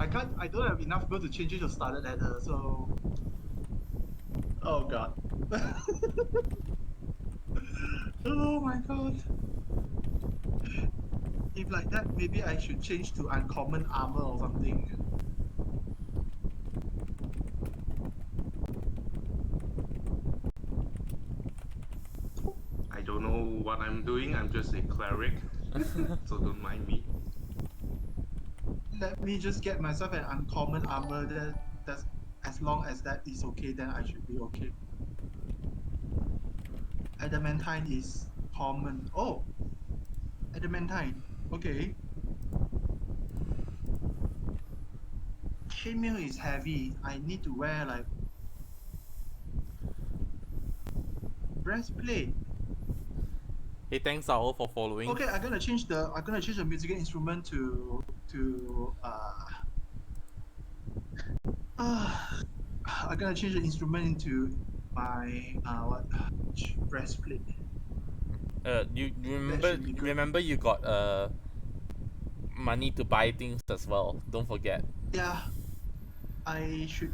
I don't have enough gold to change it to starter ladder, so. Oh god. Oh my god. If like that, maybe I should change to uncommon armor or something. I don't know what I'm doing. I'm just a cleric, so don't mind me. Let me just get myself an uncommon armor. That's as long as that is okay, then I should be okay. Adamantine is common. Oh, adamantine. Okay. Chainmail is heavy. I need to wear like breastplate. Hey, thanks Owl for following. Okay, I'm gonna change the musical instrument to I'm gonna change the instrument into my what breastplate. You should be good. remember you got money to buy things as well. Don't forget. Yeah, I should.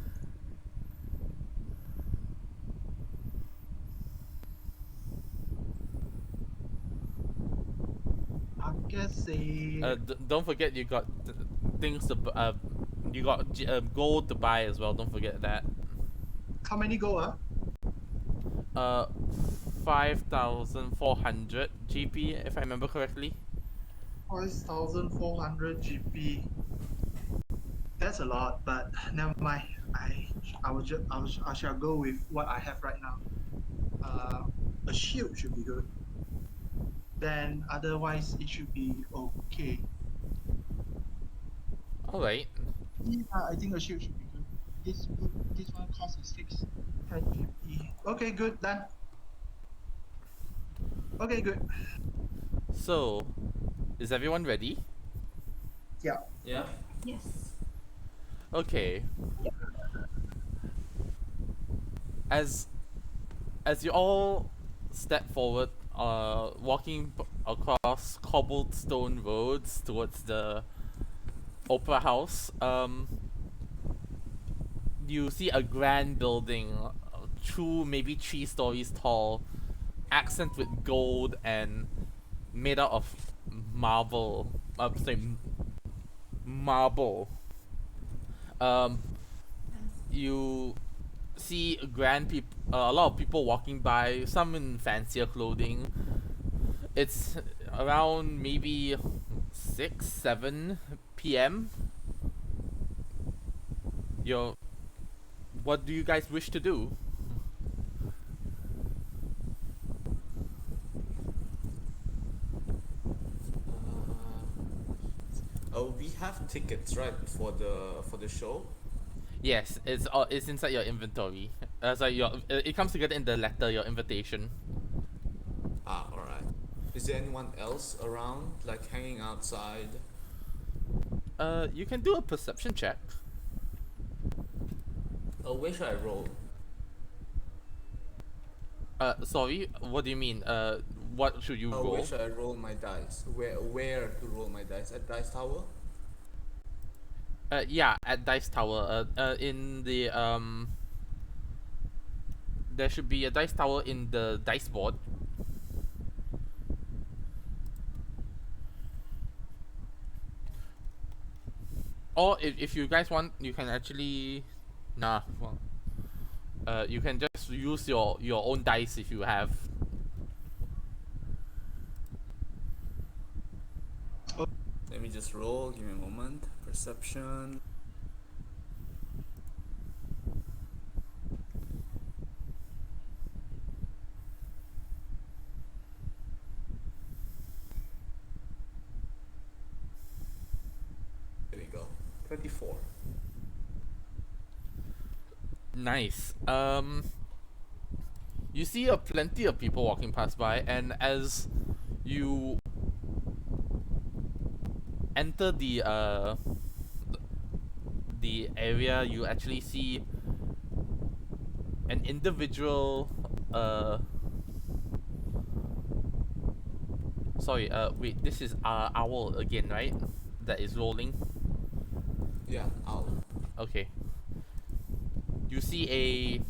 I guess Don't forget you got things to you got gold to buy as well. Don't forget that. How many gold? 5,400 GP if I remember correctly. 5,400 GP. That's a lot, but never mind. I shall go with what I have right now. A shield should be good. Then otherwise it should be okay. All right. Yeah, I think a shield should be good. This one costs 10 GP. Okay, good, done. Okay, good. So, is everyone ready? Yeah. Yeah. Yes. Okay. As you all step forward, walking across cobblestone roads towards the opera house, you see a grand building, maybe 3 stories tall, accent with gold and made out of marble. Marble. You see a lot of people walking by, some in fancier clothing. It's around maybe 6-7 p.m. What do you guys wish to do? Oh, we have tickets, right, for the show? Yes, it's inside your inventory. It comes together in the letter, your invitation. Ah, all right. Is there anyone else around, like hanging outside? You can do a perception check. Oh, where should I roll? Sorry, what do you mean? What should you Oh, roll? where should I roll my dice? Where to roll my dice? At Dice Tower? Yeah, at Dice Tower. In the there should be a dice tower in the dice board. Or if you guys want, you can actually, nah. Well, you can just use your own dice if you have. Let me just roll. Give me a moment. Perception. There we go. 24. Nice. You see plenty of people walking past by, and as you enter the area, you actually see an individual. Sorry. Wait. This is Owl again, right? That is rolling. Yeah, Okay. You see a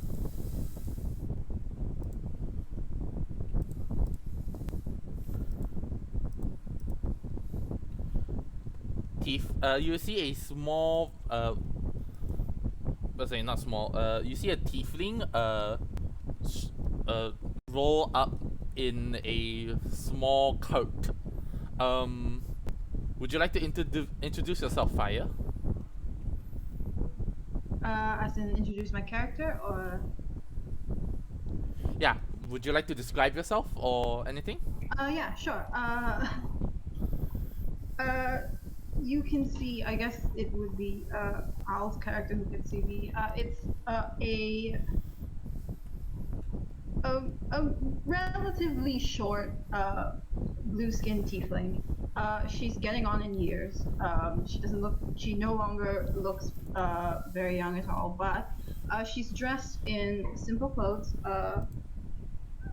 you see a small let's say not small, you see a tiefling s- uh roll up in a small cart. Um would you like to introduce yourself, Fire? As in introduce my character, or Yeah, would you like to describe yourself or anything? yeah, sure. Uh, you can see. I guess it would be Al's character who can see me. It's a relatively short blue skinned tiefling. She's getting on in years. She doesn't look. She no longer looks very young at all. But she's dressed in simple clothes.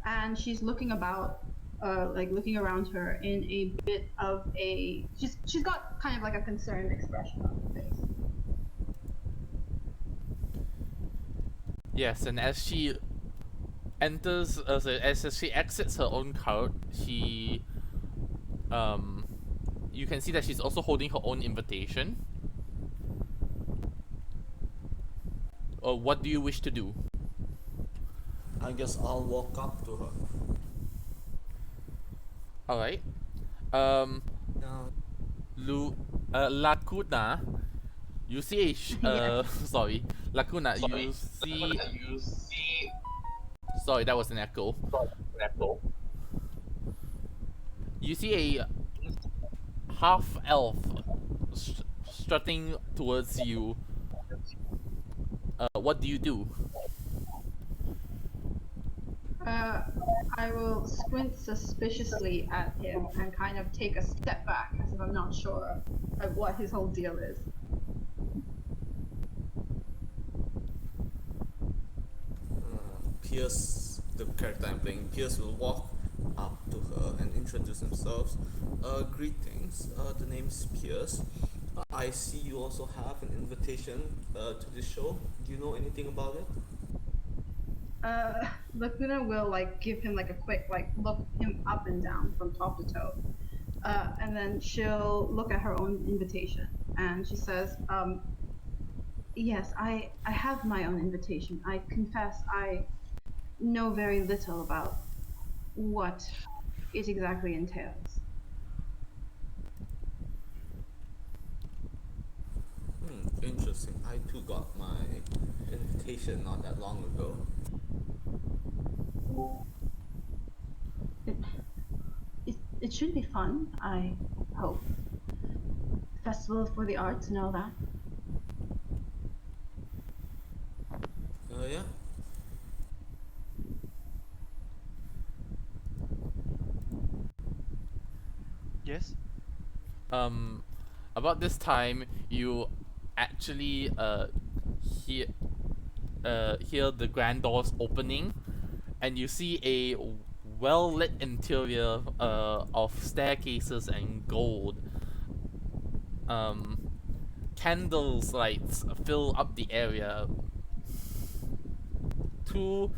And she's looking about, like looking around her in a bit of a. She's got kind of like a concerned expression on her face. Yes, and as she enters, as she exits her own cart, she, um, you can see that she's also holding her own invitation. What do you wish to do? I guess I'll walk up to her. All right. Um, Now, Lacuna, you see a Yes. sorry, Lacuna, you see. Sorry, that was an echo. You see a half elf strutting towards you. What do you do? I will squint suspiciously at him and kind of take a step back as if I'm not sure of what his whole deal is. Pierce, the character I'm playing, Pierce will walk up to her and introduce himself. Greetings, the name's Pierce. I see you also have an invitation to this show. Do you know anything about it? Lacuna will like give him like a quick like look him up and down from top to toe, and then she'll look at her own invitation and she says, "Yes, I have my own invitation. I confess I know very little about what it exactly entails." Interesting. I too got my invitation not that long ago. It, it should be fun, I hope. Festival for the Arts and all that. Yeah. Yes. About this time, you actually hear hear the grand doors opening, and you see a well lit interior of staircases and gold. Um, Candles lights fill up the area. Too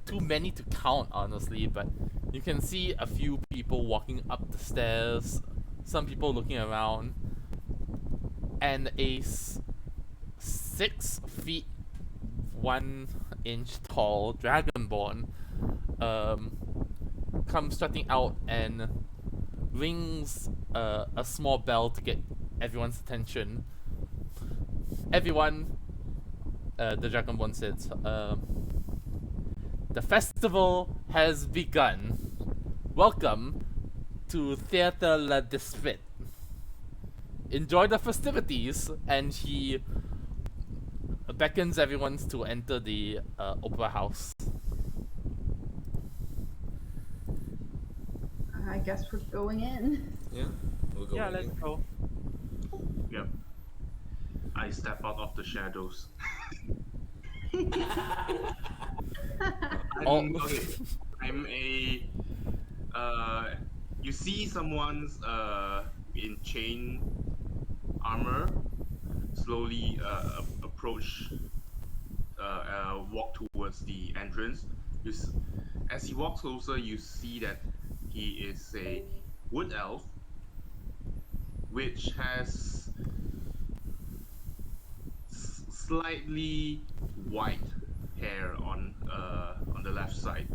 too many to count, honestly, but you can see a few people walking up the stairs, some people looking around, and a 6 feet 1 inch tall dragonborn comes strutting out and rings a small bell to get everyone's attention. Everyone, the dragonborn says, the festival has begun. Welcome to Theatre La Despit. Enjoy the festivities, and he beckons everyone to enter the opera house. I guess we're going in. Yeah. We'll go Yeah, in. let's go. Yep. I step out of the shadows. Oh. Okay. I'm a. You see someone's in chain armor slowly walk towards the entrance. As he walks closer, you see that he is a wood elf, which has slightly white hair on the left side.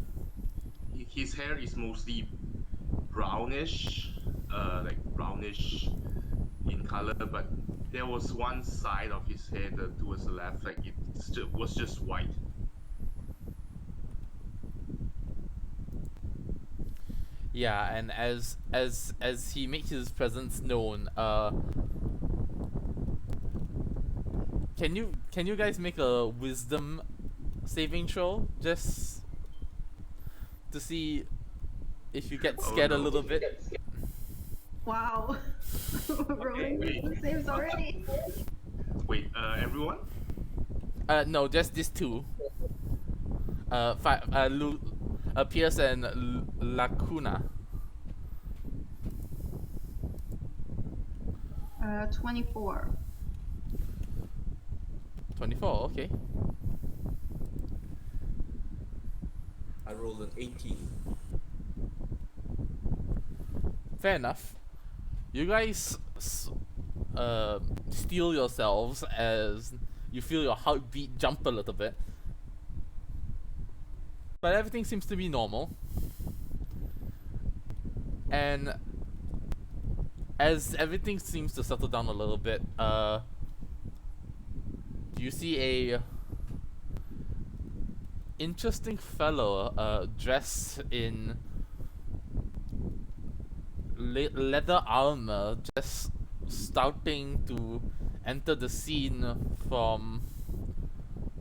His hair is mostly brownish, like brownish in color, but there was one side of his head towards the left, like it was just white. Yeah, and as he makes his presence known, can you guys make a wisdom saving throw just to see if you get scared a no. little bit? Wow. Rolling wisdom saves already. Wait, everyone? No, just these two. Pierce and Lacuna. 24. 24, okay. I rolled an 18. Fair enough. You guys steel yourselves as you feel your heartbeat jump a little bit. But everything seems to be normal. And as everything seems to settle down a little bit, you see a interesting fellow dressed in leather armor, just starting to enter the scene from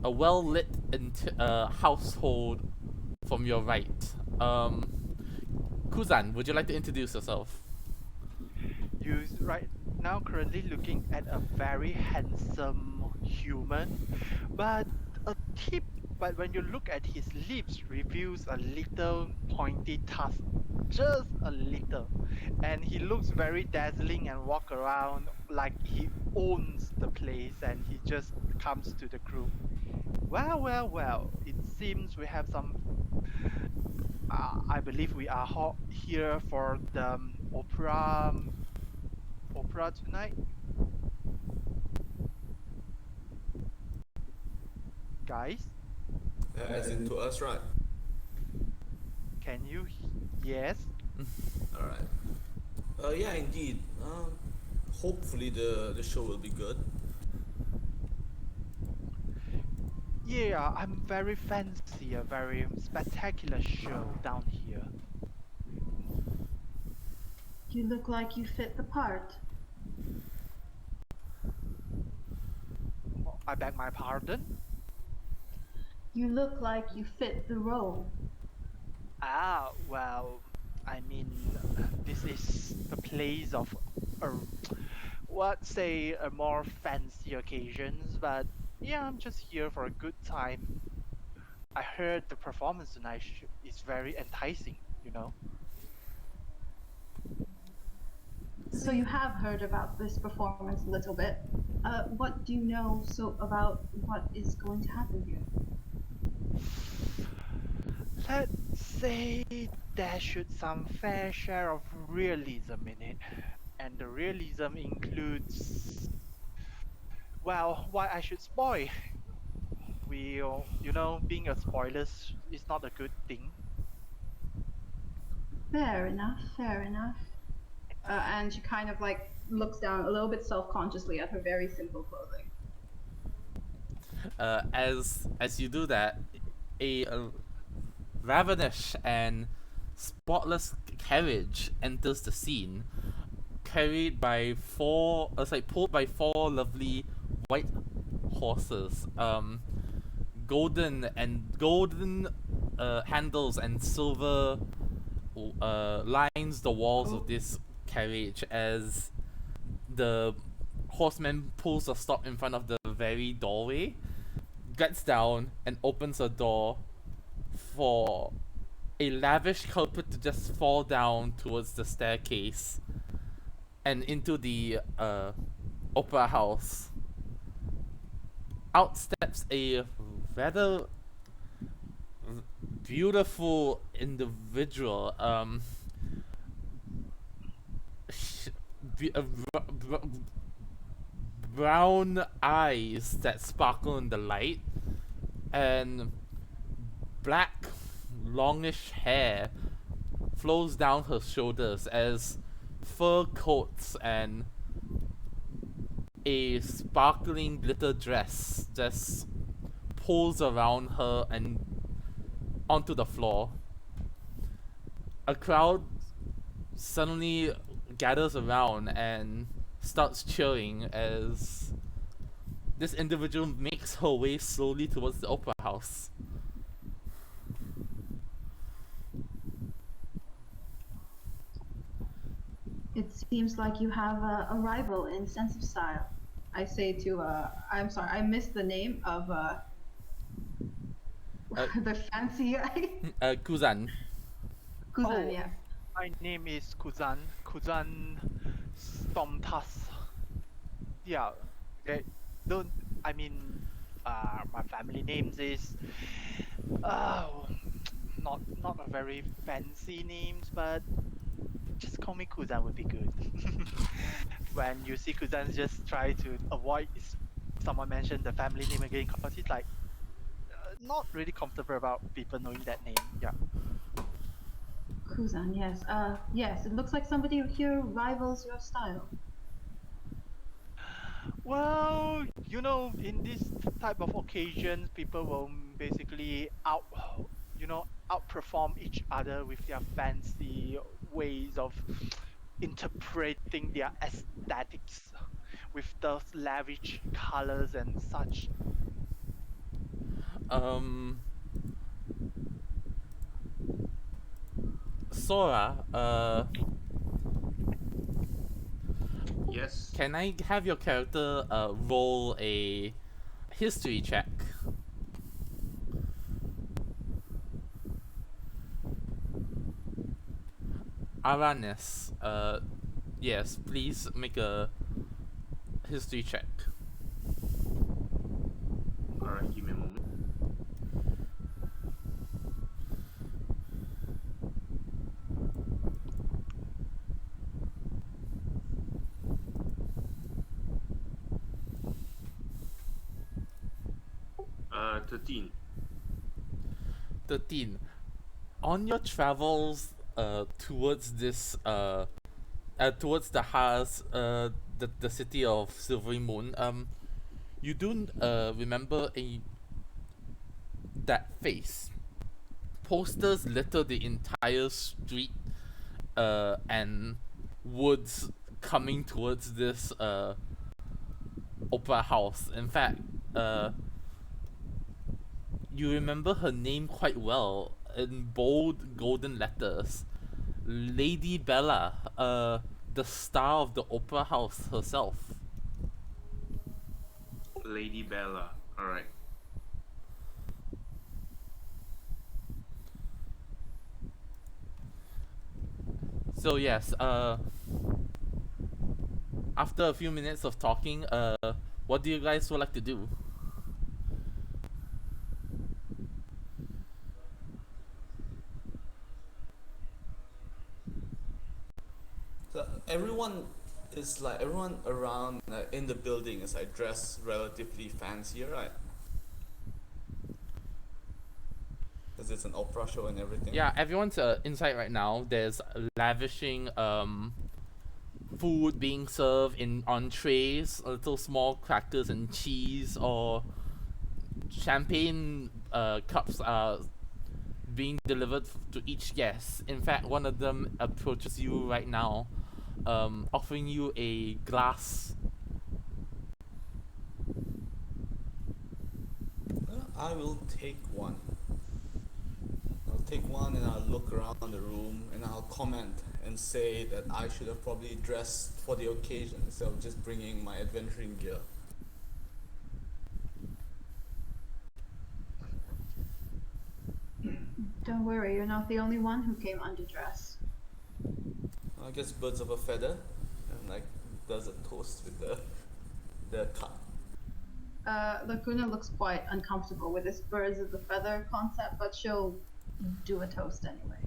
a well-lit household from your right. Kuzan, would you like to introduce yourself? You right now currently looking at a very handsome human, but a tip. But when you look at his lips, reveals a little pointy tusk, just a little, and he looks very dazzling and walk around like he owns the place, and he just comes to the group. Well, well, well. It seems we have some. I believe we are here for the opera tonight, guys. As in to us, right? Can you? Yes. All right. Yeah, indeed. Hopefully the show will be good. Yeah, I'm very fancy a very spectacular show down here. You look like you fit the part. I beg my pardon. You look like you fit the role. Ah, well, I mean, this is the place of, say, a more fancy occasions, but yeah, I'm just here for a good time. I heard the performance tonight is very enticing, you know. So you have heard about this performance a little bit. What do you know about what is going to happen here? Let's say there should some fair share of realism in it. And the realism includes, well, why I should spoil. Being a spoiler is not a good thing. Fair enough, fair enough. And she kind of like looks down a little bit self-consciously at her very simple clothing. As you do that, a ravenous and spotless carriage enters the scene, carried by pulled by four lovely white horses. Golden handles and silver lines the walls of this carriage as the horseman pulls a stop in front of the very doorway, gets down and opens a door for a lavish carpet to just fall down towards the staircase and into the opera house. out steps a rather beautiful individual. sh- brown eyes that sparkle in the light, and black, longish hair flows down her shoulders as fur coats and a sparkling glitter dress just pulls around her and onto the floor. A crowd suddenly gathers around and starts cheering as this individual makes her way slowly towards the opera house. It seems like you have a rival in sense of style. I say to, I'm sorry, I missed the name of the fancy guy. Kuzan. Kuzan, Oh, yes. my name is Kuzan. Kuzan Stormtas. Yeah, they don't. I mean, my family names is oh, not a very fancy names, but just call me Kuzan would be good. When you see Kuzan, just try to avoid someone mention the family name again, because he's like not really comfortable about people knowing that name. Yeah. Kuzan, yes. Yes, it looks like somebody here rivals your style. Well, in this type of occasions, people will basically outperform each other with their fancy ways of interpreting their aesthetics with those lavish colors and such. Um, Sora, Yes. can I have your character roll a history check? Arannis, yes, please make a history check. Alright, give me a moment. Uh, 13. 13. On your travels towards this towards the house, the city of Silvery Moon, you do remember that face. Posters litter the entire street and woods coming towards this opera house. In fact, you remember her name quite well in bold golden letters. Lady Bella, the star of the opera house herself. Lady Bella. Alright. So yes, after a few minutes of talking, what do you guys would like to do? So everyone around in the building is like dressed relatively fancy, right? Because it's an opera show and everything. Yeah, everyone's inside right now. There's lavishing food being served in on trays, little small crackers and cheese, or champagne cups are being delivered to each guest. In fact, one of them approaches you right now, offering you a glass. I will take one. I'll take one and I'll look around the room and I'll comment and say that I should have probably dressed for the occasion instead of just bringing my adventuring gear. Don't worry, you're not the only one who came underdressed. I guess birds of a feather, and like does a toast with the cup. Lacuna looks quite uncomfortable with this birds of the feather concept, but she'll do a toast anyway.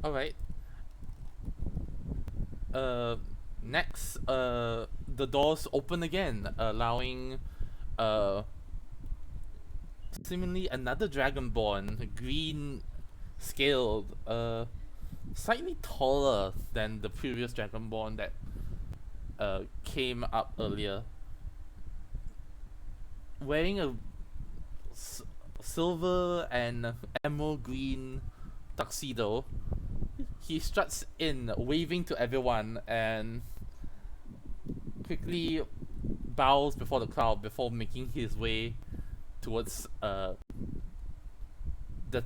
All right. Next, the doors open again, allowing seemingly another dragonborn, green scaled, slightly taller than the previous dragonborn that came up earlier, wearing a silver and emerald green tuxedo. He struts in, waving to everyone, and quickly bows before the crowd before making his way towards the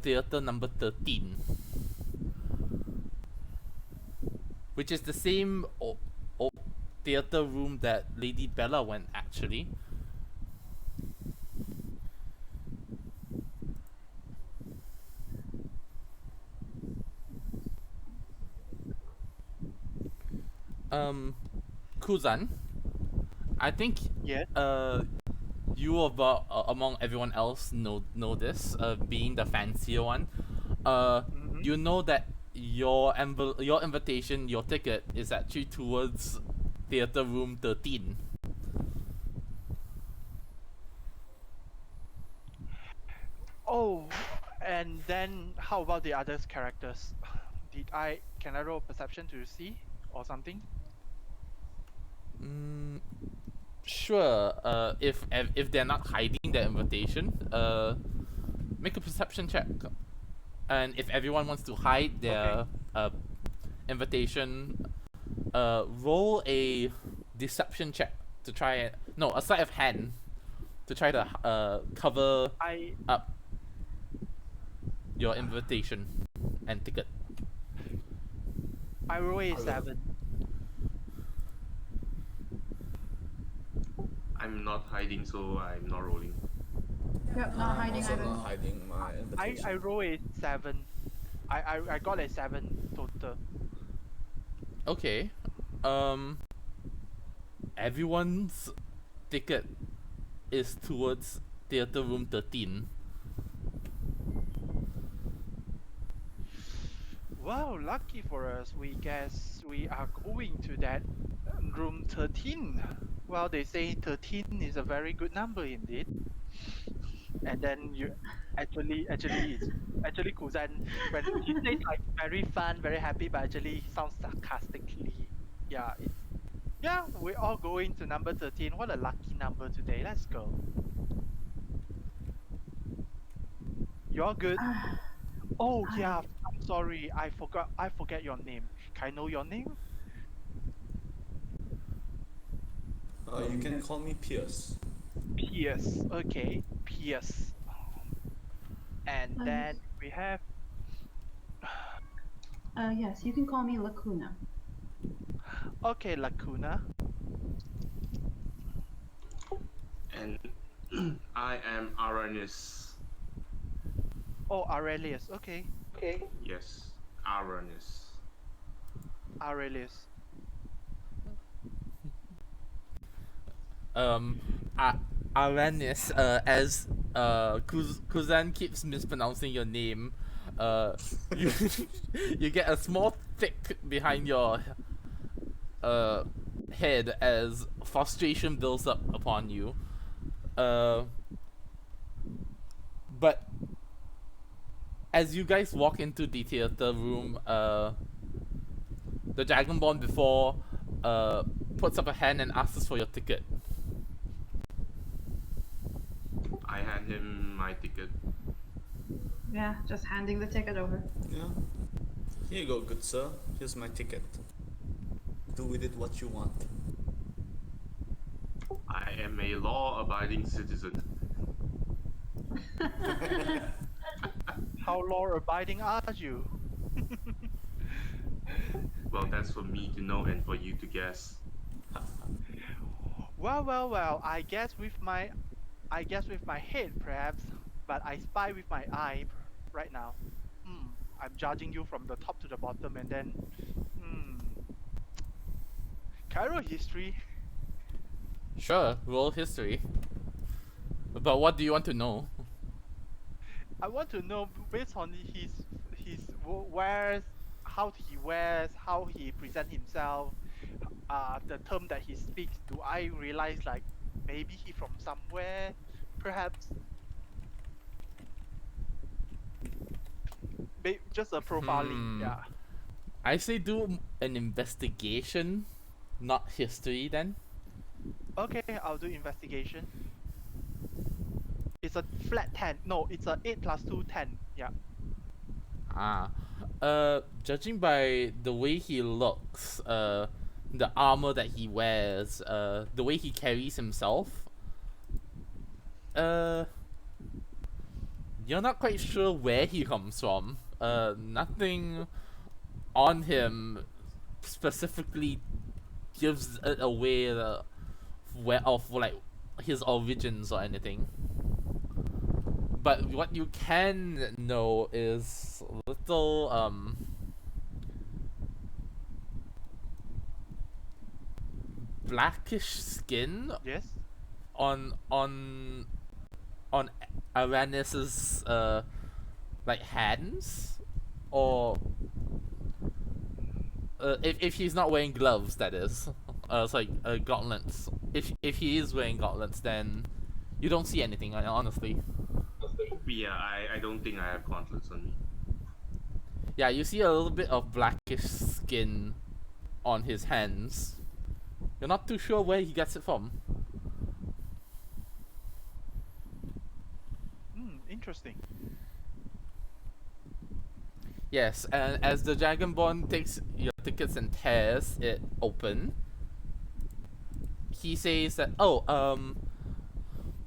theater number 13, which is the same theater room that Lady Bella went, actually. Kuzan, I think Yes. you about among everyone else know this, being the fancier one. You know that your your invitation, your ticket is actually towards theater room 13. Oh, and then how about the others characters? Can I roll perception to see or something? Sure. If they're not hiding their invitation, make a perception check. And if everyone wants to hide their invitation, roll a deception check to try and a sleight of hand to try to cover up your invitation and ticket. I roll a 7. I'm not hiding, so I'm not rolling. Yep, not I'm hiding also either. not hiding my invitation. I roll a 7. I got a 7 total. Okay. Everyone's ticket is towards theater room 13. Wow, lucky for us. We guess we are going to that room 13. Well, they say 13 is a very good number indeed. And then you actually Kuzan, when he says like very fun, very happy, but actually sounds sarcastically. Yeah, we're all going to number 13. What a lucky number today. Let's go. You're good. Oh yeah, I'm sorry. I forget your name. Can I know your name? You can call me Pierce. Pierce. Okay, Pierce. And then we have. Yes, you can call me Lacuna. Okay, Lacuna. And I am Arannis. Oh, Aurelius. Okay. Yes, Arannis. Aurelius. Arannis, as Kuzan keeps mispronouncing your name, you, you get a small tick behind your head as frustration builds up upon you. But as you guys walk into the theater room, the Dragonborn before puts up a hand and asks for your ticket. I hand him my ticket. Yeah, just handing the ticket over. Yeah. Here you go, good sir. Here's my ticket. Do with it what you want. I am a law-abiding citizen. How law-abiding are you? Well, that's for me to know and for you to guess. Well. I guess with my head perhaps, but I spy with my eye right now. I'm judging you from the top to the bottom, and then Cairo history. Sure, roll history. But what do you want to know? I want to know based on his wears, how he wears, how he present himself, the term that he speaks. Do I realize like maybe he from somewhere, perhaps? Just a profiling, yeah. I say do an investigation, not history then. Okay, I'll do investigation. It's a flat 10. No, it's a 8 plus 2, 10. Yeah. Judging by the way he looks, the armor that he wears, the way he carries himself, you're not quite sure where he comes from. Nothing on him specifically gives it away where of like his origins or anything. But what you can know is a little blackish skin Yes. on Arannis's like hands, or if he's not wearing gloves, that is. It's like gauntlets. If he is wearing gauntlets, then you don't see anything. Honestly. Yeah, I don't think I have gauntlets on me. Yeah, you see a little bit of blackish skin on his hands. You're not too sure where he gets it from. Interesting. Yes, and as the Dragonborn takes your tickets and tears it open, he says that,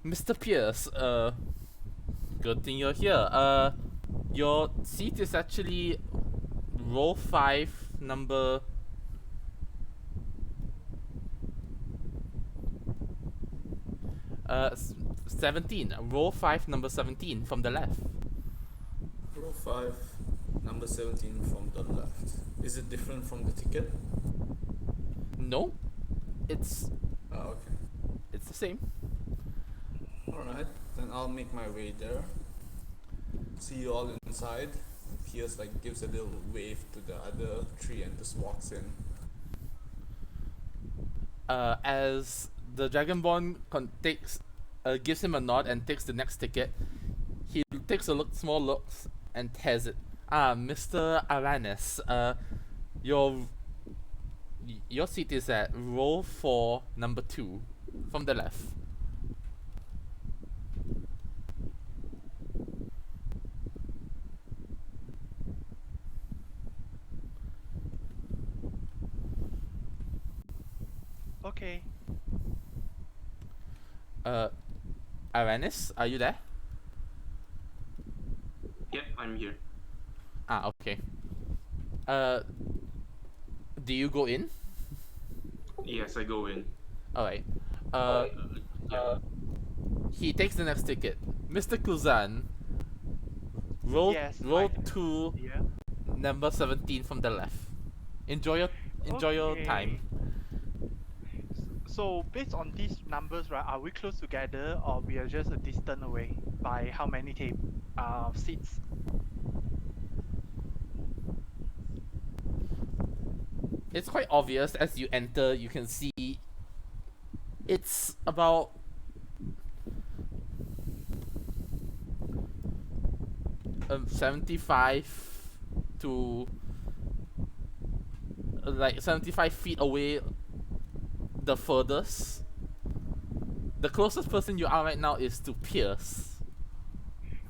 Mr. Pierce, good thing you're here. Your seat is actually row 5, number 17. Row 5, number 17 from the left. Row 5, number 17 from the left. Is it different from the ticket? No, it's Okay. it's the same. Alright, then I'll make my way there. See you all inside. And Pierce like gives a little wave to the other three and just walks in. As the Dragonborn gives him a nod and takes the next ticket, he takes a small look and tears it. Mr. Arannis, your seat is at row 4, number 2, from the left. Okay. Arannis, are you there? Yep, I'm here. Okay. Do you go in? Yes, I go in. Alright. Yeah. He takes the next ticket. Mr. Kuzan, row Yes, 2, Yeah. number 17 from the left. Enjoy your time. So based on these numbers, right, are we close together or we are just a distance away by how many seats? It's quite obvious as you enter. You can see it's about 75 to 75 feet away. The furthest. The closest person you are right now is to Pierce.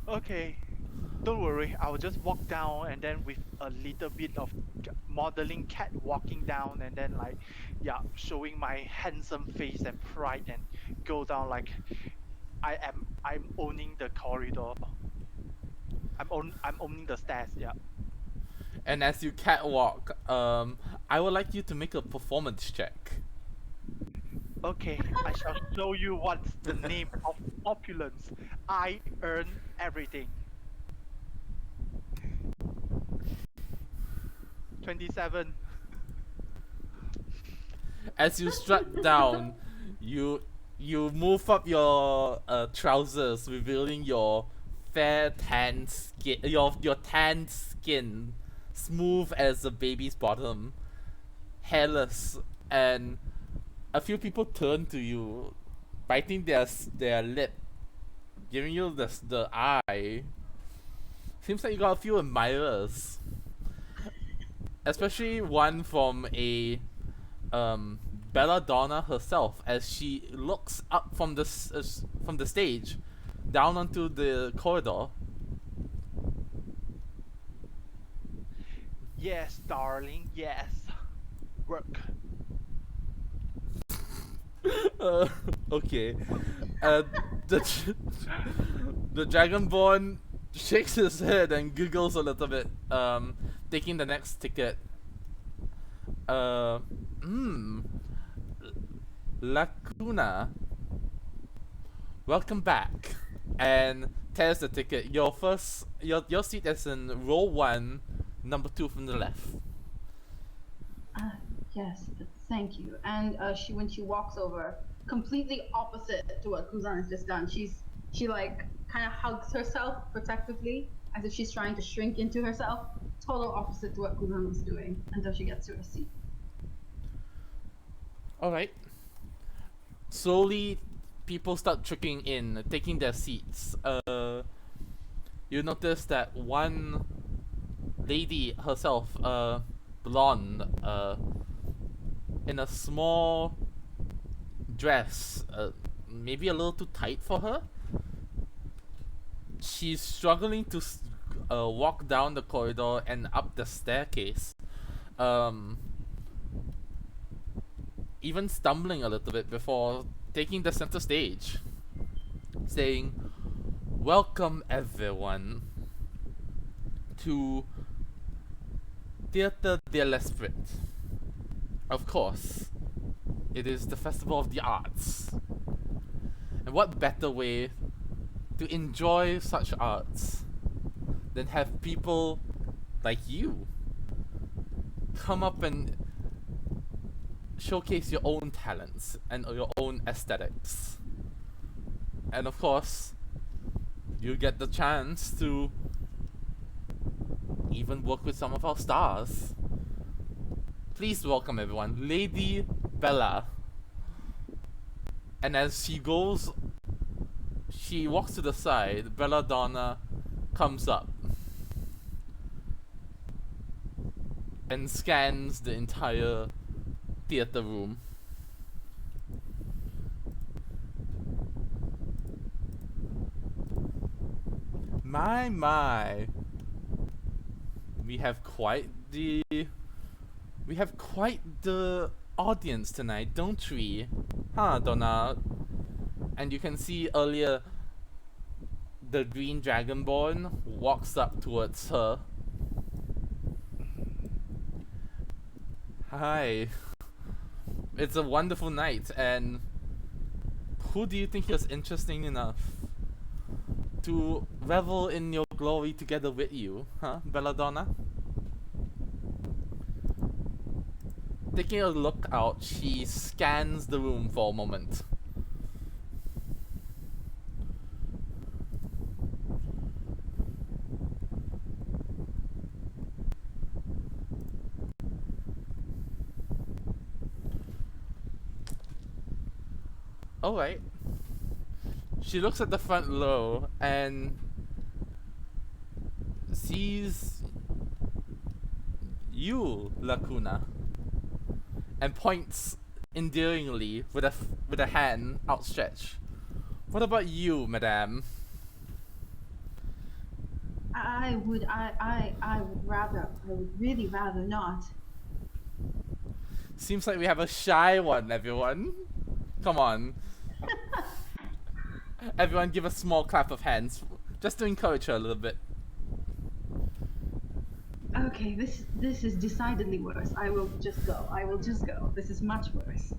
Okay, don't worry. I'll just walk down and then with a little bit of modeling cat walking down and then showing my handsome face and pride and go down like I'm owning the corridor. I'm owning the stairs. Yeah. And as you catwalk, I would like you to make a performance check. Okay, I shall show you what's the name of opulence. I earn everything. 27. As you strut down, you move up your trousers, revealing your fair tan skin, your tan skin, smooth as a baby's bottom, hairless, and a few people turn to you, biting their lip, giving you the eye. Seems like you got a few admirers, especially one from a Belladonna herself, as she looks up from the stage down onto the corridor. Yes, darling, yes. Work. Uh, okay. Uh, the the Dragonborn shakes his head and giggles a little bit, taking the next ticket. Uh, hmm. Lacuna, welcome back. And tears the ticket. Your seat is in row 1, number 2 from the left. Yes, thank you. And when she walks over, completely opposite to what Kuzan has just done, she like kind of hugs herself protectively, as if she's trying to shrink into herself. Total opposite to what Kuzan was doing until she gets to her seat. Alright. Slowly, people start trickling in, taking their seats. You notice that one lady herself, blonde, in a small dress, maybe a little too tight for her. She's struggling to walk down the corridor and up the staircase. Even stumbling a little bit before taking the center stage, saying, "Welcome everyone to Theatre de l'Esprit. Of course, it is the Festival of the Arts. And what better way to enjoy such arts than have people like you come up and showcase your own talents and your own aesthetics. And of course, you get the chance to even work with some of our stars. Please welcome everyone, Lady Bella." And as she walks to the side, Belladonna comes up and scans the entire theater room. My. We have quite the audience tonight, don't we? Huh, Donna? And you can see earlier the green dragonborn walks up towards her. Hi. It's a wonderful night, and who do you think is interesting enough to revel in your glory together with you, huh, Belladonna? Taking a look out, she scans the room for a moment. Alright. She looks at the front row and sees you, Lacuna, and points endearingly with a hand outstretched. What about you, madame? I would really rather not. Seems like we have a shy one, everyone. Come on. Everyone give a small clap of hands, just to encourage her a little bit. Okay, this is decidedly worse. I will just go. This is much worse.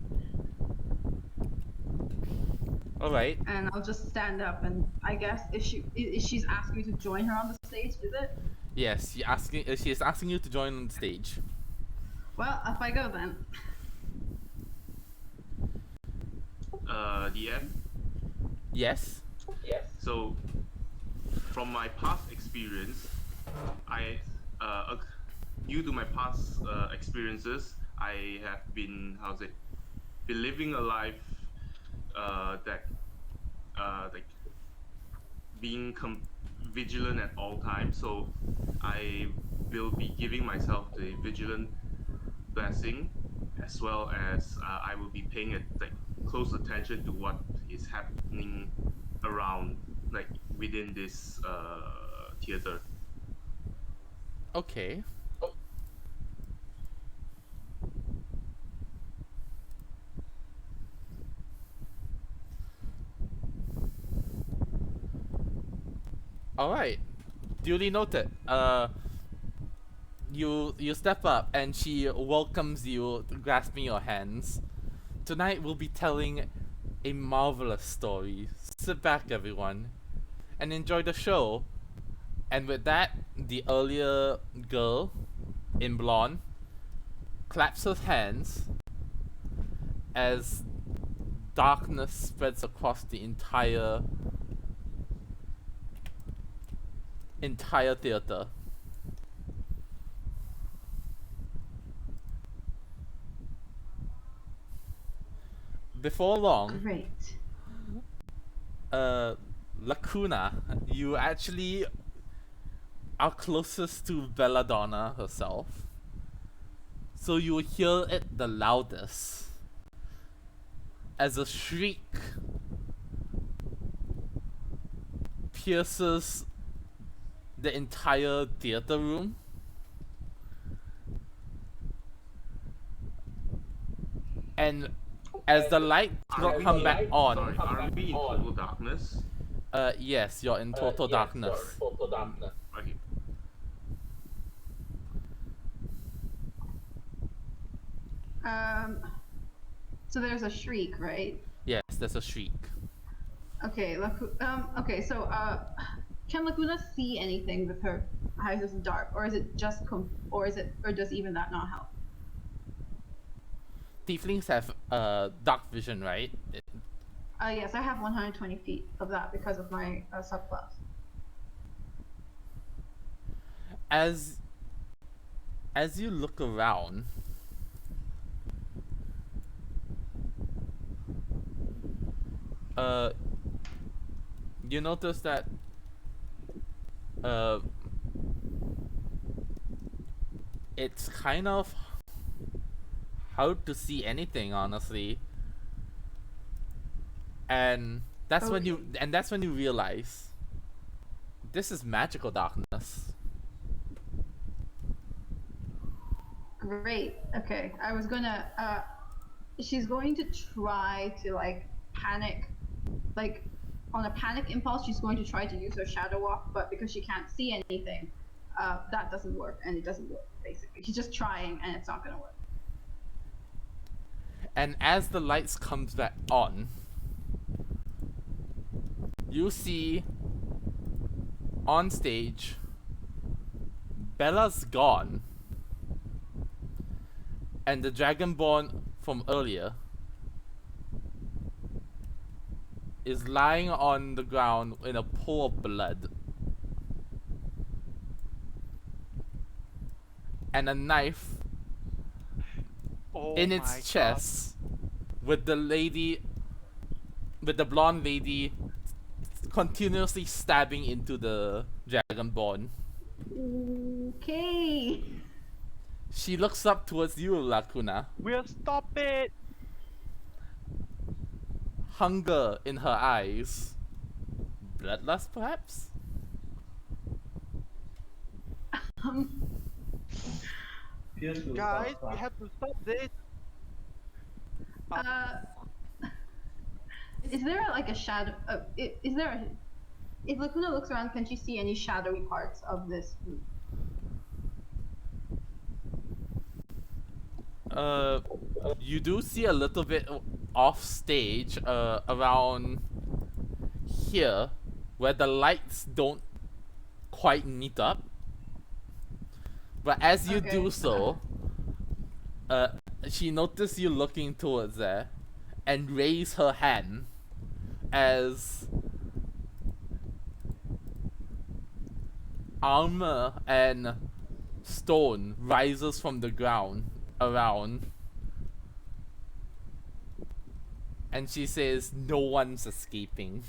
Alright. And I'll just stand up, and I guess if she's asking me to join her on the stage, is it? Yes, she is asking you to join on the stage. Well, if I go then. DM. Yes. So, from my past experience, due to my past experiences, I have been been living a life that like being vigilant at all times. So I will be giving myself the vigilant blessing, as well as I will be paying close attention to what is happening around, like within this theater. Okay. Alright. Duly noted. You step up and she welcomes you, grasping your hands. Tonight we'll be telling a marvelous story. Sit back, everyone, and enjoy the show. And with that, the earlier girl in blonde claps her hands as darkness spreads across the entire theater. Before long, Great. Lacuna, you actually are closest to Belladonna herself, so you hear it the loudest as a shriek pierces the entire theater room. And as the light come back on, Sorry, are we in total darkness? yes, you're in total darkness. Okay. So there's a shriek, right? Yes, there's a shriek. Okay, okay, so can Lacuna see anything with her eyes is dark, or is it just or does even that not help? Tieflings have dark vision, right? Yes, I have 120 feet of that because of my subclass. As you look around, you notice that it's kind of hard to see anything, honestly. And that's when you realize this is magical darkness. Great. Okay, I was gonna. She's going to try to panic, on a panic impulse. She's going to try to use her shadow walk, but because she can't see anything, that doesn't work, and it doesn't work. Basically, she's just trying, and it's not gonna work. And as the lights comes back on, you see on stage Bella's gone, and the Dragonborn from earlier is lying on the ground in a pool of blood, and a knife in its chest, with the blonde lady continuously stabbing into the Dragonborn. Okay. She looks up towards you, Lacuna. We'll stop it. Hunger in her eyes. Bloodlust, perhaps? Guys, we have to stop this. Is there a shadow? Is there a? If Lacuna looks around, can she see any shadowy parts of this room? You do see a little bit off stage, around here, where the lights don't quite meet up. But as you do so, she noticed you looking towards there, and raise her hand as armor and stone rises from the ground around. And she says, "No one's escaping."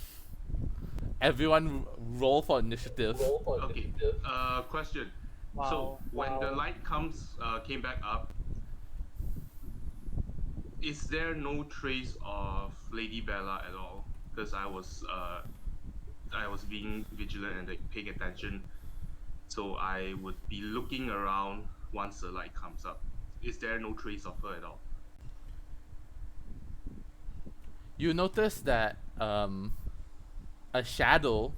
Everyone roll for initiative. Okay. Question. So when the light came back up, is there no trace of Lady Bella at all? Because I was being vigilant and like paying attention, so I would be looking around once the light comes up. Is there no trace of her at all? You notice that a shadow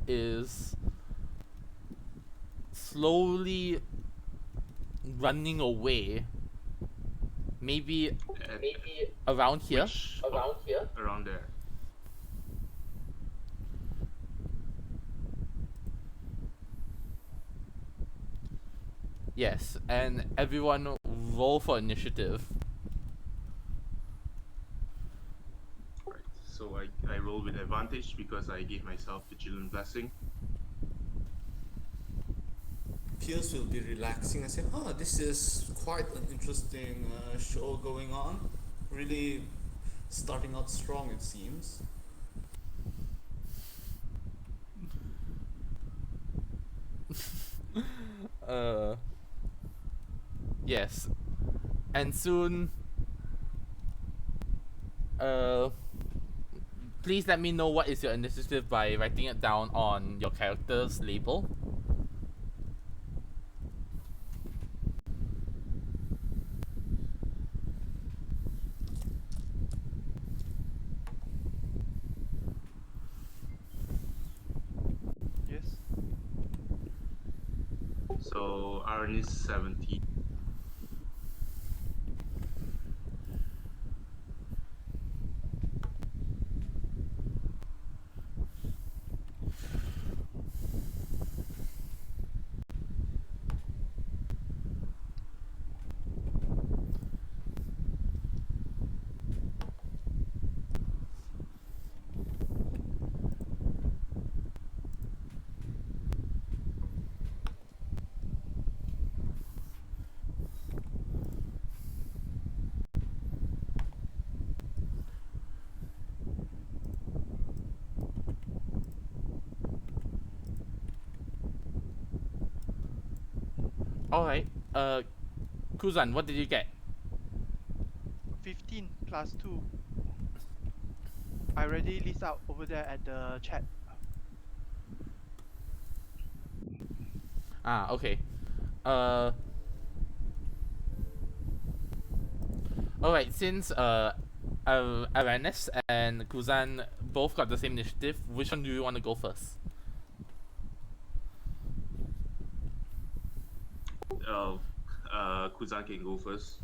is slowly running away. Maybe around here. Which, around there. Yes, and everyone roll for initiative. Right. So I roll with advantage because I gave myself vigilant blessing. Pierce will be relaxing and say, "Oh, this is quite an interesting show going on. Really starting out strong, it seems." Yes. And soon please let me know what is your initiative by writing it down on your character's label. Yes. So Arannis 70. Alright. Kuzan, what did you get? 15 plus 2. I already list out over there at the chat. Ah, okay. Alright, since Arannis and Kuzan both got the same initiative, which one do you want to go first? Kuzan can go first.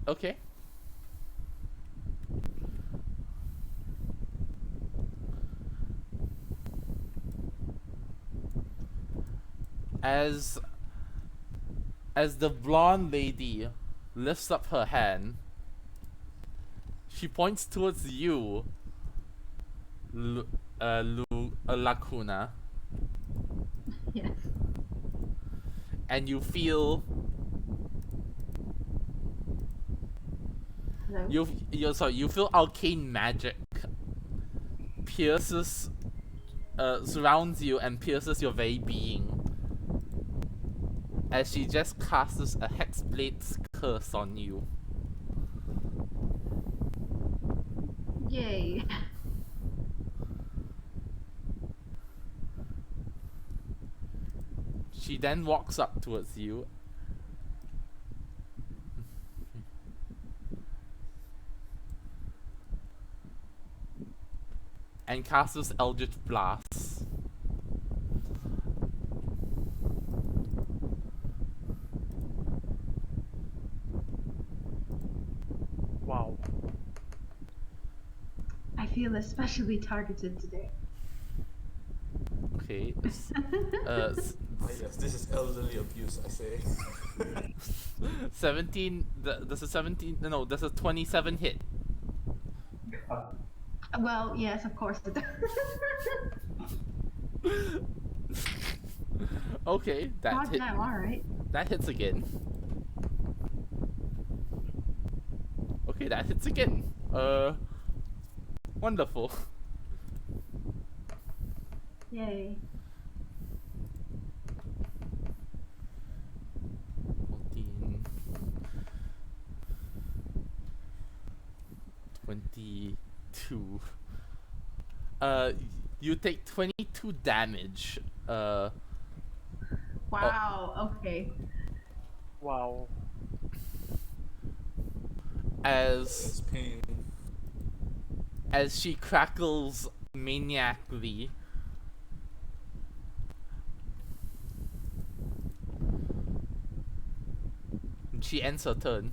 Okay. As the blonde lady lifts up her hand, she points towards you, Lacuna, Yes. and you feel Hello? you feel arcane magic pierces, surrounds you and pierces your very being, as she just casts a Hexblade's curse on you. Yay. She then walks up towards you and casts Eldritch Blast. Wow. I feel especially targeted today. Okay. Ah yes, this is elderly abuse, I say. 17. Does a 17? No, does a 27 hit? Well, yes, of course it does. Okay, God damn, alright. that hits again. Okay, that hits again. Wonderful. Yay. 14, 22. You take 22 damage. Wow, okay. Wow. It's As pain. she crackles maniacally. She ends her turn.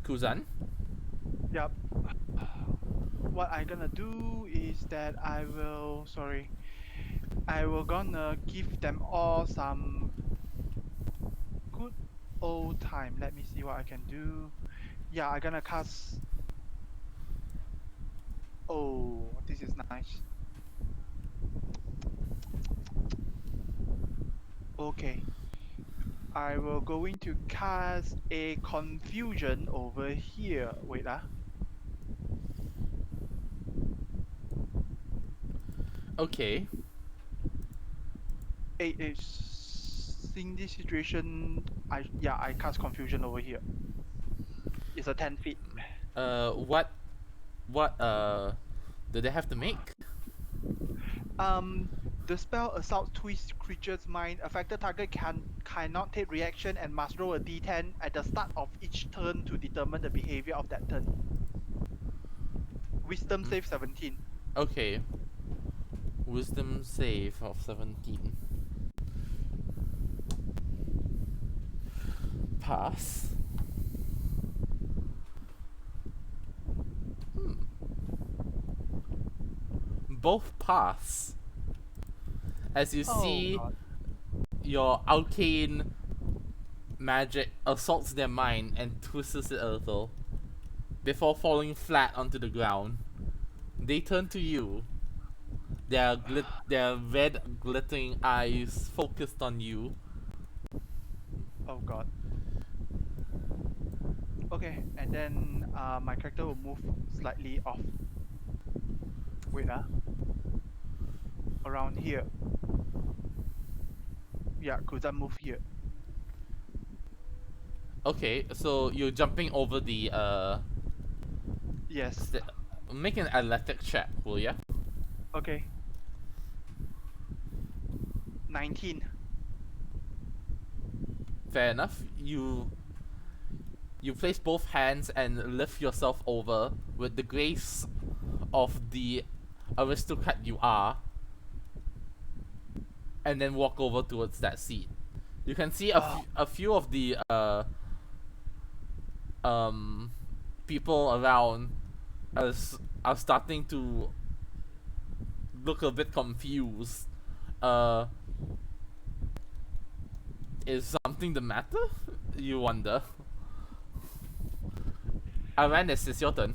Kuzan? Yep. What I gonna do is that I will gonna give them all some good old time. Let me see what I can do. Yeah, I gonna cast. Oh, this is nice. Okay. I will going to cast a confusion over here. Wait, Okay. In this situation, I cast confusion over here. It's a 10 feet. What do they have to make? The spell assault twist creature's mind. Affected target cannot take reaction and must roll a d10 at the start of each turn to determine the behavior of that turn. Wisdom save 17. Okay. Wisdom save of 17. Pass. Both pass. As you see, God. your arcane magic assaults their mind and twists it a little before falling flat onto the ground. They turn to you. Their red glittering eyes focused on you. Oh god. Okay, and then my character will move slightly off. Wait, around here. Yeah, Kuzan move here. Okay, so you're jumping over the Yes. make an athletic check, will ya? Okay. 19. Fair enough. You place both hands and lift yourself over with the grace of the aristocrat you are, and then walk over towards that seat. You can see a few of the people around are starting to look a bit confused. Is something the matter? You wonder. Arannis, it's your turn.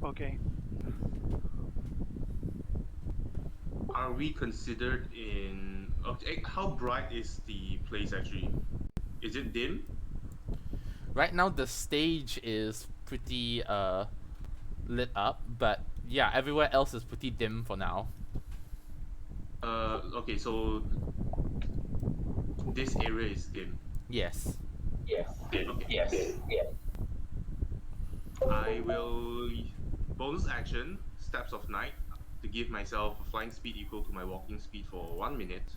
Okay. Are we considered in? Okay, how bright is the place actually? Is it dim? Right now the stage is pretty lit up, but yeah, everywhere else is pretty dim for now. Okay, so this area is dim. Yes. Okay. I will bonus action Steps of Night to give myself a flying speed equal to my walking speed for 1 minute.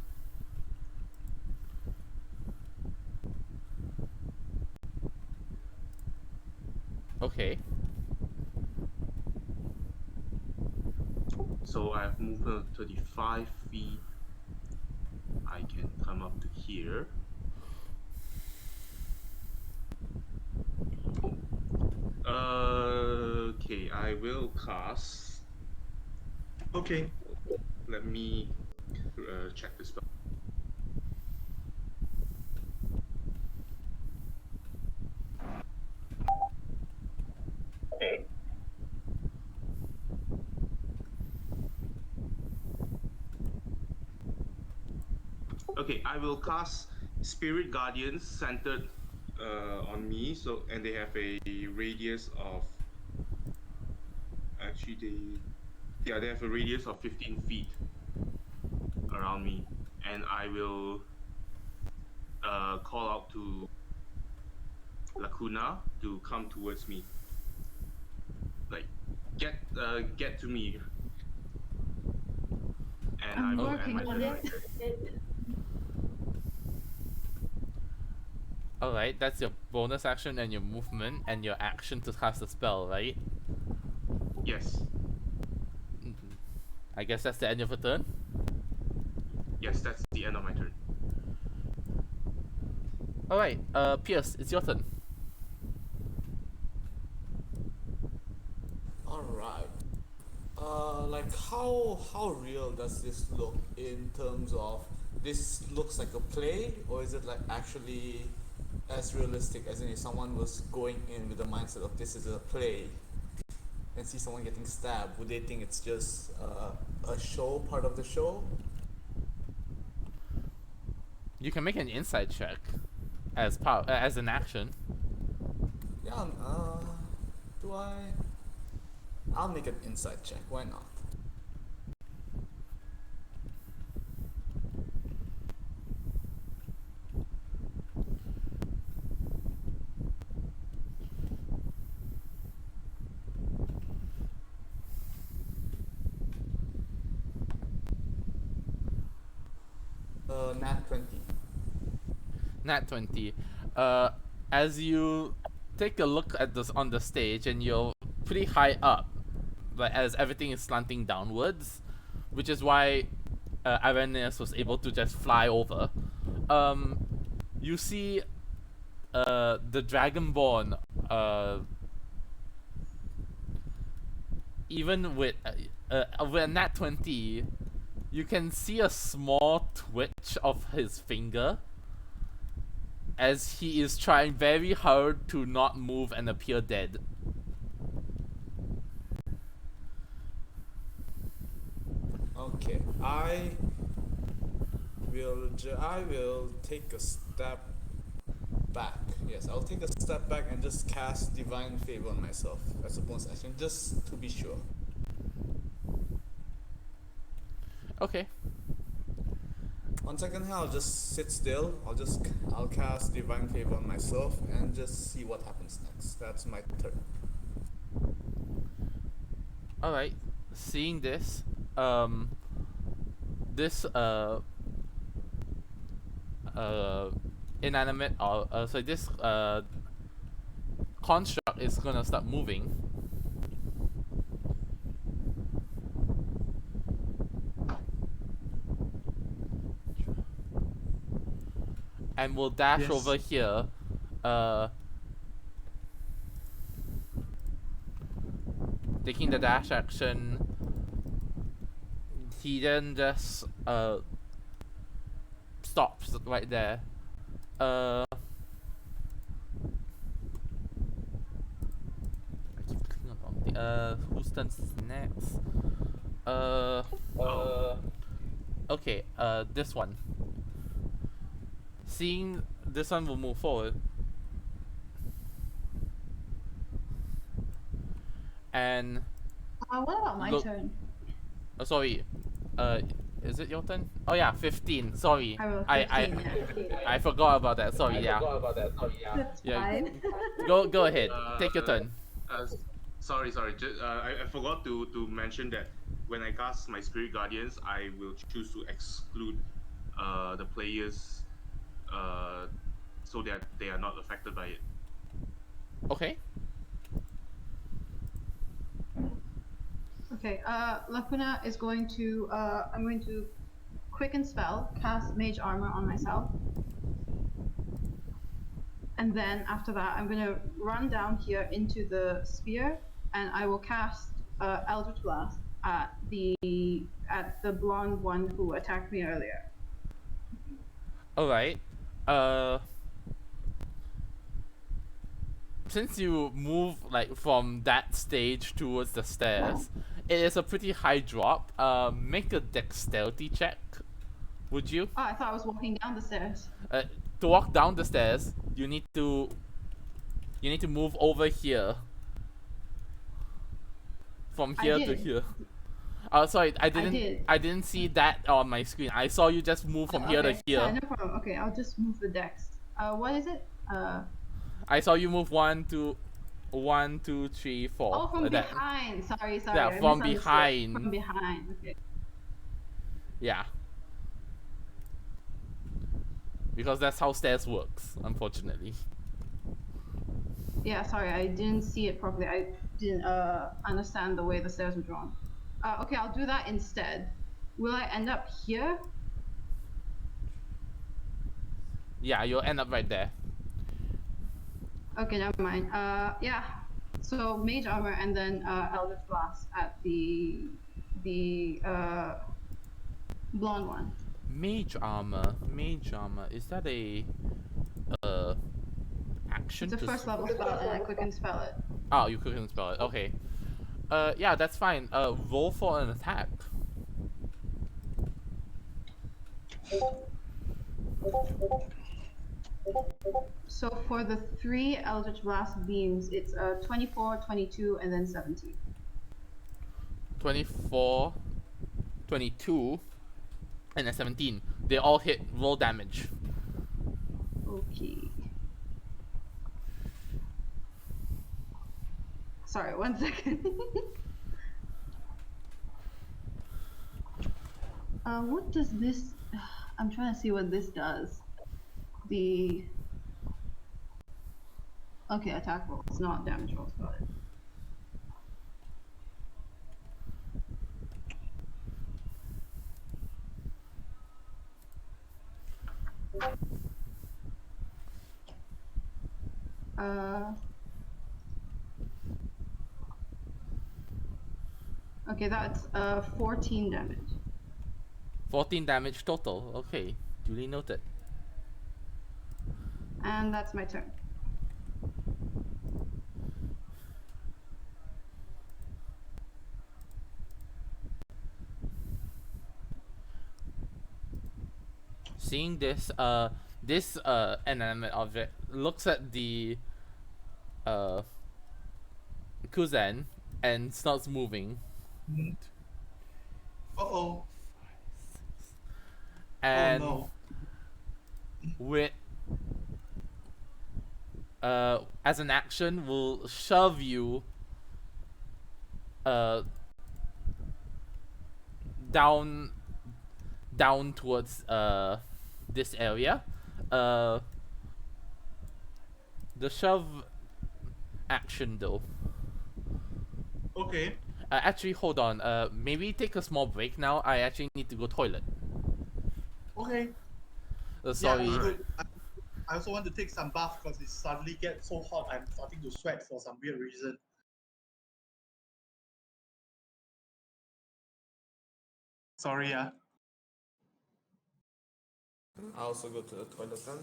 Okay. So I have movement of 35 feet. I can come up to here. Okay, I will cast. Okay. Let me check the spell. Okay, I will cast Spirit Guardians centered on me. So, and they have a radius of. Actually, they have a radius of 15 feet around me, and I will call out to Lacuna to come towards me. Like, get to me. And I'm I will end working my on turn it. right there. Alright, that's your bonus action and your movement and your action to cast the spell, right? Yes, I guess that's the end of your turn. yes, that's the end of my turn. Alright, Pierce, it's your turn. Alright. Like how real does this look in terms of this looks like a play, or is it like actually as realistic as in if someone was going in with the mindset of this is a play and see someone getting stabbed, would they think it's just a show, part of the show? You can make an insight check as an action. Yeah, do I? I'll make an insight check, why not? Nat 20. Nat 20. As you take a look at this on the stage, and you're pretty high up, like as everything is slanting downwards, which is why Arannis was able to just fly over. You see the Dragonborn, even with a nat 20, you can see a small twitch of his finger as he is trying very hard to not move and appear dead. Okay, I will take a step back. Yes, I'll take a step back and just cast Divine Favor on myself as a bonus action, just to be sure. Okay. On second hand, I'll just sit still. I'll cast Divine Favor on myself and just see what happens next. That's my turn. Alright. Seeing this, this inanimate so this construct is gonna start moving. And will dash Yes. over here. Taking the dash action, he then just stops right there. I keep clicking on the wrong thing. Whose turn is next? Okay, this one. Seeing this one will move forward. And What about my Look- turn? sorry. Is it your turn? Oh yeah, 15. Sorry. I rolled I 15, yeah. I forgot about that. Sorry, yeah. That's Yeah. fine. Go ahead. Take your turn. Sorry. I forgot to mention that when I cast my Spirit Guardians, I will choose to exclude the players so that they are not affected by it. Okay. Okay, Lacuna is going to, I'm going to quicken spell, cast Mage Armor on myself. and then after that, I'm gonna run down here into the sphere, and I will cast Eldritch Blast at the blonde one who attacked me earlier. All right. Since you move like from that stage towards the stairs, it is a pretty high drop. Make a dexterity check. Would you? Oh, I thought I was walking down the stairs. To walk down the stairs, you need to move over here. From I here to did. here. Oh, sorry, I did. didn't see that on my screen. I saw you just move from here to Okay. here. Yeah, no problem. Okay, I'll just move the dex. What is it? I saw you move 1, 2, 1, 2, 3, 4. Oh, from like that. behind. Sorry. Yeah, I from misunderstood. behind. From behind. Okay. Yeah. Because that's how stairs works, unfortunately. Yeah, sorry, I didn't see it properly. I didn't understand the way the stairs were drawn. Okay, I'll do that instead. Will I end up here? Yeah, you'll end up right there. Okay, never mind. Yeah. So mage armor and then Eldritch Blast at the blonde one. Mage armor. Is that a action? It's a first level spell and I quicken spell it. Oh, you couldn't spell it. Okay. Yeah, that's fine. Roll for an attack. So for the 3 Eldritch Blast beams, it's 24, 22, and then 17. 24, 22, and a 17. They all hit. Roll damage. Okay. Sorry, 1 second. What does this... I'm trying to see what this does. The... Okay, attack rolls, not damage rolls, got it. Okay, that's 14 damage. 14 damage total. Okay, duly noted. And that's my turn. Seeing this, inanimate object looks at the Kuzan and starts moving. Uh-oh. And Oh with as an action will shove you down towards this area. The shove action though. no. Okay. Actually, hold on. Maybe take a small break now. I actually need to go toilet. Okay. Sorry. Yeah, good. I also want to take some bath because it suddenly gets so hot. I'm starting to sweat for some weird reason. Sorry, yeah. I also go to the toilet then.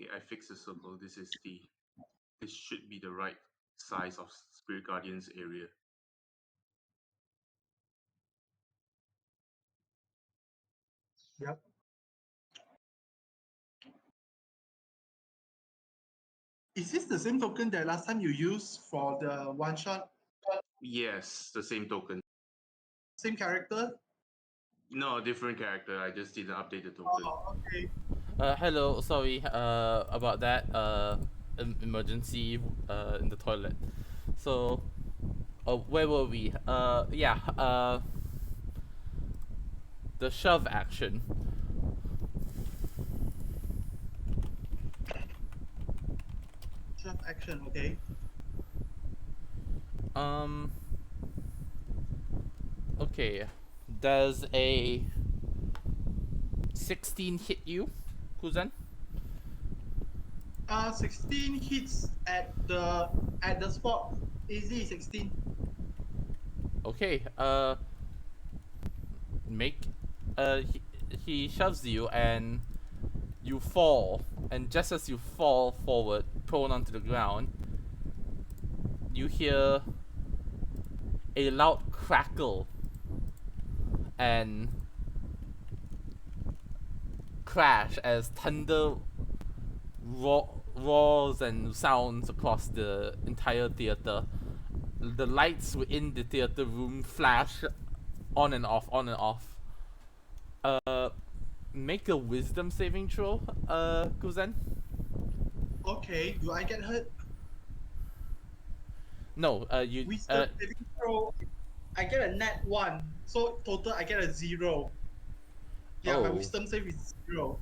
Okay, I fixed the circle. This should be the right size of Spirit Guardian's area. Yep. Is this the same token that last time you used for the one shot? Yes, the same token. Same character? No, different character. I just didn't update the token. Oh, okay. Hello, sorry about that emergency in the toilet. So, where were we? Yeah, the shove action. Shove action, okay. Okay. Does a 16 hit you, Kuzan? 16 hits at the spot. Easy 16. Okay. Make. He shoves you and you fall. And just as you fall forward, prone onto the ground, you hear a loud crackle and crash as thunder roars and sounds across the entire theater. The lights within the theater room flash on and off, on and off. Make a wisdom saving throw, Kuzan. Okay, do I get hurt? No, you. Wisdom saving throw. I get a net 1. So total I get a 0. Yeah, my Oh. wisdom save is 0.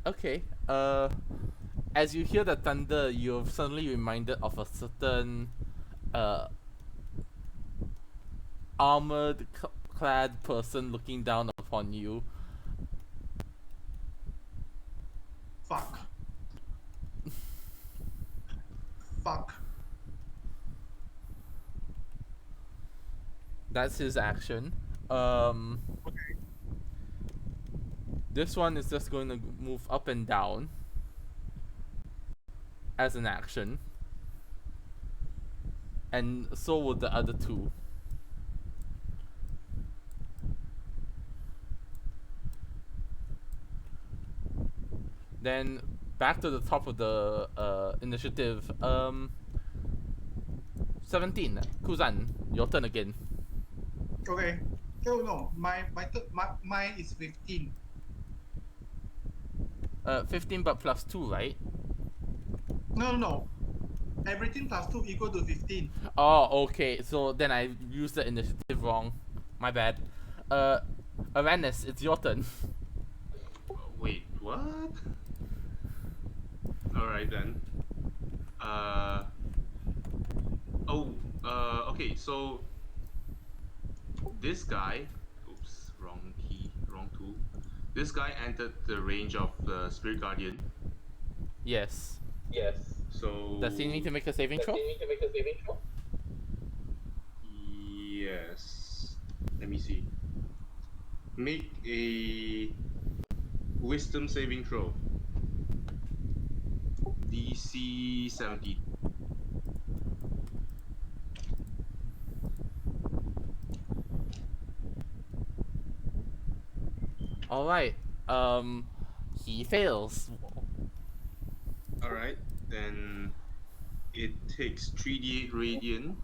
Okay. As you hear the thunder, you're suddenly reminded of a certain, armored clad person looking down upon you. Fuck. Fuck. That's his action. Okay. This one is just going to move up and down as an action. And so would the other two. Then back to the top of the initiative. 17. Kuzan, your turn again. Okay. No. Mine is 15. 15 but plus 2, right? No. Everything plus 2 equal to 15. Oh, okay. So then I used the initiative wrong. My bad. Arannis, it's your turn. Wait, what? Alright then. Okay, so this guy, oops, wrong key, wrong tool. This guy entered the range of the Spirit Guardian. Yes. So Does he need to make a saving throw? Yes. Let me see. Make a wisdom saving throw. DC 17. Alright. He fails. Alright, then it takes 3d8 radiant.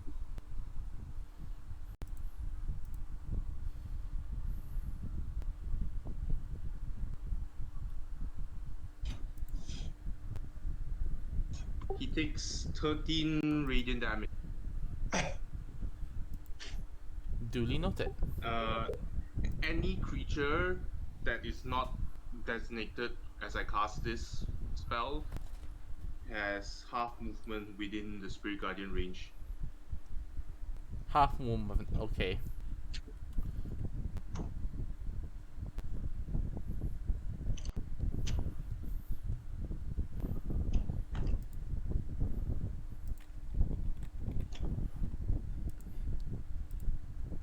He takes 13 radiant damage. Duly noted. Any creature that is not designated as I cast this spell has half movement within the Spirit Guardian range. Half movement, okay.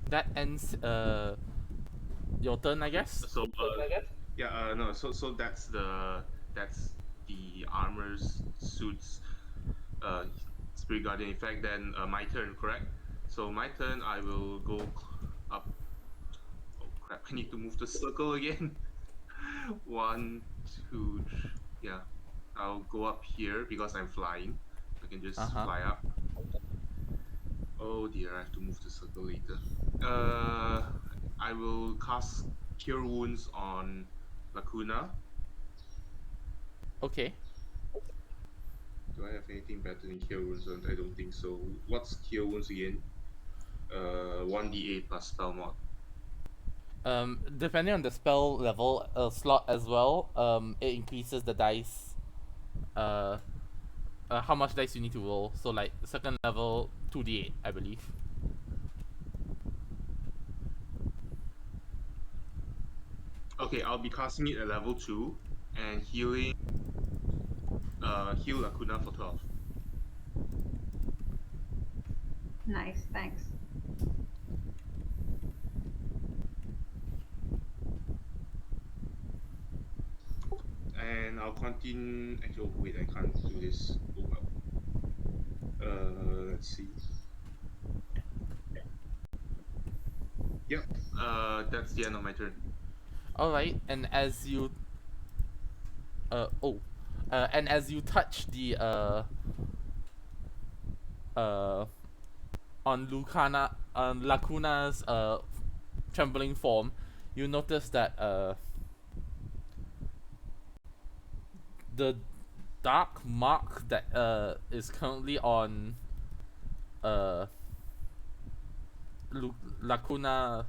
That ends your turn, I guess. So no, so that's the armor suits Spirit Guardian effect, then my turn, correct? So my turn, I will go up. Oh crap! I need to move the circle again. 1, 2, yeah. I'll go up here because I'm flying. I can just fly up. Oh dear, I have to move the circle later. I will cast Cure Wounds on Lacuna. Okay. Do I have anything better than Cure Wounds? I don't think so. What's Cure Wounds again? 1d8 plus spell mod. Depending on the spell level slot as well, it increases the dice. How much dice you need to roll. So like second level 2d8, I believe. Okay, I'll be casting it at level 2 and healing. Heal Lacuna for 12. Nice, thanks. And I'll continue. Actually, oh, wait, I can't do this. Oh well. Let's see. Yep. That's the end of my turn. Alright, and as you and as you touch the on Lacuna's trembling form, you notice that the dark mark that is currently on Lacuna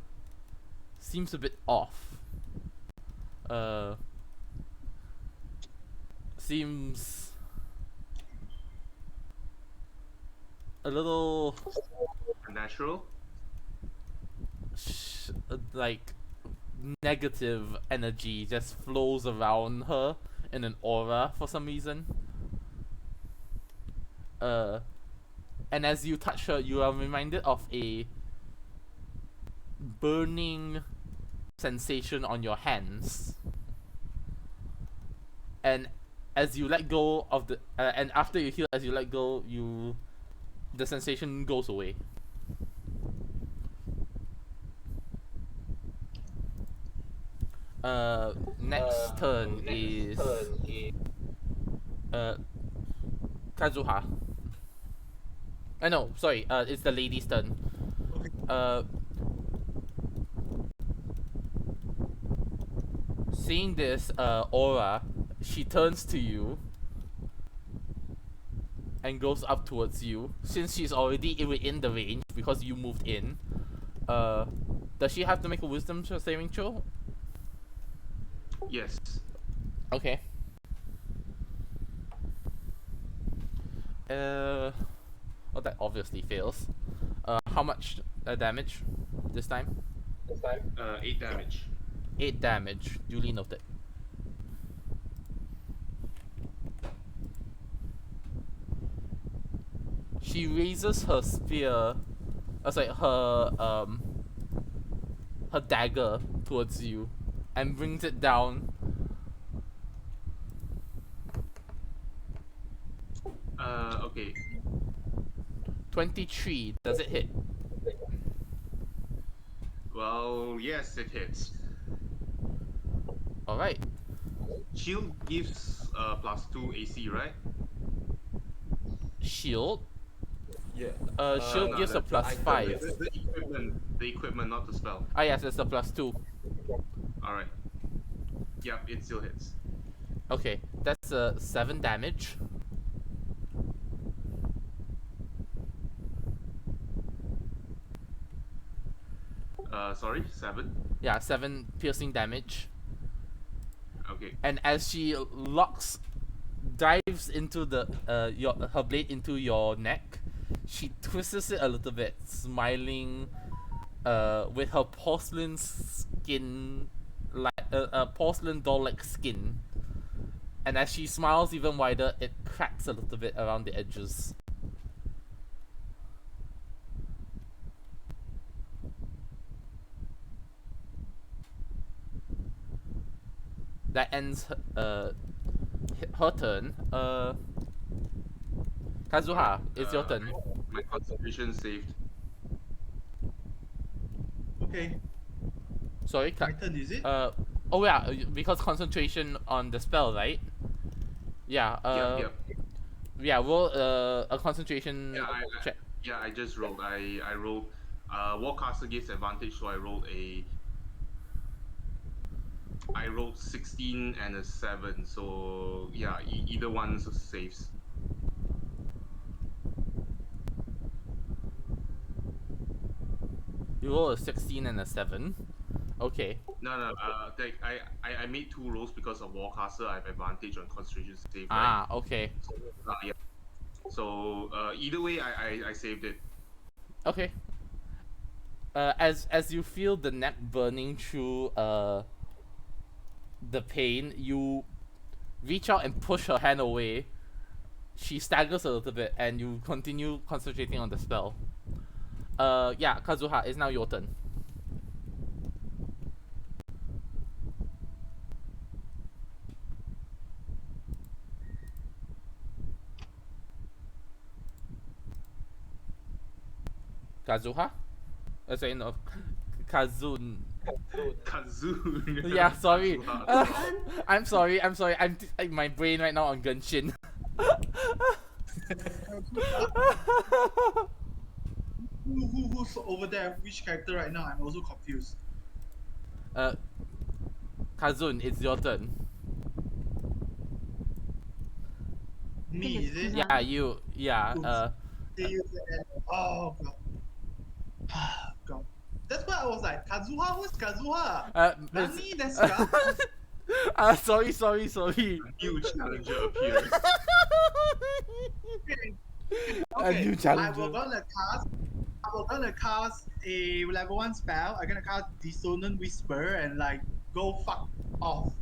seems a bit off. Seems a little Natural. like negative energy just flows around her in an aura for some reason. And as you touch her, you are reminded of a burning sensation on your hands. And as you let go of the and after you heal, as you let go, the sensation goes away. Next turn is Kazuha. No, sorry. It's the lady's turn. Seeing this aura, she turns to you and goes up towards you. Since she's already within the range because you moved in, does she have to make a wisdom saving throw? Yes. Okay. Well, that obviously fails. How much damage this time? 8 damage. 8 damage. Duly noted. She raises her spear. Her dagger towards you, and brings it down. Okay. 23. Does it hit? Well, yes, it hits. Alright. Shield gives +2 AC, right? Shield? Yeah. Shield No, gives a that's plus item. 5. The equipment, not the spell. Ah, yes, it's a +2. Alright. Yep, it still hits. Okay, that's 7 damage. Sorry, 7. Yeah, 7 piercing damage. Okay. And as she dives into her blade into your neck, she twists it a little bit, smiling with her porcelain skin, like porcelain doll-like skin. And as she smiles even wider, it cracks a little bit around the edges. That ends her her turn. Kazuha, it's your Uh, turn. My concentration saved. Okay, Sorry, my turn, is it? oh yeah, because concentration on the spell, right? Yeah. Yep. Yeah. Roll a concentration Yeah, check. I just rolled. I rolled. Warcaster gives advantage, so I rolled 16 and a 7. So yeah, either one saves. You roll a 16 and a 7. Okay. No. I made 2 rolls because of Warcaster. I have advantage on concentration save, right? Ah, okay. So, yeah. So either way, I saved it. Okay. As you feel the neck burning through the pain, you reach out and push her hand away. She staggers a little bit, and you continue concentrating on the spell. Yeah, Kazuha, it's now your turn. Kazuha? Sorry, no. Kazun. Kazoo. Yeah, sorry. Kazuha. I'm sorry. I'm my brain right now on Genshin. Who's over there? Which character right now? I'm also confused. Kazun, it's your turn. Me, it's is it? Kuzan. Yeah, you. Yeah. Oh god. God. That's why I was like, Kazuha? Who's Kazuha? Nani it's- desu sorry. New challenger appears. A new I challenger. will gonna cast a level 1 spell. I'm gonna cast Dissonant Whisper and like go fuck off.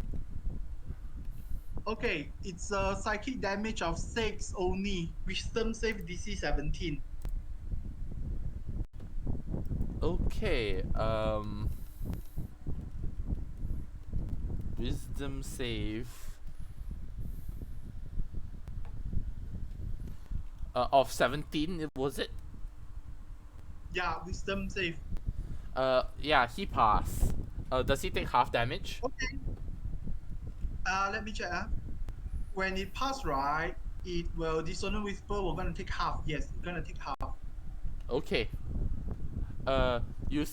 Okay, it's a psychic damage of 6 only. Wisdom save DC 17. Okay. Wisdom save. Of 17, was it? Yeah, wisdom save. Yeah, he passed. Does he take half damage? Okay. Let me check. When it pass right, it will Dissonant Whisper. We're gonna take half. Yes, we're gonna take half. Okay. You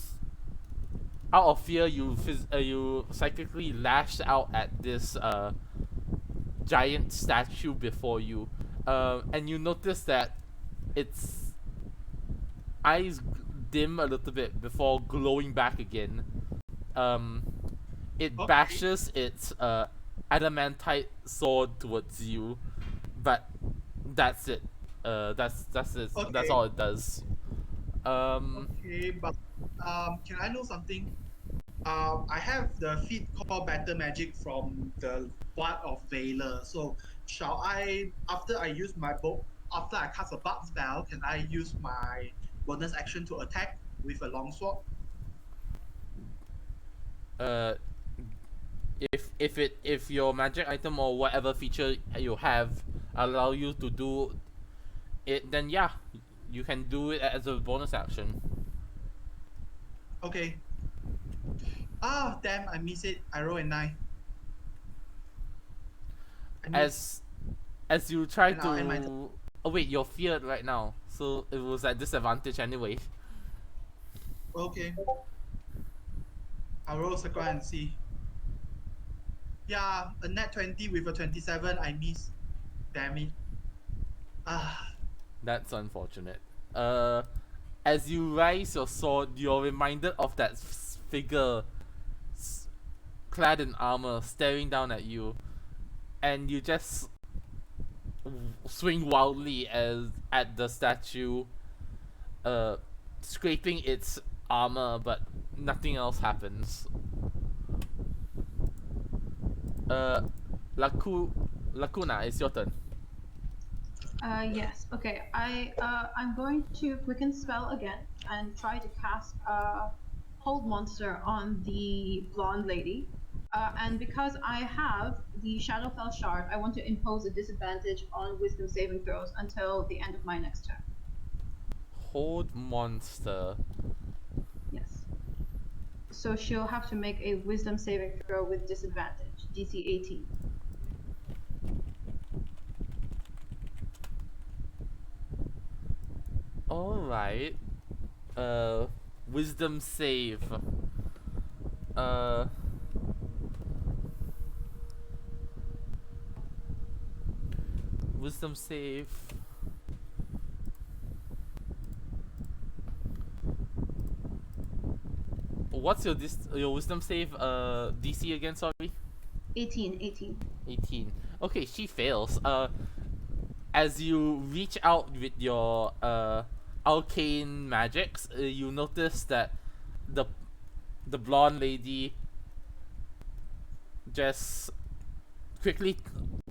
out of fear, you psychically lashed out at this giant statue before you, and you notice that its eyes dim a little bit before glowing back again. It Okay. bashes its adamantite sword towards you, but that's it. That's it. Okay. That's all it does. Okay, but can I know something? I have the feat called Battle Magic from the Blood of Valor. So, shall I, after I use my bow, after I cast a Bard spell, can I use my bonus action to attack with a longsword? If your magic item or whatever feature you have allow you to do it, then yeah, you can do it as a bonus action. Okay. Ah, damn! I miss it. I roll a 9. I miss. As you try And I'll end my to. Oh wait, you're feared right now, so it was at disadvantage anyway. Okay. I'll roll a circle and see. Yeah, a net 20 with a 27. I miss. Damn it. Ah. That's unfortunate. As you raise your sword, you're reminded of that figure clad in armor staring down at you, and you just swing wildly at the statue, scraping its armor, but nothing else happens. Lacuna, it's your turn. Yes. Okay. I'm going to quicken spell again and try to cast Hold Monster on the blonde lady. And because I have the Shadowfell Shard, I want to impose a disadvantage on Wisdom saving throws until the end of my next turn. Hold monster. Yes. So she'll have to make a Wisdom saving throw with disadvantage, DC 18. Alright. Wisdom save. Wisdom save. What's your wisdom save DC again, sorry? 18. 18. Okay, she fails. As you reach out with your arcane magics, you notice that the blonde lady just quickly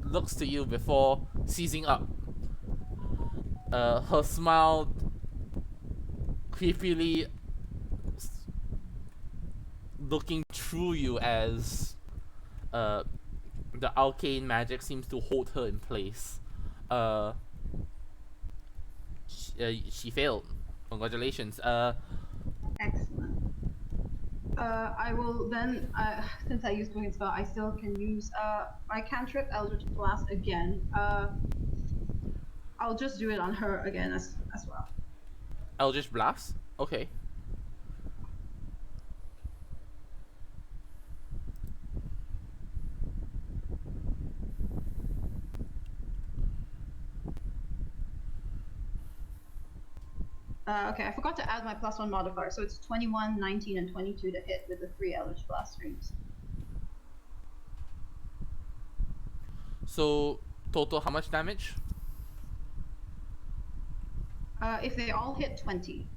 looks to you before seizing up. Her smile creepily looking through you as the arcane magic seems to hold her in place. She failed. Congratulations. Excellent. I will then, since I used Winged Spell, I still can use my cantrip Eldritch Blast again. I'll just do it on her again as well. Eldritch Blast? Okay. Okay, I forgot to add my +1 modifier, so it's 21, 19, and 22 to hit with the 3 Eldritch Blast streams. So, total how much damage? If they all hit, 20.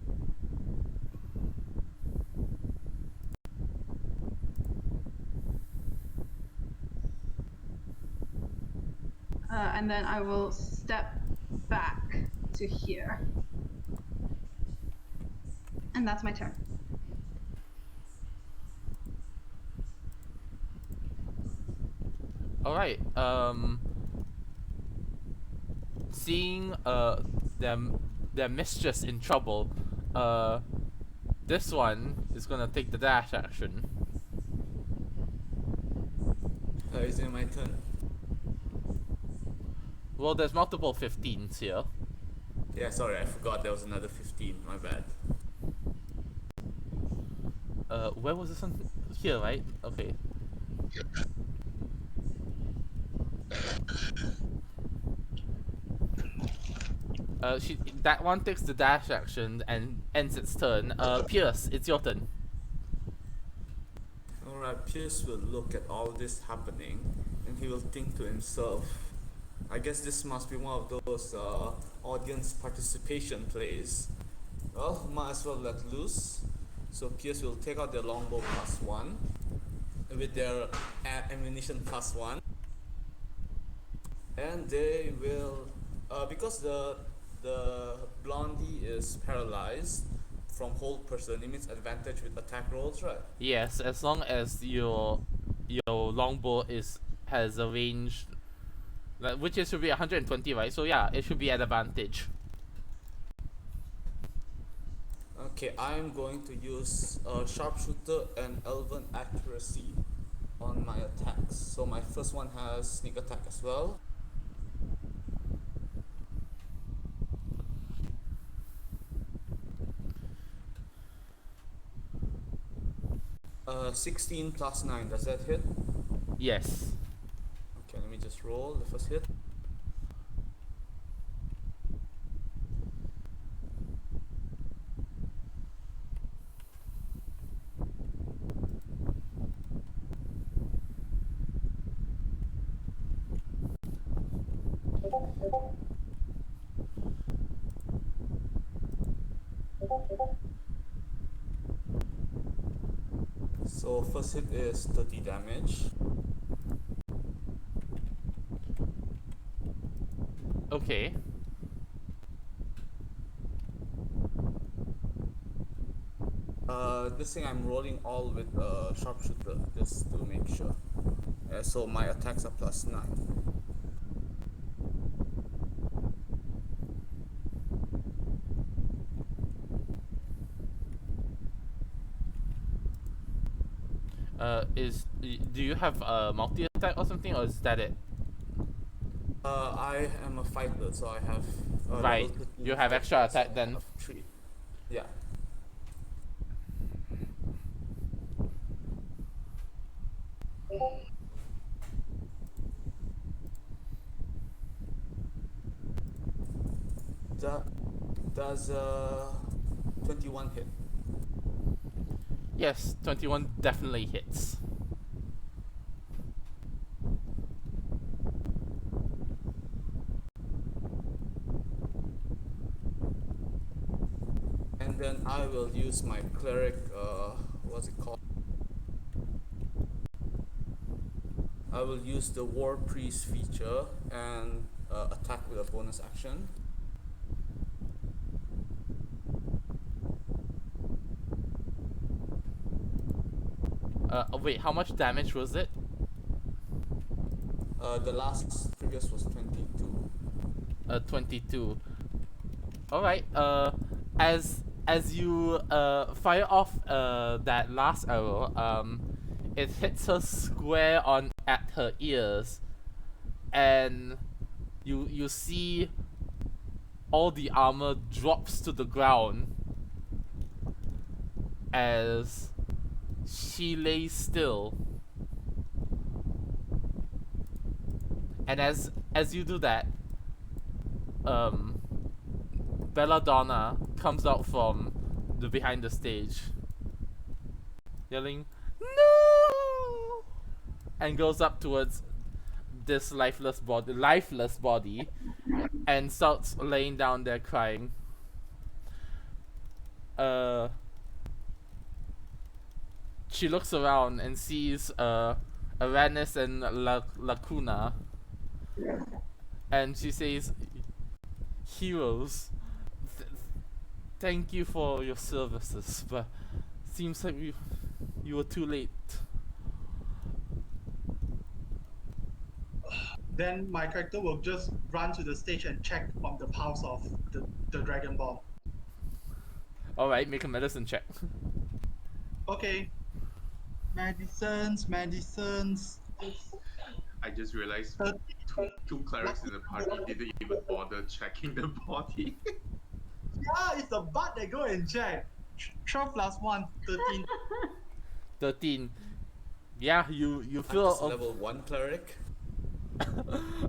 And then I will step back to here. And that's my turn. Alright, seeing their mistress in trouble, this one is gonna take the dash action. Is it my turn? Well, there's multiple 15s here. Yeah, sorry, I forgot there was another 15. My bad. Where was this one? Here, right? Okay. That one takes the dash action and ends its turn. Pierce, it's your turn. Alright, Pierce will look at all this happening and he will think to himself, I guess this must be one of those audience participation plays. Well, might as well let loose. So Pierce will take out their longbow +1 with their ammunition +1. And they will, because the blondie is paralyzed from hold person, it means advantage with attack rolls, right? Yes, as long as your longbow has a range, which is should be 120, right? So yeah, it should be at advantage. Okay, I'm going to use sharpshooter and elven accuracy on my attacks. So my first one has sneak attack as well. 16 plus 9, does that hit? Yes. Okay, let me just roll the first hit. So first hit is 30 damage. Okay. This thing I'm rolling all with sharpshooter just to make sure. So my attacks are +9. Do you have a multi attack or something, or is that it? I am a fighter, so I have Right. level 13 You have fighter, extra so attack I then. have 3. Yeah. Does 21 hit? Yes, 21 definitely hits. And then I will use my cleric, what's it called? I will use the war priest feature and attack with a bonus action. Wait, how much damage was it? The last previous was 22. 22. Alright, as you fire off that last arrow, it hits her square on at her ears, and you see all the armor drops to the ground as she lays still. And as you do that, Belladonna comes out from the behind the stage, yelling, "No!" and goes up towards this lifeless body, and starts laying down there crying. She looks around and sees Arannis and Lacuna, and she says, "Heroes, thank you for your services, but seems like you were too late." Then my character will just run to the stage and check on the pulse of the Dragon Ball. Alright, make a medicine check. Okay. Medicines. I just realized two clerics in the party didn't even bother checking the body. Yeah, it's the butt that go and check. 12 plus 1, 13. 13. Yeah, you I'm feel just level 1 cleric.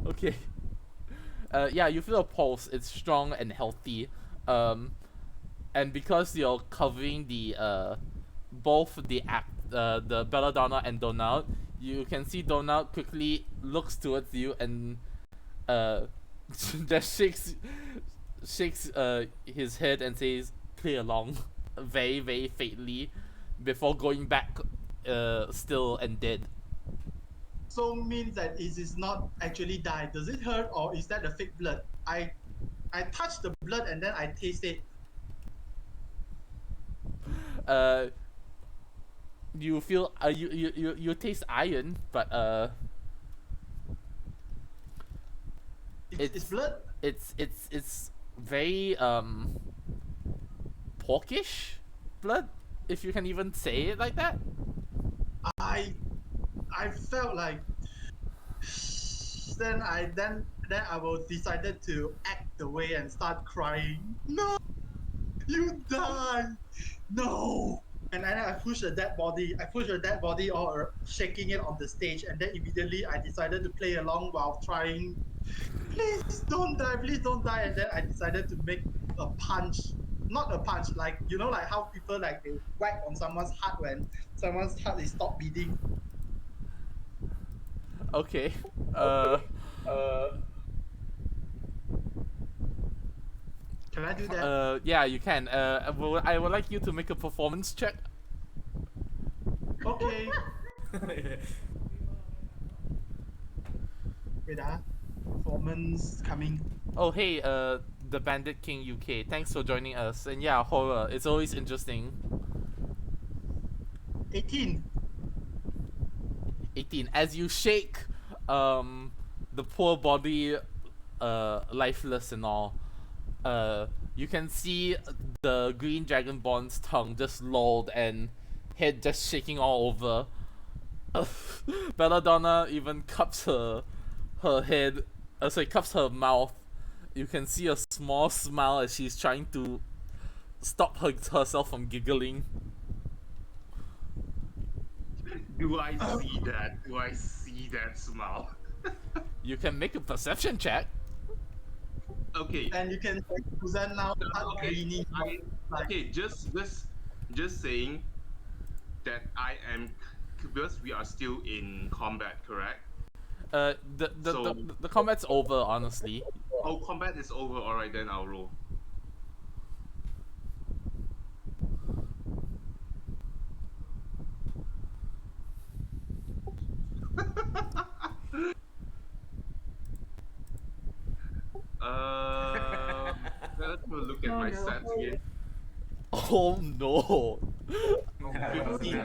okay. Yeah, you feel a pulse. It's strong and healthy. And because you're covering the both the Belladonna and Donald, you can see Donald quickly looks towards you and just shakes his head and says, "Play along," very very faintly, before going back still and dead. So means that it is not actually died. Does it hurt or is that the fake blood? I touch the blood and then I taste it. You feel you taste iron, but It's blood. it's very porkish blood, if you can even say it like that. I felt like then I will decided to act the way and start crying. No, you die. No. And then I push the dead body. Or shaking it on the stage, and then immediately I decided to play along while trying. Please don't die, and then I decided to make a punch. Not a punch, like like how people like they whack on someone's heart when someone's heart is stop beating. Okay. Can I do that? Yeah, you can. I would like you to make a performance check. Okay. Wait, performance coming. Oh, hey, the Bandit King UK. Thanks for joining us. And yeah, horror. It's always interesting. 18. 18. As you shake the poor body lifeless and all, you can see the green dragonborn's tongue just lolled and head just shaking all over. Belladonna even cups her head, cups her mouth. You can see a small smile as she's trying to stop herself from giggling. Do I see that? Do I see that smile? You can make a perception check. Okay. And you can say Kuzan now start Okay. gleaning. Okay. Just saying that I am, because we are still in combat, correct? The combat's over, honestly. Oh, combat is over. All right, then I'll roll. Let's have a look at Oh, my no. stats again. Oh no. 15.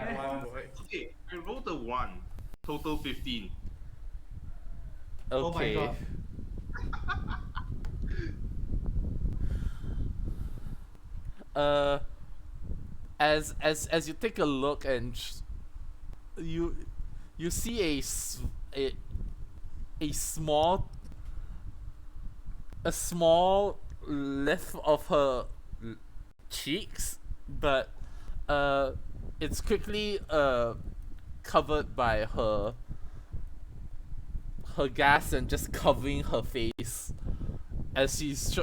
Okay, I rolled a 1. Total 15. Oh my Okay. god. As you take a look and you see a small lift of her cheeks, but it's quickly covered by her gas and just covering her face as she's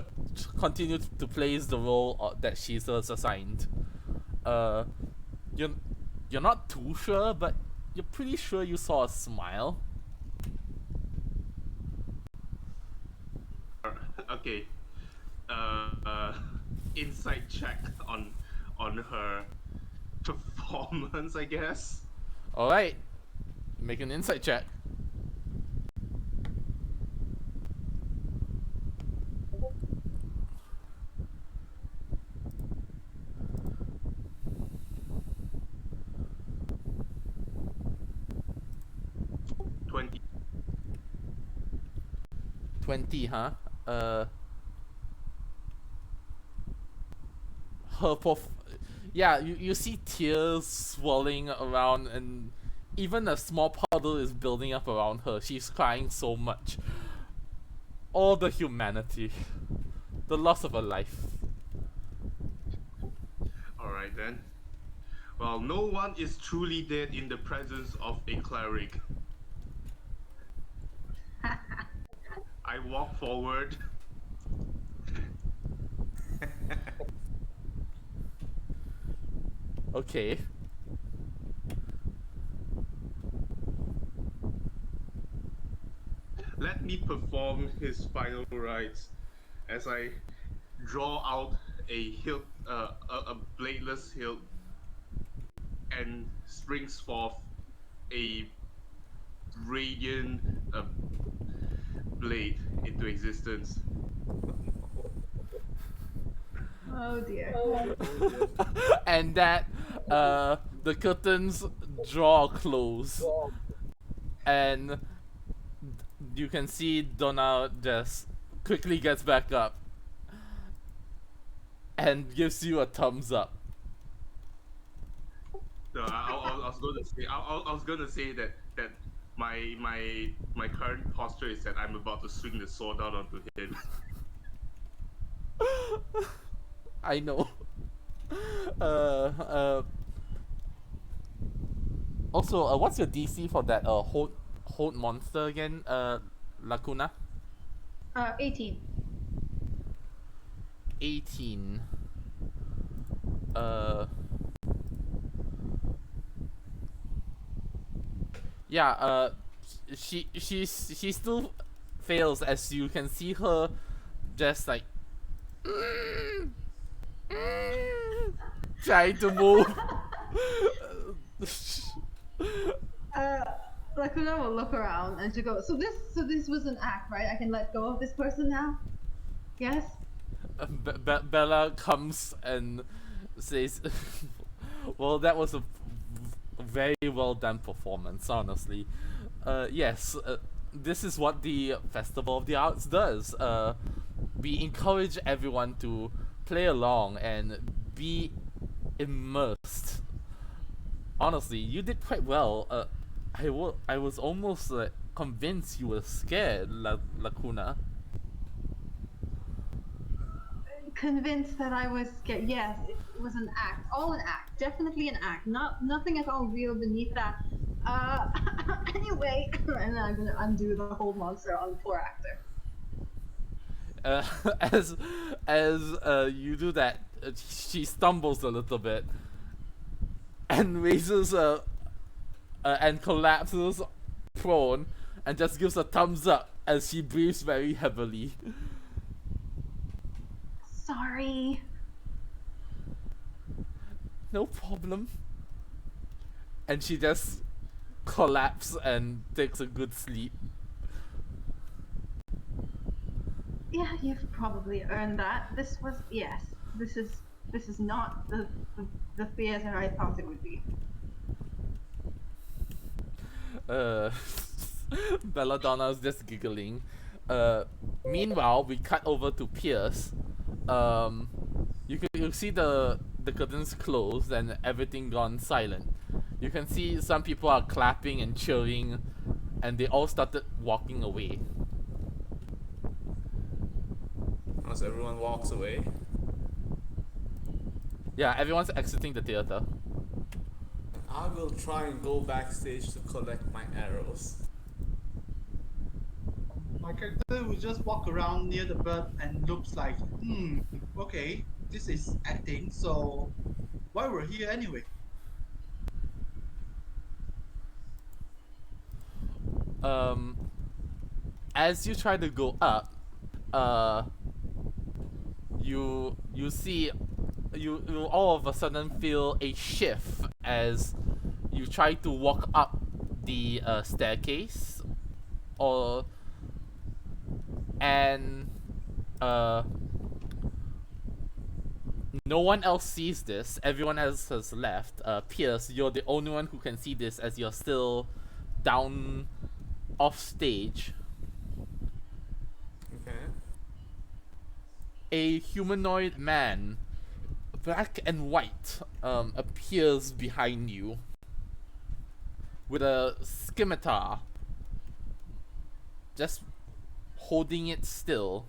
continued to plays the role that she's assigned. You're not too sure, but you're pretty sure you saw a smile. Okay. Insight check on her performance, I guess. All right, make an insight check. $20. 20, huh? Yeah, you see tears swirling around, and even a small puddle is building up around her. She's crying so much. All the humanity, the loss of a life. Alright then. Well, no one is truly dead in the presence of a cleric. I walk forward. Okay. Let me perform his final rites as I draw out a hilt, a bladeless hilt, and springs forth a radiant blade into existence. Oh dear. And that the curtains draw close, and you can see Donna just quickly gets back up and gives you a thumbs up. No, I was going to say, I was going to say that my current posture is that I'm about to swing the sword out onto him. I know. Also, what's your DC for that hold monster again? Lacuna. 18. 18. Yeah. She still fails, as you can see her just like trying to move. Lacuna will look around and she'll go, so this was an act, right? I can let go of this person now? Yes? Bella comes and says, well, that was a very well done performance, honestly. Yes, this is what the Festival of the Arts does. We encourage everyone to play along and be immersed. Honestly, you did quite well. I was almost convinced you were scared, Lacuna. Convinced that I was scared. Yes, it was an act. All an act. Definitely an act. Nothing at all real beneath that. Uh, anyway, and I'm gonna undo the whole monster on the poor actor. Uh, as you do that, she stumbles a little bit and raises and collapses prone and just gives a thumbs up as she breathes very heavily. Sorry. No problem. And she just collapses and takes a good sleep. Yeah, you've probably earned that. This was yes. This is not the theater I thought it would be. Uh, Belladonna's just giggling. Meanwhile, we cut over to Pierce. You see the curtains closed and everything gone silent. You can see some people are clapping and cheering, and they all started walking away. As everyone walks away, Yeah, everyone's exiting the theater. I will try and go backstage to collect my arrows. My character will just walk around near the bird and looks like, okay, this is acting, so why we're here anyway? As you try to go up, you see you all of a sudden feel a shift as you try to walk up the staircase, or and no one else sees this. Everyone else has left. Pierce, you're the only one who can see this as you're still down off stage. Okay. A humanoid man, black and white, appears behind you with a scimitar, just holding it still,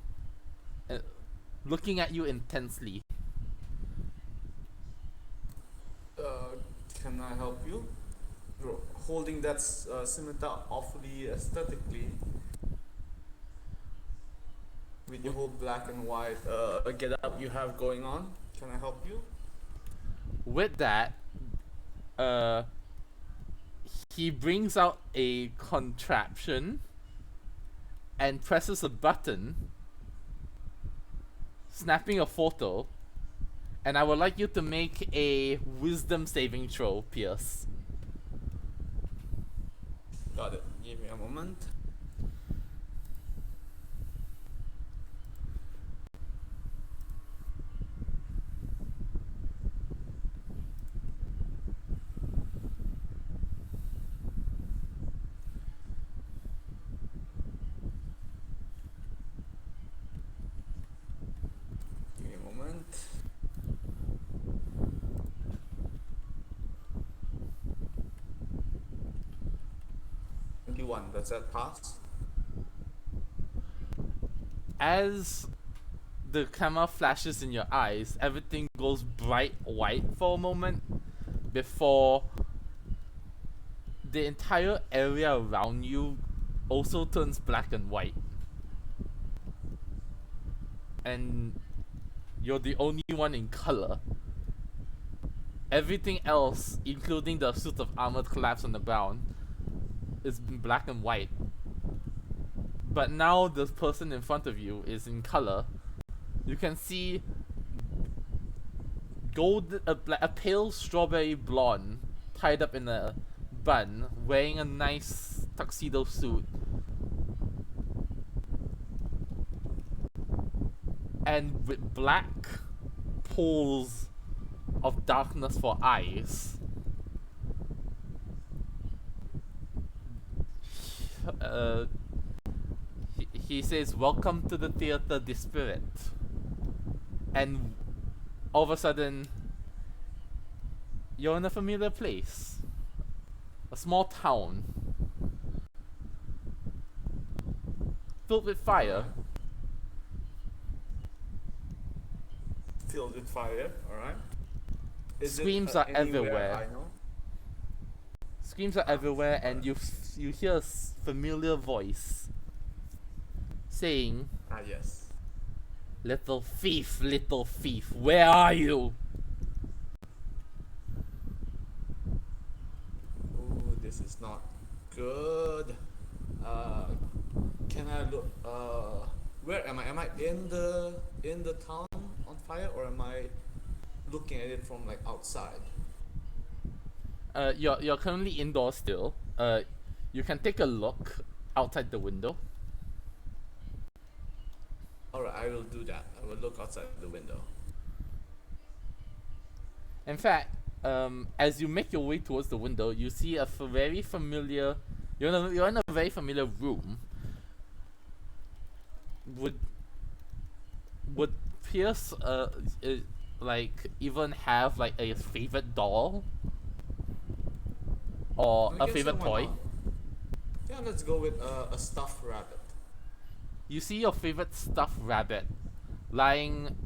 looking at you intensely. Can I help you? You're holding that scimitar awfully aesthetically. With your whole black and white get up you have going on. Can I help you? With that, he brings out a contraption and presses a button, snapping a photo. And I would like you to make a wisdom saving throw, Pierce. Got it. Give me a moment. Give me a moment. One. Does that pass? As the camera flashes in your eyes, everything goes bright white for a moment before the entire area around you also turns black and white. And you're the only one in color. Everything else, including the suit of armor collapsed on the ground, is in black and white. But now the person in front of you is in color. You can see a pale strawberry blonde tied up in a bun, wearing a nice tuxedo suit. And with black pools of darkness for eyes. he says, "Welcome to the Theater de Spirit." And all of a sudden, you're in a familiar place. A small town. Filled with fire. Filled with fire, alright. Screams are everywhere. I know? Screams are everywhere, and you hear a familiar voice saying, Ah, yes. little thief, where are you?" Ooh, this is not good. Can I look? Where am I? Am I in the town on fire, or am I looking at it from like outside? You're currently indoors still. You can take a look outside the window. Alright, I will do that. I will look outside the window. In fact, as you make your way towards the window, you see a very familiar. You're in a very familiar room. Would Pierce like even have like a favorite doll or I a guess favorite why toy? not? Yeah, let's go with a stuffed rabbit. You see your favorite stuffed rabbit lying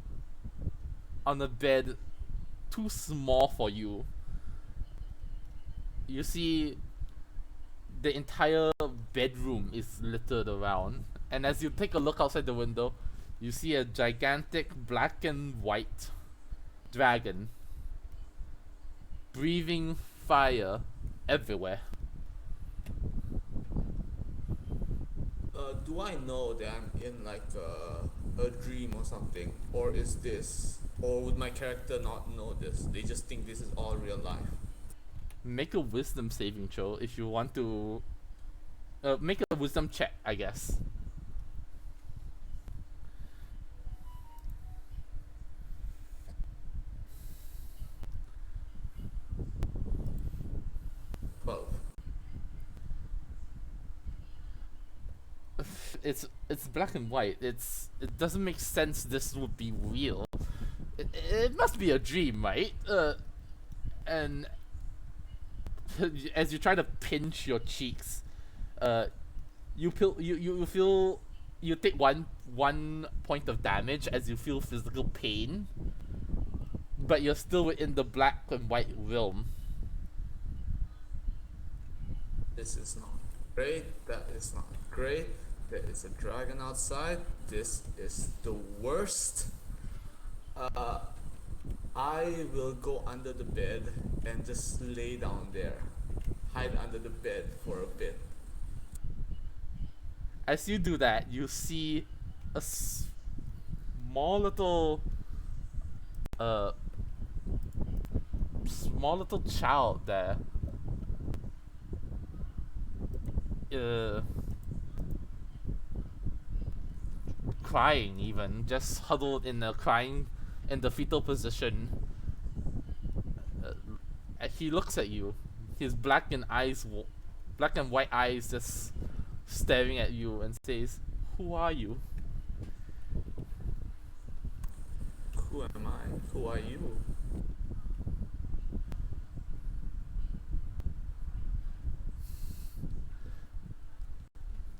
on a bed too small for you. You see the entire bedroom is littered around, and as you take a look outside the window, you see a gigantic black and white dragon breathing fire everywhere. Do I know that I'm in like a dream or something, or would my character not know this? They just think this is all real life. Make a wisdom saving throw if you want to. Make a wisdom check, I guess. Well, It's black and white. It doesn't make sense this would be real. It must be a dream, right? And as you try to pinch your cheeks, you feel you take one point of damage as you feel physical pain, but you're still within the black and white realm. this is not great. That is not great. There is a dragon outside. This is the worst. I will go under the bed and just lay down there. Hide under the bed for a bit. As you do that, you see a small little child there. Crying, even just huddled in the fetal position. He looks at you, his black and white eyes just staring at you, and says, "Who are you?" Who am I? Who are you?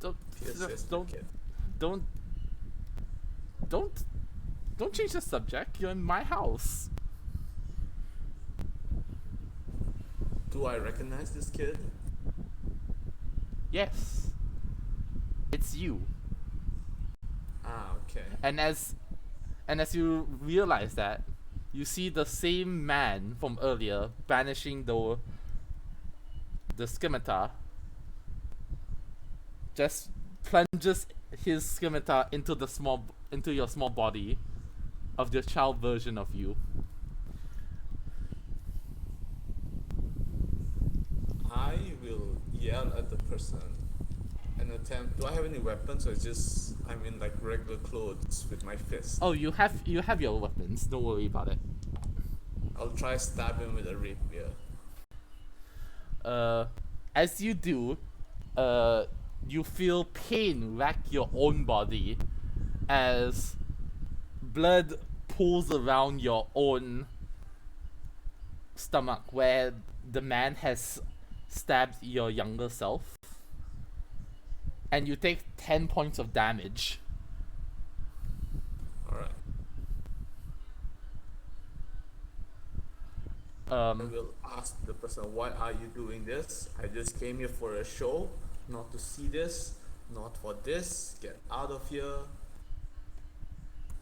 Don't Pierce says to the don't kid. don't don't change the subject. You're in my house. Do I recognize this kid? Yes, it's you. Ah, okay. And as you realize that, you see the same man from earlier banishing the scimitar. Just plunges his scimitar into your small body of the child version of you. I will yell at the person and attempt. Do I have any weapons, or just I'm in like regular clothes with my fist? Oh, you have your weapons. Don't worry about it. I'll try stab him with a rapier. As you do, you feel pain rack your own body as blood pools around your own stomach where the man has stabbed your younger self. And you take 10 points of damage. Alright. I will ask the person, why are you doing this? I just came here for a show, not to see this, not for this. Get out of here,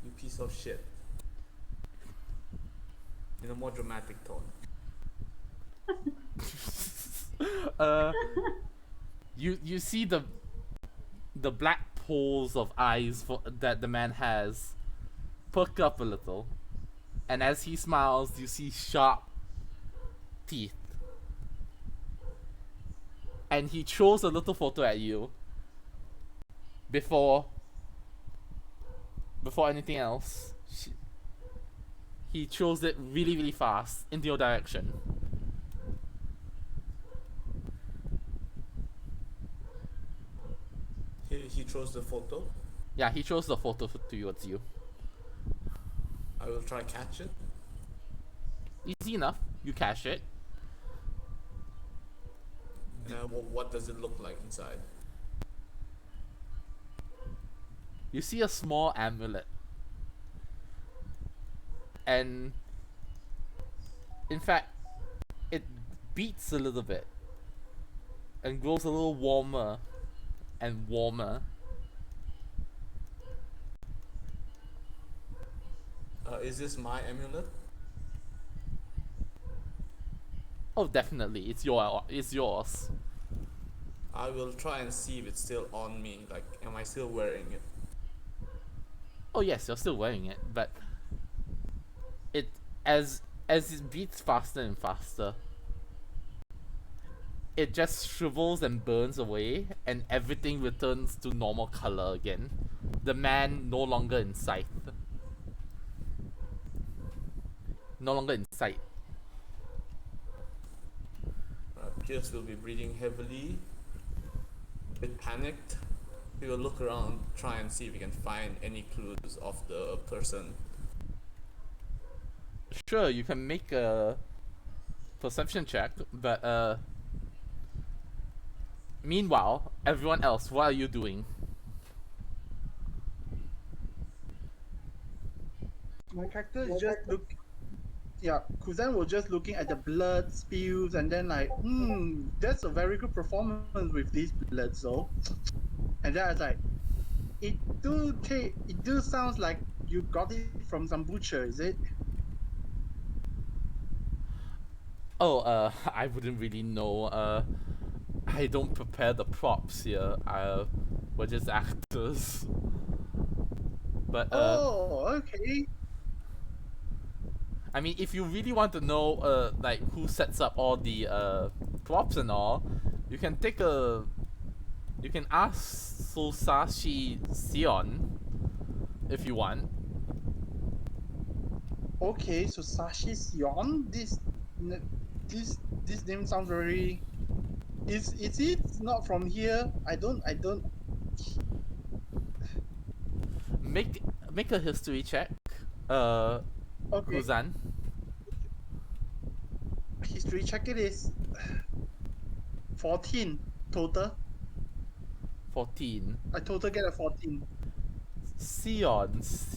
you piece of shit. In a more dramatic tone. You see the black pools of eyes that the man has perk up a little, and as he smiles, you see sharp teeth, and he throws a little photo at you before anything else. He throws it really fast into your direction. He throws the photo. Yeah, he throws the photo towards you. I will try catch it. Easy enough. You catch it. What does it look like inside? You see a small amulet. And in fact, it beats a little bit and grows a little warmer and warmer. Is this my amulet? Oh, definitely, it's yours. I will try and see if it's still on me. Like, am I still wearing it? Oh yes, you're still wearing it, but it as it beats faster and faster, it just shrivels and burns away, and everything returns to normal color again. The man no longer in sight. No longer in sight. Pierce will be breathing heavily, a bit panicked. We will look around, try and see if we can find any clues of the person. Sure, you can make a perception check, but meanwhile, everyone else, what are you doing? My character is just yeah, Kuzan was just looking at the blood spills and then like, that's a very good performance with this blood, so. And then I was like, it do sounds like you got it from some butcher, is it? Oh, I wouldn't really know. I don't prepare the props here. We're just actors. But Oh, okay. I mean, if you really want to know, like who sets up all the props and all, you can ask Sosashi Sion if you want. Okay, so Sashi Sion, this name sounds very. Is it not from here? I don't. Make a history check. Okay. Kuzan. History check it is 14 total. 14. I total get a 14. Sion's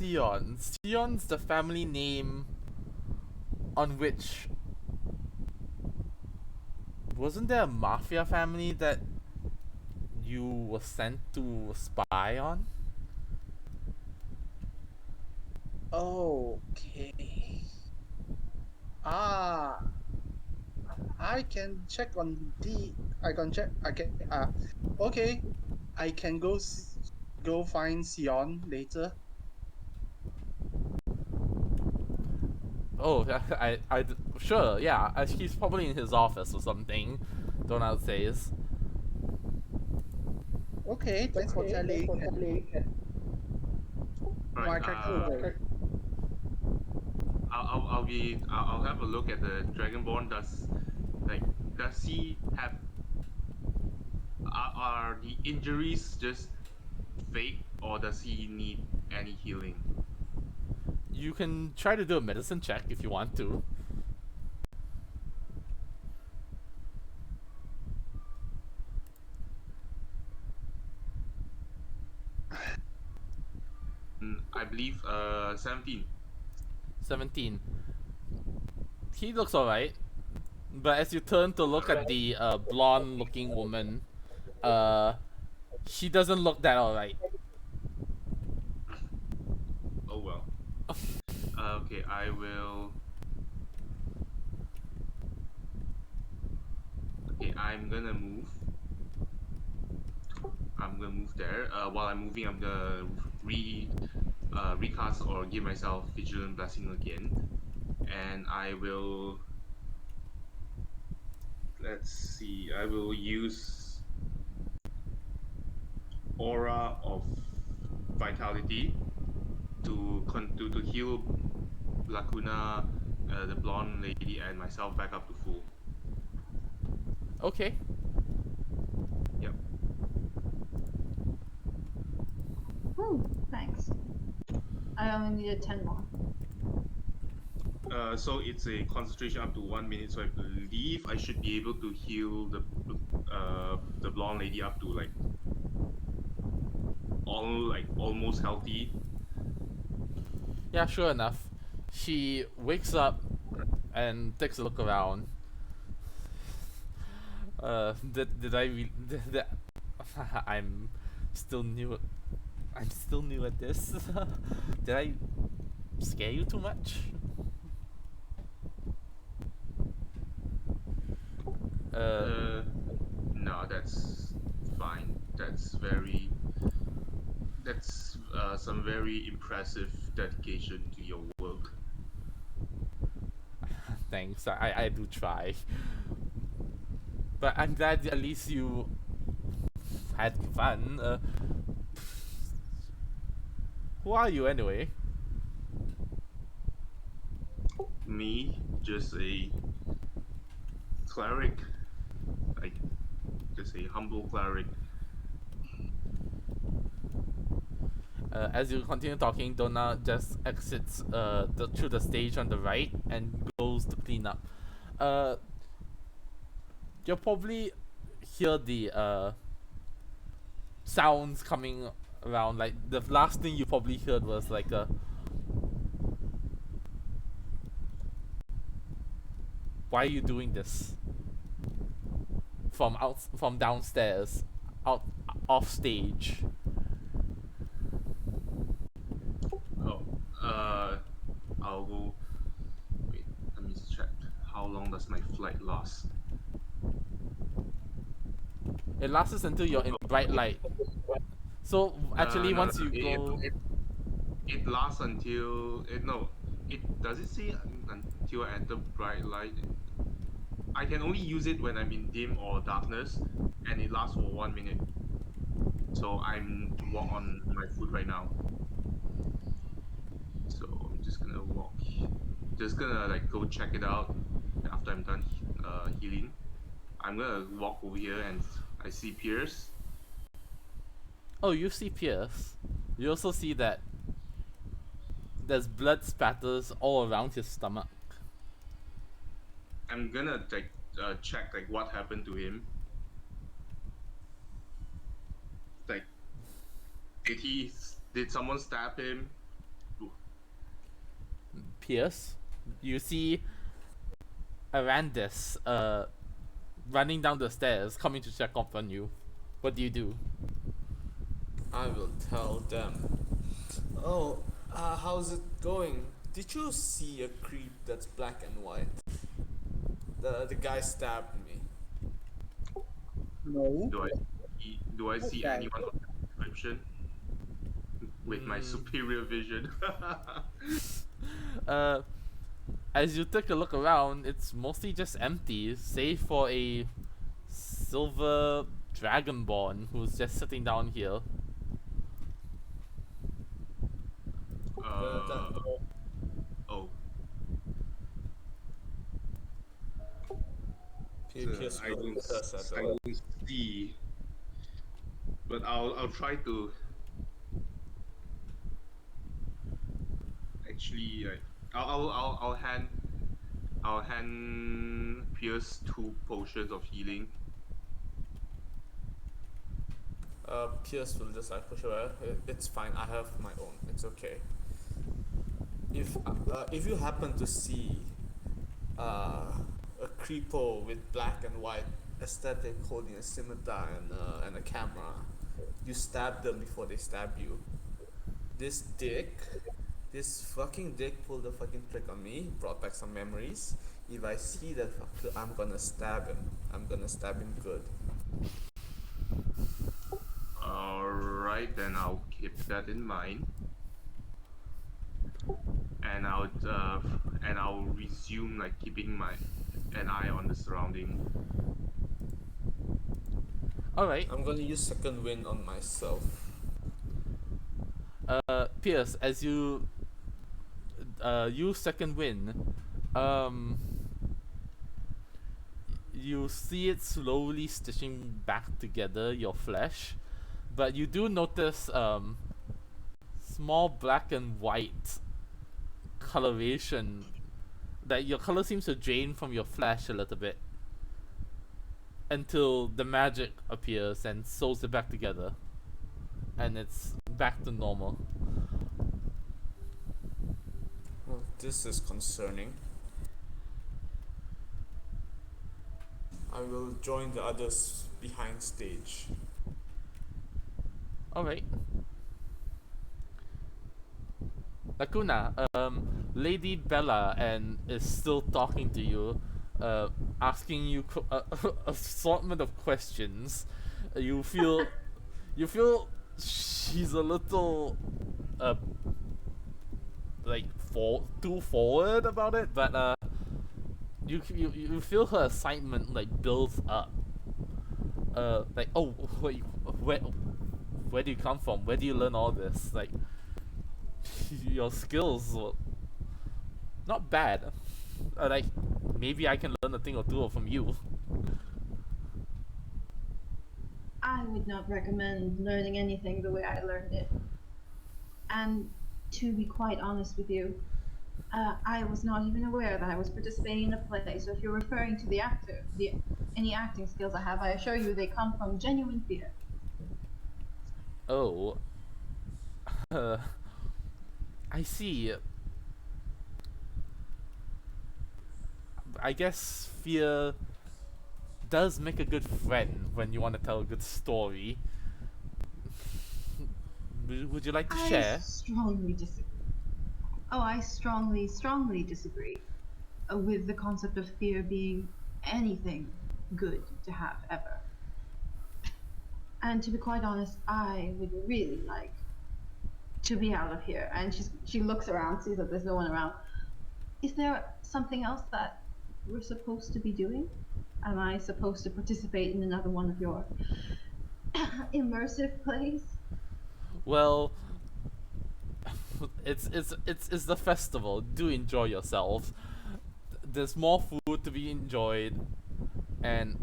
the family name on which wasn't there a mafia family that you were sent to spy on? Okay. I can check on the. I can check. I can. Okay. I can go find Sion later. Oh, sure, yeah. He's probably in his office or something. Donald says. Okay. Thanks for telling. My Right, character. I'll have a look at the Dragonborn. Does he have are the injuries just fake, or does he need any healing? You can try to do a medicine check if you want to. I believe 17. 17. He looks alright. But as you turn to look at the blonde looking woman, she doesn't look that alright. Oh well. Okay, I will. Okay, I'm gonna move. I'm gonna move there. While I'm moving, I'm gonna recast or give myself Vigilant Blessing again, and I will. Let's see. I will use Aura of Vitality to heal Lacuna, the blonde lady, and myself back up to full. Okay. Yep. Thanks. I only needed 10 more. So it's a concentration up to 1 minute. So I believe I should be able to heal the blonde lady up to like almost healthy. Yeah, sure enough. She wakes up and takes a look around. Did I did I'm still new. I'm still new at this. Did I scare you too much? No, that's fine. That's some very impressive dedication to your work. Thanks. I do try. But I'm glad at least you had fun. Who are you anyway? Me, just a cleric, like just a humble cleric. As you continue talking, Donna just exits through the stage on the right and goes to clean up. You'll probably hear the sounds coming around. Like the last thing you probably heard was like a. Why are you doing this? From downstairs, out off stage. Oh, I'll go. Wait, let me check. How long does my flight last? It lasts until you're in bright light. So actually, No, once no, you go, it lasts until no. It does it say until I enter bright light? I can only use it when I'm in dim or darkness, and it lasts for 1 minute. So I'm on my foot right now. So I'm just gonna walk. Just gonna like go check it out after I'm done healing. I'm gonna walk over here and I see Pierce. oh, you see Pierce. You also see that there's blood spatters all around his stomach. I'm gonna like check like what happened to him. Like, did someone stab him? Pierce, you see Arannis running down the stairs, coming to check up on you. What do you do? I will tell them. Oh, how's it going? Did you see a creep that's black and white? The guy stabbed me. No. Do I see Okay. anyone of the description with my superior vision? As you take a look around, it's mostly just empty, save for a silver dragonborn who's just sitting down here. Oh. Pierce I will don't curse at I them. don't see But I'll try to actually like I'll hand Pierce 2 potions of healing. Pierce will just like push away. It's fine. I have my own. It's okay. If you happen to see a creepo with black and white aesthetic holding a scimitar and a camera, you stab them before they stab you. This fucking dick pulled a fucking trick on me, brought back some memories. If I see that fucker, I'm gonna stab him. I'm gonna stab him good. Alright, then I'll keep that in mind. And I'll resume like keeping an eye on the surrounding. Alright. I'm gonna use second wind on myself. Pierce, as you use second wind, you see it slowly stitching back together your flesh, but you do notice small black and white coloration, that your color seems to drain from your flesh a little bit until the magic appears and sews it back together, and it's back to normal. Well, this is concerning. I will join the others behind stage. Alright. Lacuna, Lady Bella and is still talking to you, asking you assortment of questions. You feel she's a little like too forward about it, but you feel her excitement like builds up. Like, oh wait, where do you come from? Where do you learn all this? Like, your skills were not bad. Like, maybe I can learn a thing or two from you. I would not recommend learning anything the way I learned it. And to be quite honest with you, I was not even aware that I was participating in a play. So if you're referring to any acting skills I have, I assure you they come from genuine fear. Oh. I see. I guess fear does make a good friend when you want to tell a good story. Would you like to share? I strongly disagree. Oh, I strongly disagree with the concept of fear being anything good to have ever. And to be quite honest, I would really like to be out of here. And she looks around, sees that there's no one around. Is there something else that we're supposed to be doing? Am I supposed to participate in another one of your immersive plays? Well, it's the festival. Do enjoy yourself. There's more food to be enjoyed, and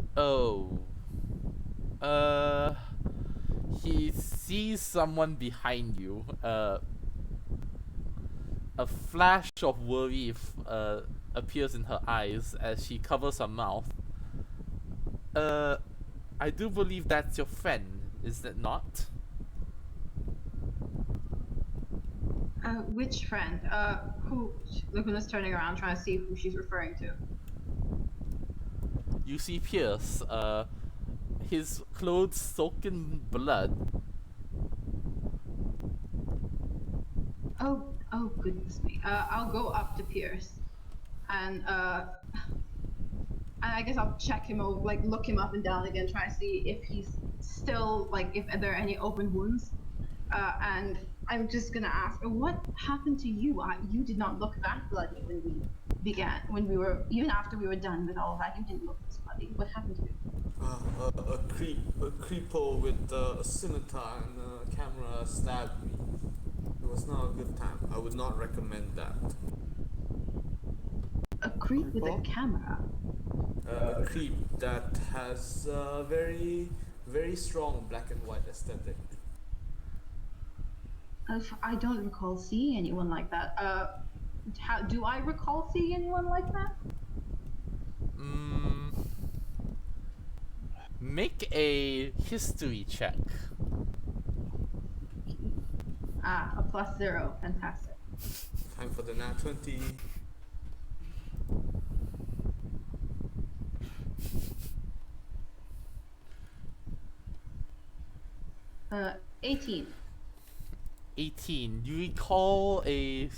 he sees someone behind you. A flash of worry appears in her eyes as she covers her mouth. I do believe that's your friend, is that not? Which friend? Who? Lacuna's turning around trying to see who she's referring to. You see Pierce, his clothes soaked in blood. Oh goodness me. I'll go up to Pierce, and I guess I'll check him over, like look him up and down again, try to see if he's still, like, if there are any open wounds. And I'm just gonna ask, what happened to you? You did not look that bloody when we were, even after we were done with all of that, you didn't look this bloody. What happened to you? A creepo with a scimitar and a camera stabbed me. It was not a good time. I would not recommend that. A creep with a camera? A creep that has very very strong black and white aesthetic. I don't recall seeing anyone like that. Do I recall seeing anyone like that? Make a history check. A +0. Fantastic. Time for the nat 20. 18. 18. You recall a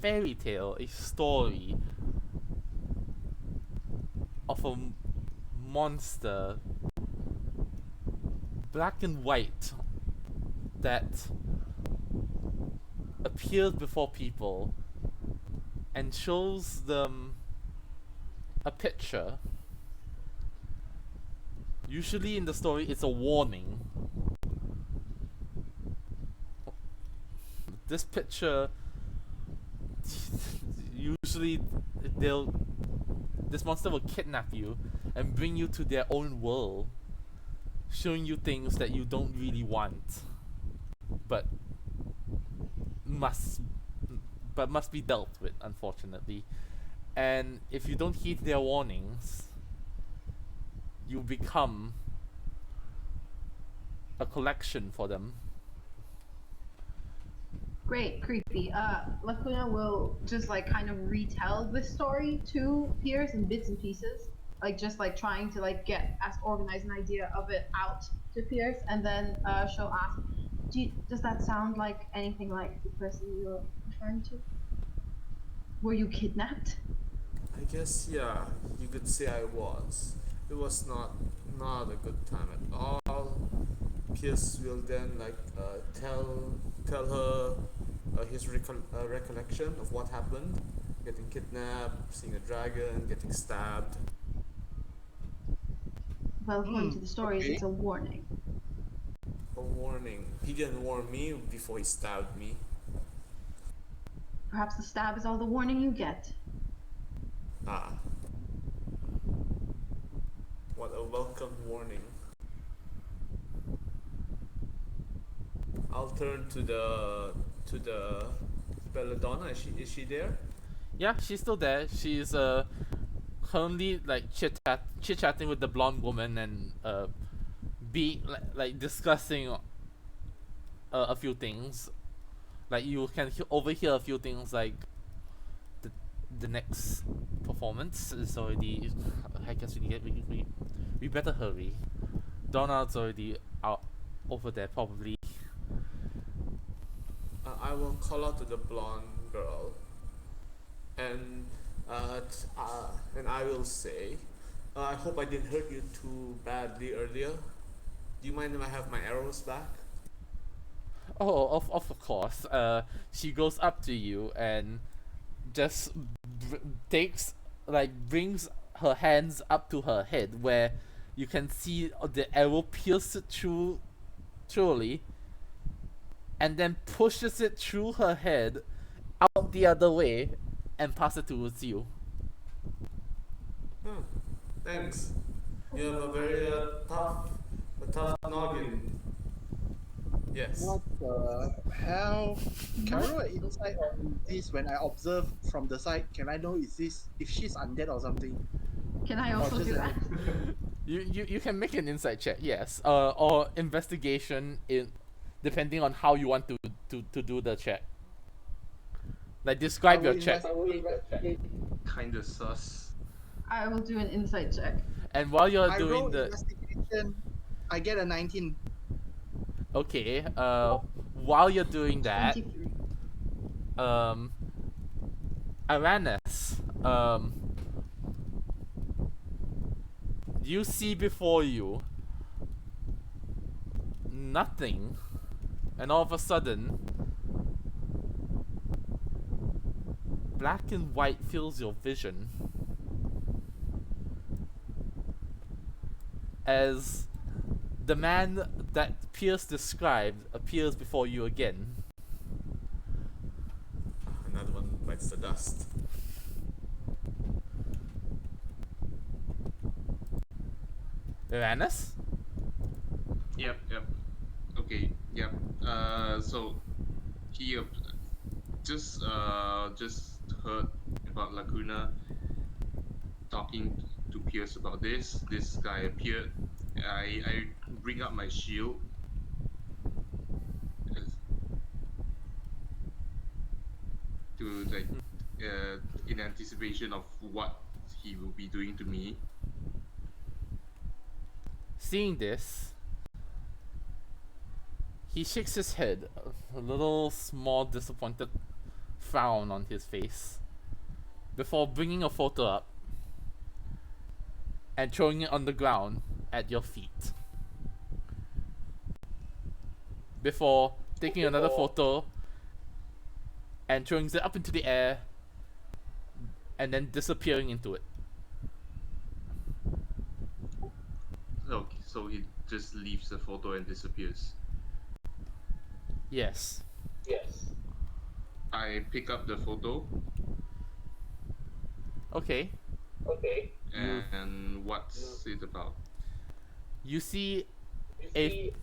fairy tale, a story of a monster, black and white, that appears before people and shows them a picture. Usually in the story, it's a warning. This picture, usually this monster will kidnap you and bring you to their own world, showing you things that you don't really want, but must be dealt with, unfortunately. And if you don't heed their warnings, you become a collection for them. Great, creepy. Lacuna will just like kind of retell this story to Pierce in bits and pieces, like just like trying to like get as organized an idea of it out to Pierce, and then she'll ask, does that sound like anything like the person you're referring to? Were you kidnapped? I guess, yeah, you could say I was. It was not a good time at all. Pierce will then tell her his recollection of what happened: getting kidnapped, seeing a dragon, getting stabbed. Well, according to the stories, it's a warning. A warning. He didn't warn me before he stabbed me. Perhaps the stab is all the warning you get. Ah. What a welcome warning. I'll turn to the Belladonna. Is she there? Yeah, she's still there. She's currently like chit-chatting with the blonde woman and like discussing a few things. Like you can overhear a few things, like the next performance is already. I guess we better hurry. Donald's already out over there, probably. I will call out to the blonde girl, and I will say, I hope I didn't hurt you too badly earlier. Do you mind if I have my arrows back? Oh, of course. She goes up to you and just brings her hands up to her head, where you can see the arrow pierce it through, truly, and then pushes it through her head, out the other way, and pass it towards you. Thanks. You have a very tough noggin. Yes. What the hell? Can I roll an insight on this when I observe from the side? Can I know if she's undead or something? Can I also do that? You can make an insight check, yes, or investigation, depending on how you want to do the check. Like, describe your check. Kinda sus. I will do an insight check. And while you're I doing roll the investigation. I get a 19. okay, while you're doing that, 23. Arannis, you see before you nothing, and all of a sudden, black and white fills your vision as the man that Pierce described appears before you again. Another one bites the dust. Arannis? Yep, yep. Okay, yep. So he just heard about Lacuna talking to Pierce about this. This guy appeared. I bring up my shield. as- To like in anticipation of what he will be doing to me. Seeing this, he shakes his head, a little small disappointed frown on his face, before bringing a photo up and throwing it on the ground at your feet. Before taking another photo and throwing it up into the air and then disappearing into it. So he just leaves the photo and disappears. Yes. I pick up the photo Okay. and what's it about? You see a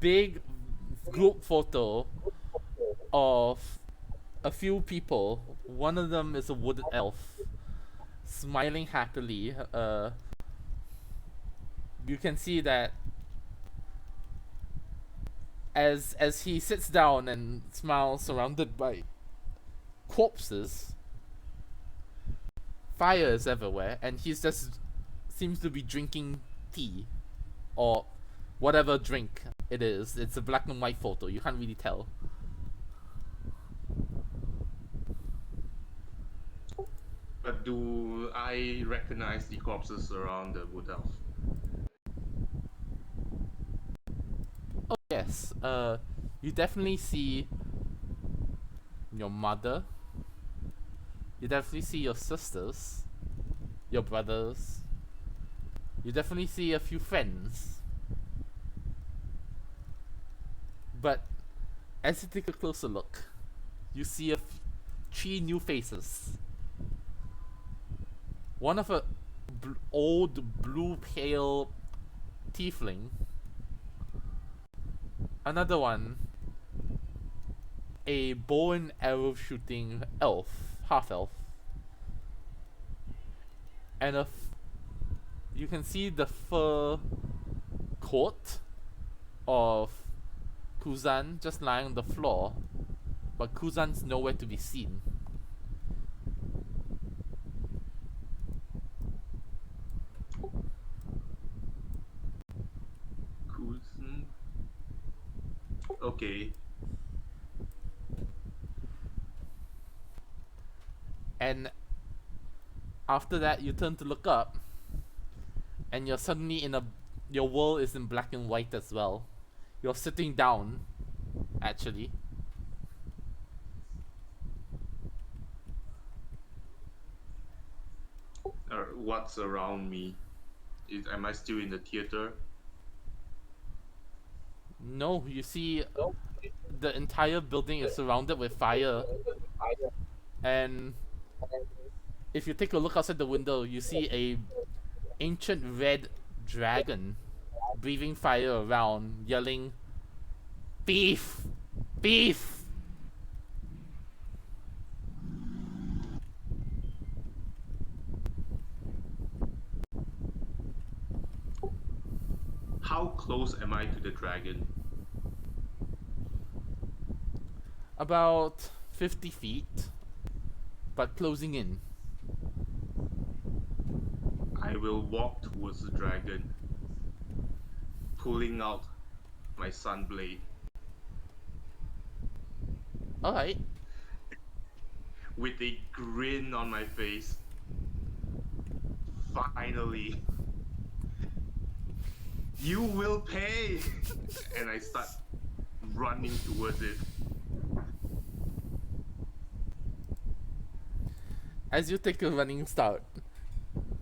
big group photo of a few people. One of them is a wooden elf, smiling happily. You can see that as he sits down and smiles, surrounded by corpses, fire is everywhere, and he's just seems to be drinking tea or whatever drink it is. It's a black and white photo. You can't really tell. But do I recognize the corpses around the wood elf? Oh yes. You definitely see your mother. You definitely see your sisters, your brothers. You definitely see a few friends. But as you take a closer look, you see three new faces. One of a old blue pale tiefling. Another one, a bow and arrow shooting elf, half elf. And you can see the fur coat of Kuzan just lying on the floor, but Kuzan's nowhere to be seen. Kuzan? Okay. And after that, you turn to look up, and you're suddenly your world is in black and white as well. You're sitting down, actually. What's around me? Am I still in the theater? No, you see, the entire building is surrounded with fire. And if you take a look outside the window, you see a ancient red dragon breathing fire around, yelling, "Beef! Beef!" How close am I to the dragon? About 50 feet, but closing in. I will walk towards the dragon, pulling out my sunblade. Alright. With a grin on my face. Finally. You will pay! And I start running towards it. As you take a running start,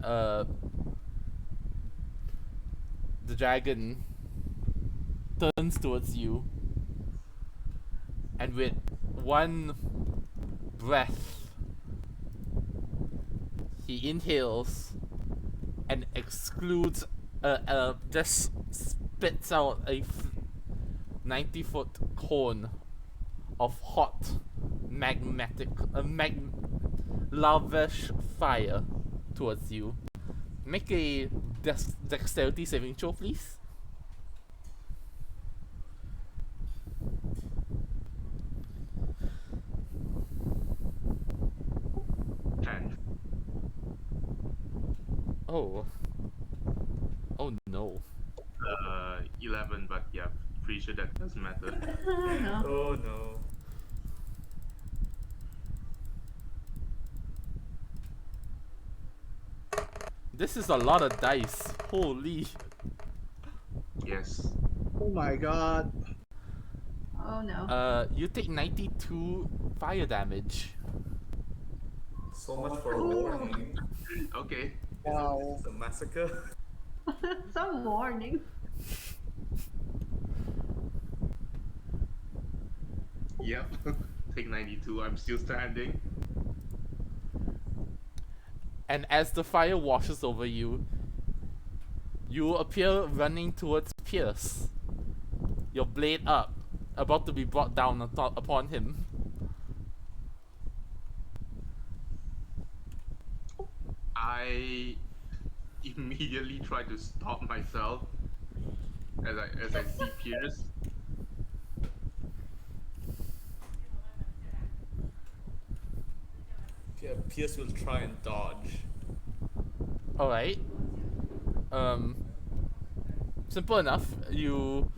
the dragon turns towards you, and with one breath, he inhales and excludes just spits out a 90-foot cone of hot, magmatic, lavish fire towards you. Make a dexterity saving throw, please. Ten. Oh. Oh no. 11, but yeah, pretty sure that doesn't matter. Oh no. Oh no. This is a lot of dice. Holy. Yes. Oh my god. Oh no. You take 92 fire damage. So much for a warning. Okay. Wow. It's a massacre. Some warning. Yep. Take 92. I'm still standing. And as the fire washes over you, you appear running towards Pierce. Your blade up, about to be brought down upon him. I immediately try to stop myself as I see Pierce. Yeah, Pierce will try and dodge. Alright. Simple enough. You.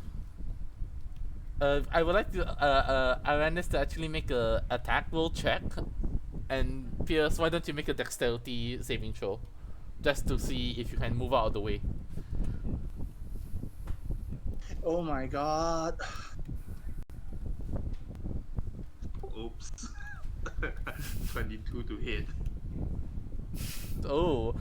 I would like to Arannis to actually make a attack roll check, and Pierce, why don't you make a dexterity saving throw, just to see if you can move out of the way. Oh my god. Oops. 22 to hit. Oh,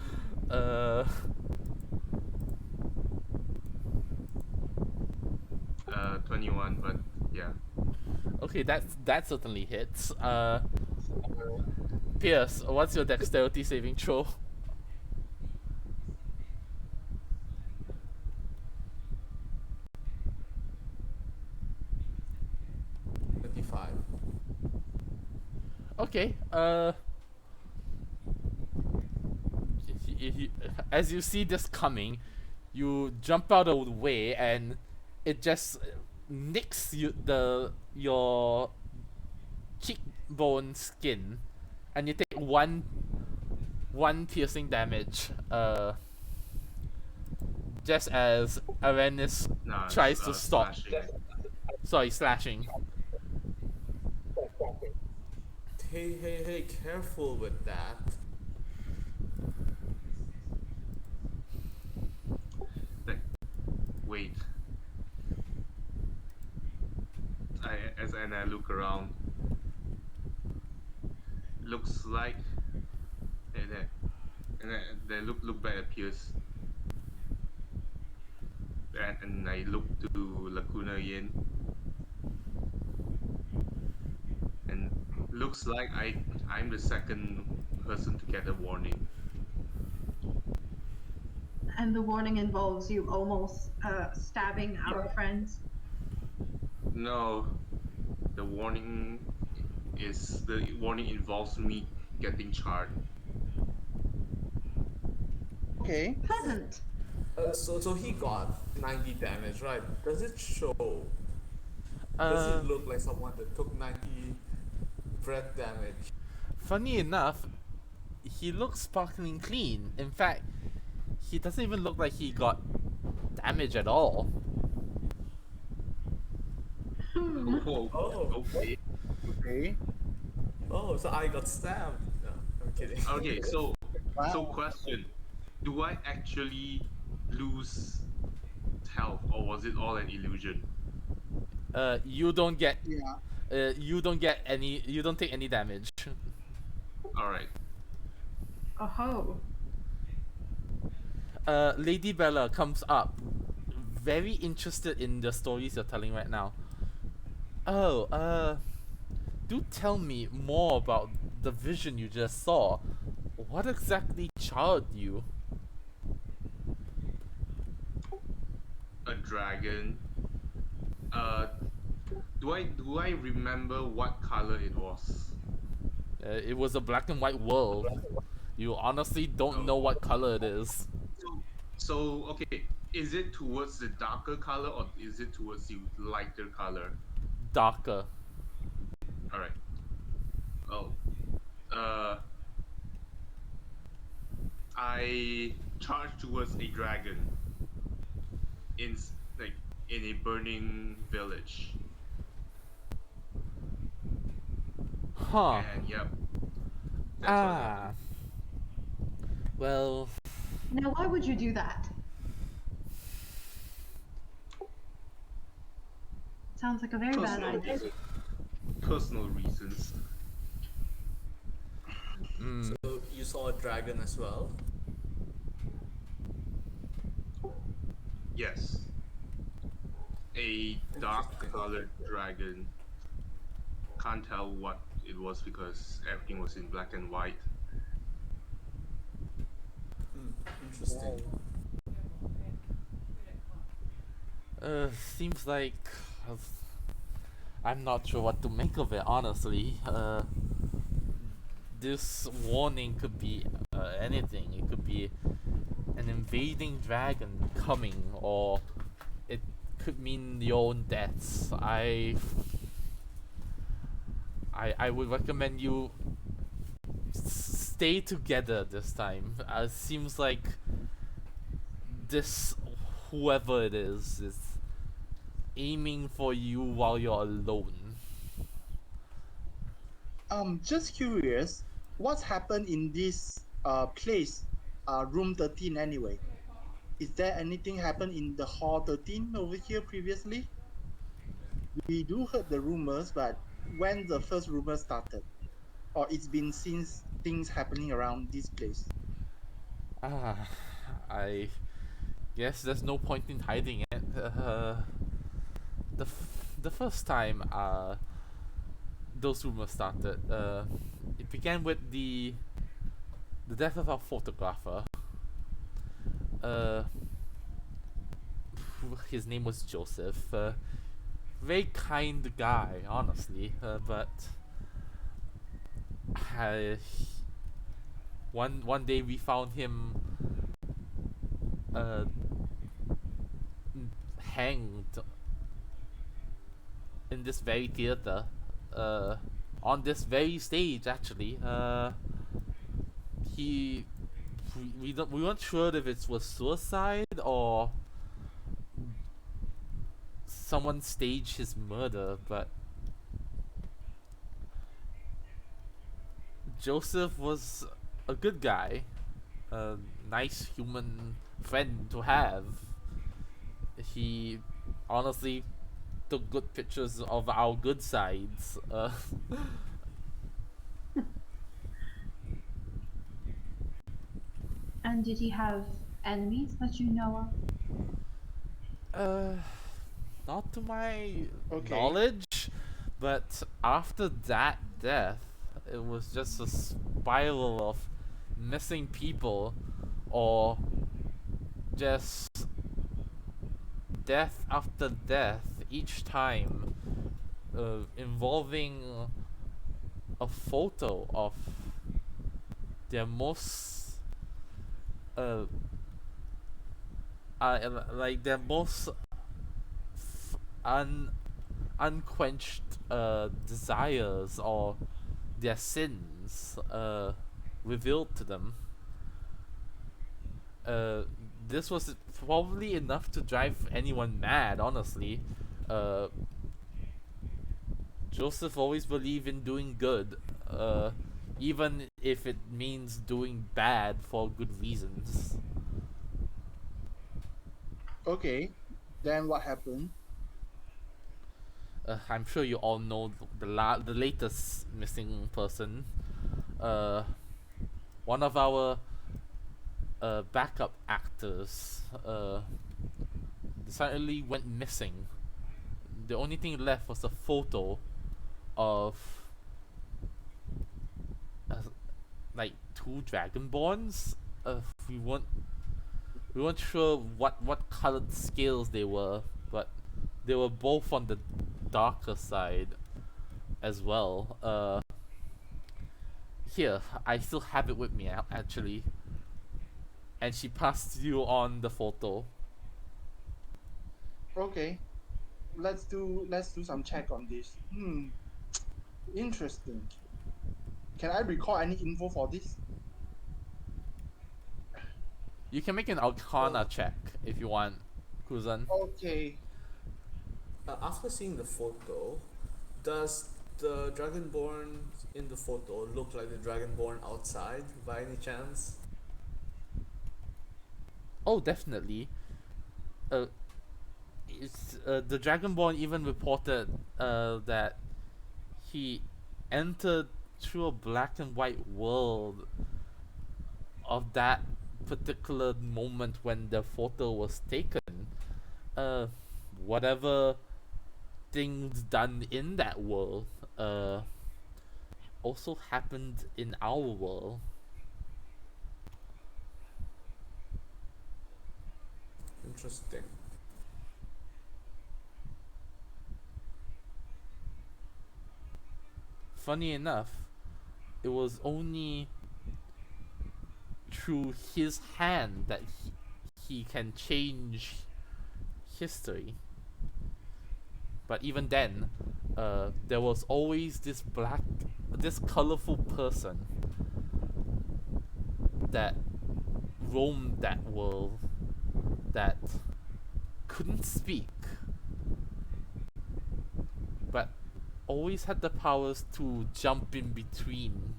21, but yeah. okay, that certainly hits. Pierce, what's your dexterity saving throw? Okay, as you see this coming, you jump out of the way and it just nicks your cheekbone skin, and you take one piercing damage. Just as Arannis No, tries it's, to stop. slashing. Sorry, slashing. Hey, careful with that. Like, wait. As I look around, looks like, and then look back at Pierce, and I look to Lacuna again, and looks like I'm the second person to get a warning. And the warning involves you almost stabbing our friends. No, the warning involves me getting charred. Okay. Pleasant. So he got 90 damage, right? Does it show? Does it look like someone that took 90 breath damage? Funny enough, he looks sparkling clean. In fact, he doesn't even look like he got damage at all. Oh, Oh. okay. Okay. Oh, so I got stabbed. No, I'm kidding. Okay, so Wow. question: do I actually lose health, or was it all an illusion? You don't get Yeah. you don't take any damage. All right. Oh. Lady Bella comes up, very interested in the stories you're telling right now. Oh, do tell me more about the vision you just saw. What exactly charred you? a dragon. Do I remember what color it was? It was a black and white world. You honestly don't know Oh, what color it is. so okay. Is it towards the darker color or is it towards the lighter color? Darker. All right. Oh. Uh, I charged towards a dragon in like in a burning village, Huh. and yep, that's what Ah. happened. Well, Now, why would you do that? Sounds like a very bad Personal idea. reasons. Personal reasons. So you saw a dragon as well. Yes, a dark Interesting. colored dragon. Can't tell what it was because everything was in black and white. Interesting. seems like uh, I'm not sure what to make of it, honestly. This warning could be anything. It could be an invading dragon coming, or it could mean your own deaths. I would recommend you stay together this time. Seems like this whoever it is aiming for you while you're alone. Just curious, what's happened in this place, room 13 anyway? Is there anything happened in the hall 13 over here previously? We do heard the rumors, but when the first rumor started, or it's been since things happening around this place. Ah, I guess there's no point in hiding it. The first time those rumors started, it began with the death of our photographer. Uh, his name was Joseph. Very kind guy, honestly. But uh, one day we found him uh, hanged in this very theater, on this very stage. Actually, he we weren't sure if it was suicide or someone staged his murder, but Joseph was a good guy, a nice human friend to have. He honestly took good pictures of our good sides. And did he have enemies that you know of? uh, not to my Okay. knowledge, but after that death, it was just a spiral of missing people, or just death after death, each time involving a photo of their most uh, like their most unquenched desires or their sins revealed to them. Uh, this was probably enough to drive anyone mad, honestly. Uh, Joseph always believed in doing good, even if it means doing bad for good reasons. Okay. Then what happened? I'm sure you all know the latest missing person. Uh, one of our backup actors suddenly went missing. The only thing left was a photo of uh, like two dragonborns. We weren't We weren't sure what colored scales they were, but they were both on the darker side as well. Here, I still have it with me actually. And she passed you on the photo. Okay, let's do some check on this. Interesting. Can I recall any info for this? You can make an Arcana check if you want, Kuzan. Okay. After seeing the photo, does the Dragonborn in the photo look like the Dragonborn outside by any chance? Oh, definitely. Uh, it's the Dragonborn even reported that he entered through a black and white world of that particular moment when the photo was taken. Uh, whatever things done in that world also happened in our world. Interesting. Funny enough, it was only through his hand that he can change history. But even then, there was always this colorful person that roamed that world that couldn't speak, but always had the powers to jump in between.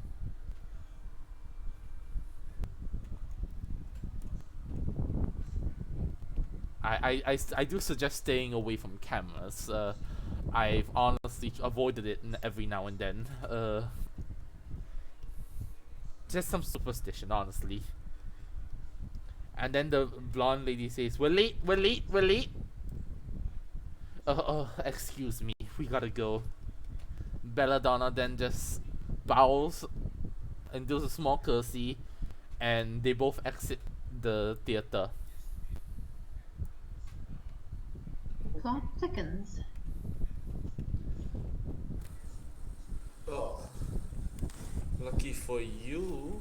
I do suggest staying away from cameras. I've honestly avoided it every now and then. Just some superstition, honestly. And then the blonde lady says, "We're late, we're late, we're late." Excuse me, we gotta go. Belladonna then just bows and does a small curtsy, and they both exit the theater. Plot thickens. Oh, lucky for you.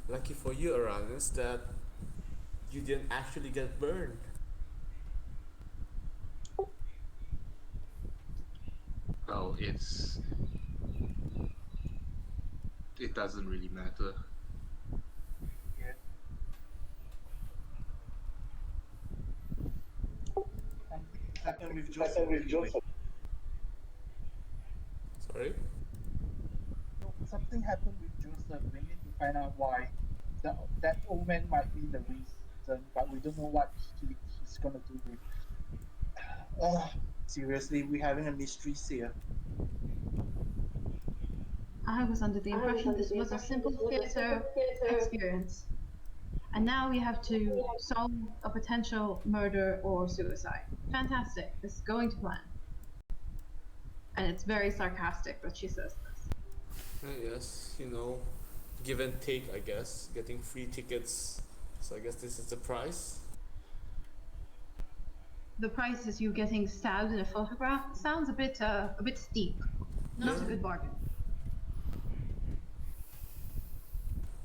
Lucky for you, Arannis, that you didn't actually get burned. Well, it doesn't really matter. Happened with Joseph anyway. Sorry? Something happened with Joseph. We need to find out why. That old man might be the reason, but we don't know what he's gonna do with. Seriously, we're having a mystery here. I was under the impression this was a simple theater experience. And now we have to solve a potential murder or suicide. Fantastic. This is going to plan. And it's very sarcastic that she says this. Yes, give and take, I guess. Getting free tickets. So I guess this is the price. The price is you getting stabbed in a photograph sounds a bit steep. Not a good bargain.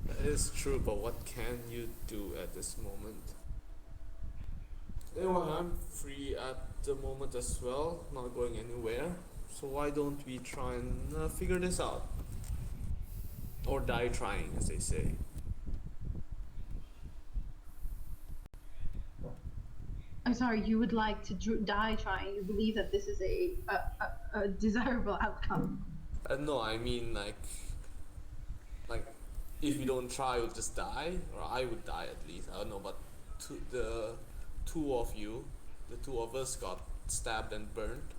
That is true, but what can you do at this moment? Anyway, I'm free at the moment as well, not going anywhere. So why don't we try and figure this out? Or die trying, as they say. I'm sorry, you would like to die trying. You believe that this is a desirable outcome. No, I mean like if we don't try, we'll just die, or I would die at least. I don't know, but the two of us got stabbed and burned.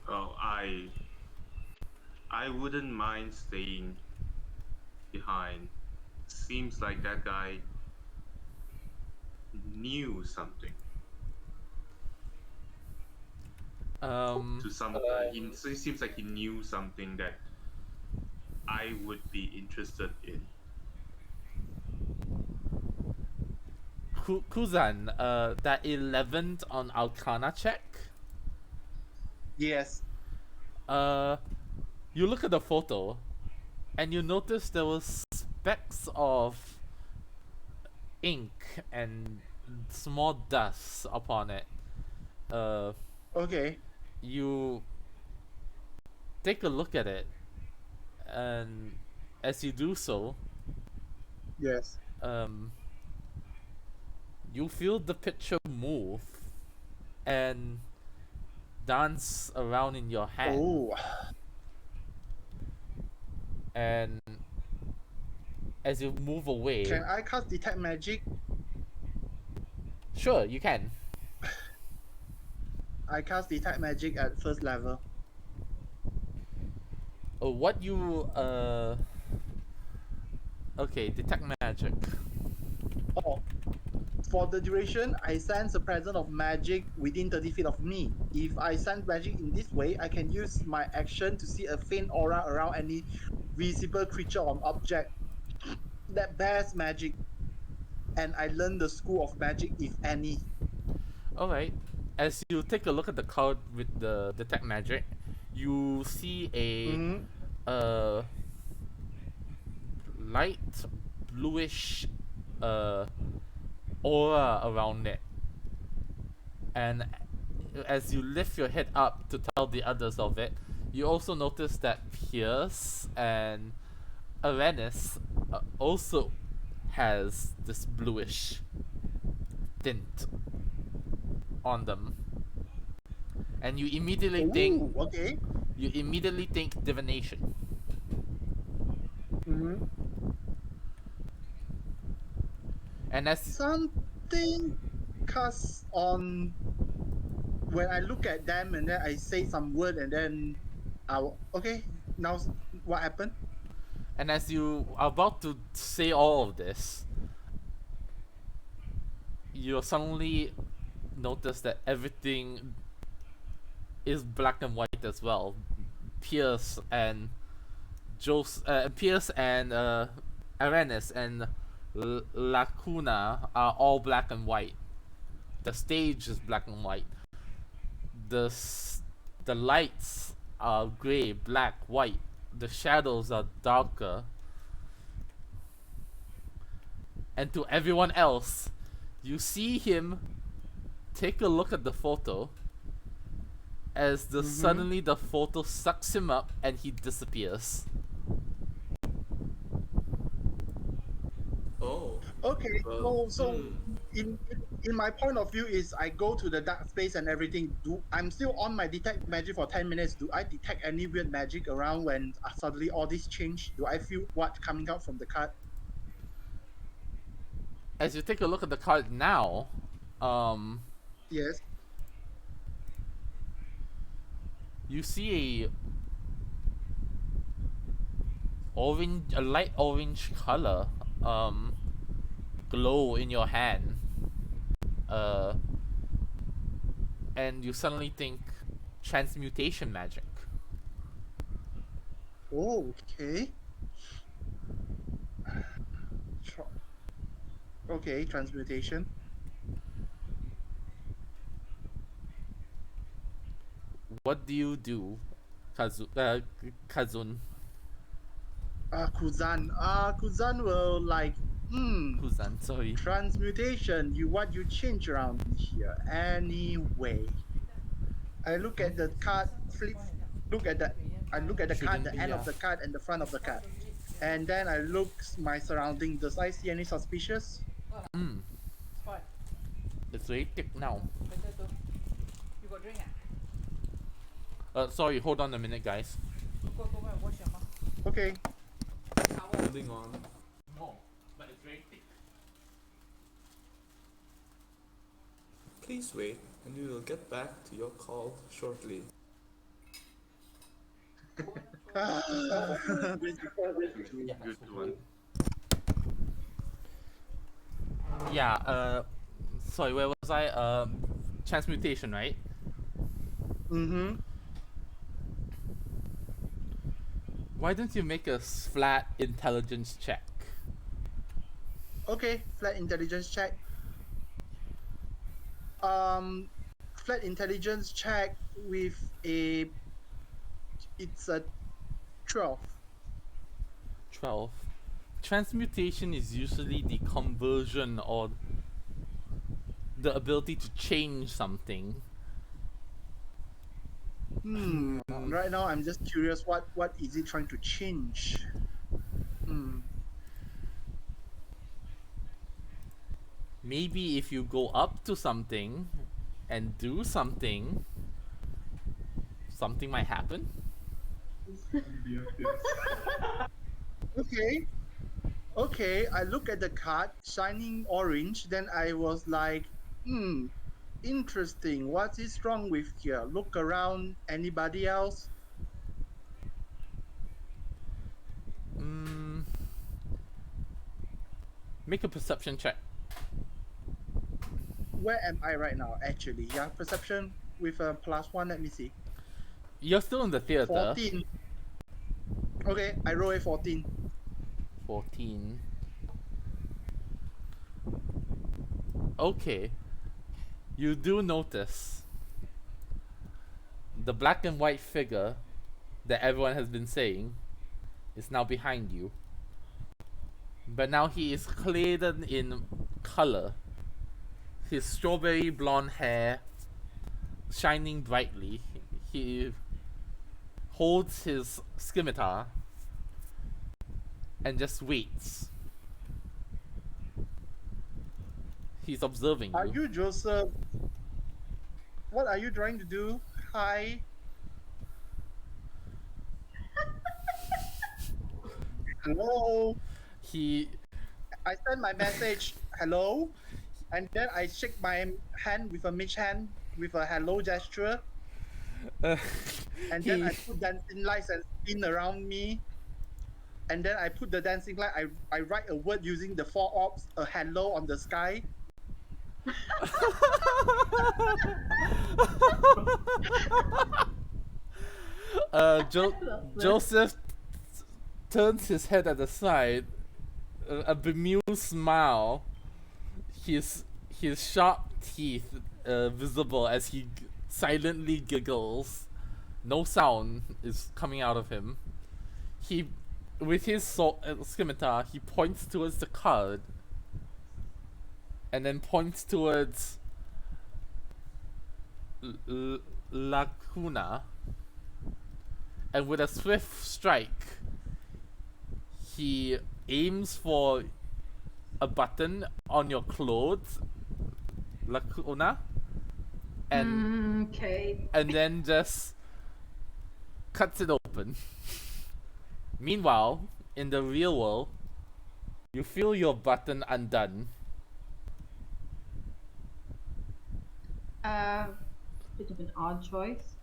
Well, I wouldn't mind staying behind. Seems like that guy knew something. It seems like he knew something that I would be interested in. Kuzan, that 11th on Arcana check. Yes. You look at the photo, and you notice there was specks of ink and small dust upon it. Okay. You take a look at it, and as you do so, Yes. you feel the picture move and dance around in your hand. Oh. And as you move away, Can I cast detect magic? sure, you can. I cast detect magic at first level. What you okay, detect magic. Oh. For the duration, I sense a presence of magic within 30 feet of me. If I sense magic in this way, I can use my action to see a faint aura around any visible creature or object that bears magic. And I learn the school of magic, if any. Alright. As you take a look at the card with the detect magic, you see a Mm-hmm. light bluish aura around it. And as you lift your head up to tell the others of it, you also notice that Pierce and Arannis also has this bluish tint on them. And you immediately think Ooh, okay. divination. Mm-hmm. And as Something cast on when I look at them and then I say some word and then okay, now what happened? And as you are about to say all of this, you suddenly notice that everything is black and white as well. Pierce and Pierce and Arannis and Lacuna are all black and white. The stage is black and white. The lights are gray, black, white. The shadows are darker. And to everyone else, you see him take a look at the photo as suddenly the photo sucks him up and he disappears. Oh. Okay, Well, so in my point of view is I go to the dark space and everything. I'm still on my detect magic for 10 minutes. Do I detect any weird magic around when suddenly all this change? Do I feel what coming out from the card? As you take a look at the card now, Yes. you see a light orange color glow in your hand. And you suddenly think transmutation magic. Oh, okay. Okay, transmutation. What do you do, Kazun? Kuzan. Kuzan will like, Kuzan, sorry. transmutation. What you change around here? Anyway, I look at the card, I look at the card, Shouldn't the be, end of the card and the front of the card. And then I look my surrounding. Does I see any suspicious? It's very thick now. Sorry, hold on a minute, guys. Okay. Holding on. No, but it's very thick. Please wait, and we will get back to your call shortly. Good one. Yeah, sorry, where was I? Transmutation, right? Mm-hmm. Why don't you make a flat intelligence check? Okay, flat intelligence check. flat intelligence check with it's a 12. 12. Transmutation is usually the conversion or the ability to change something. Right now I'm just curious what is it trying to change? Maybe if you go up to something and do something, something might happen. Okay, I look at the card, shining orange, then I was like, interesting. What is wrong with here? Look around, anybody else? Make a perception check. Where am I right now, actually? Yeah, perception with a +1, let me see. You're still in the theater. 14. Okay, I roll a 14. 14. Okay. You do notice the black and white figure that everyone has been saying is now behind you. But now he is clad in color. His strawberry blonde hair shining brightly. He holds his scimitar and just waits. He's observing you. Are you Joseph? What are you trying to do? Hi. Hello. I send my message, hello, and then I shake my hand with a mage hand with a hello gesture, and then I put dancing lights and spin around me, and then I put the dancing light. I write a word using the 4 orbs, a hello on the sky. Joseph turns his head at the side, a bemused smile, his sharp teeth visible as he silently giggles. No sound is coming out of him. He, with his scimitar, he points towards the card, and then points towards Lacuna, and with a swift strike, he aims for a button on your clothes, Lacuna, and Okay. and then just cuts it open. Meanwhile, in the real world, you feel your button undone. Bit of an odd choice.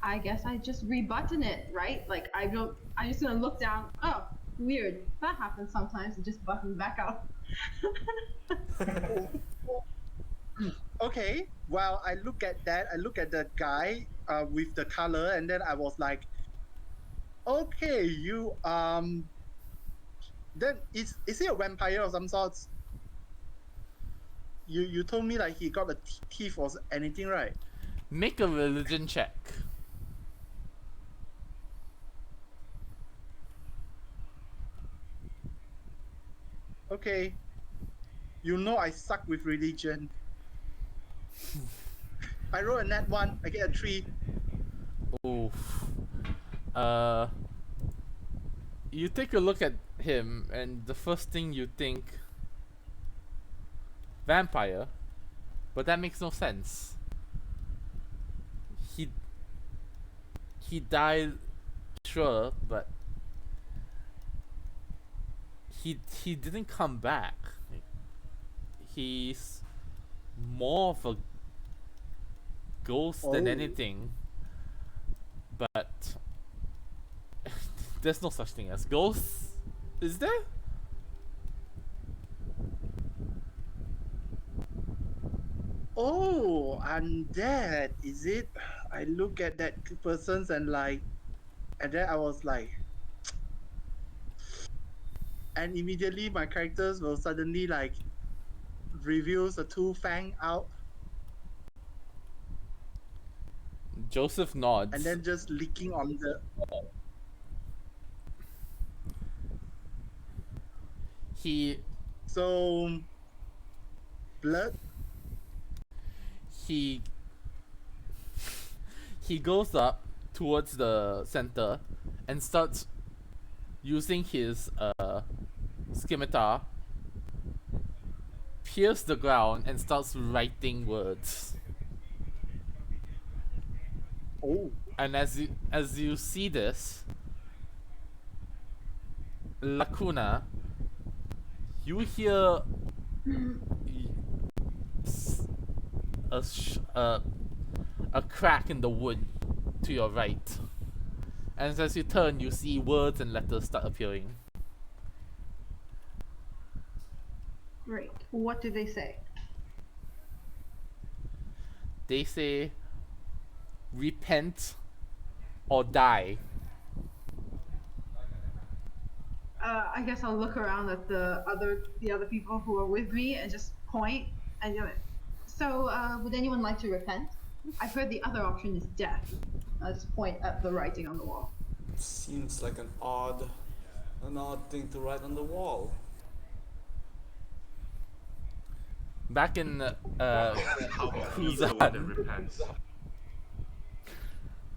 I guess I just rebutton it, right? Like I'm just gonna look down. Oh, weird. That happens sometimes. It just buttons back up. Okay, well, I look at that. I look at the guy with the color, and then I was like, okay, you then is he a vampire of some sorts? You told me like he got a teeth or anything, right? Make a religion check. Okay. You know I suck with religion. I roll a nat 1, I get a 3. Oof. You take a look at him, and the first thing you think, vampire, but that makes no sense. He died, sure, but he didn't come back. He's more of a ghost than anything. But there's no such thing as ghosts, is there? Oh, undead, is it? I look at that person and then I was like, and immediately my characters will suddenly like reveals the two fang out Joseph nods. and then just licking on the. he So blood. he he goes up towards the center and starts using his scimitar, pierce the ground and starts writing words. Oh, And as you see this, Lacuna, you hear s- a crack in the wood to your right. And as you turn, you see words and letters start appearing. Great. What do they say? They say, repent or die. I guess I'll look around at the other people who are with me and just point and do it. So, would anyone like to repent? I've heard the other option is death. I'll just point at the writing on the wall. Seems like an odd thing to write on the wall. Back in How about he's the one that Kuzan. repents?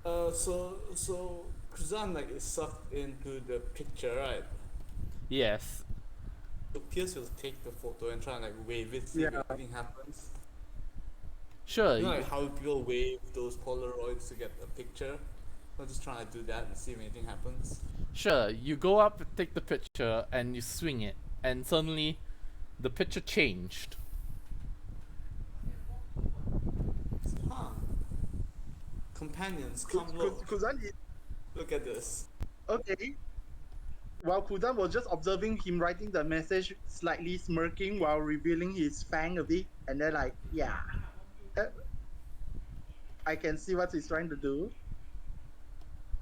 So Kuzan like is sucked into the picture, right? Yes. So Pierce will take the photo and try and like wave it, see Yeah. if anything happens. Sure. You know like how people wave those Polaroids to get a picture? I'm just trying to do that and see if anything happens. Sure. You go up, take the picture, and you swing it, and suddenly, the picture changed. Huh. Companions, come look. Kuzan. Look at this. Okay. While Kuzan was just observing him writing the message, slightly smirking while revealing his fang a bit, and then like, yeah, I can see what he's trying to do,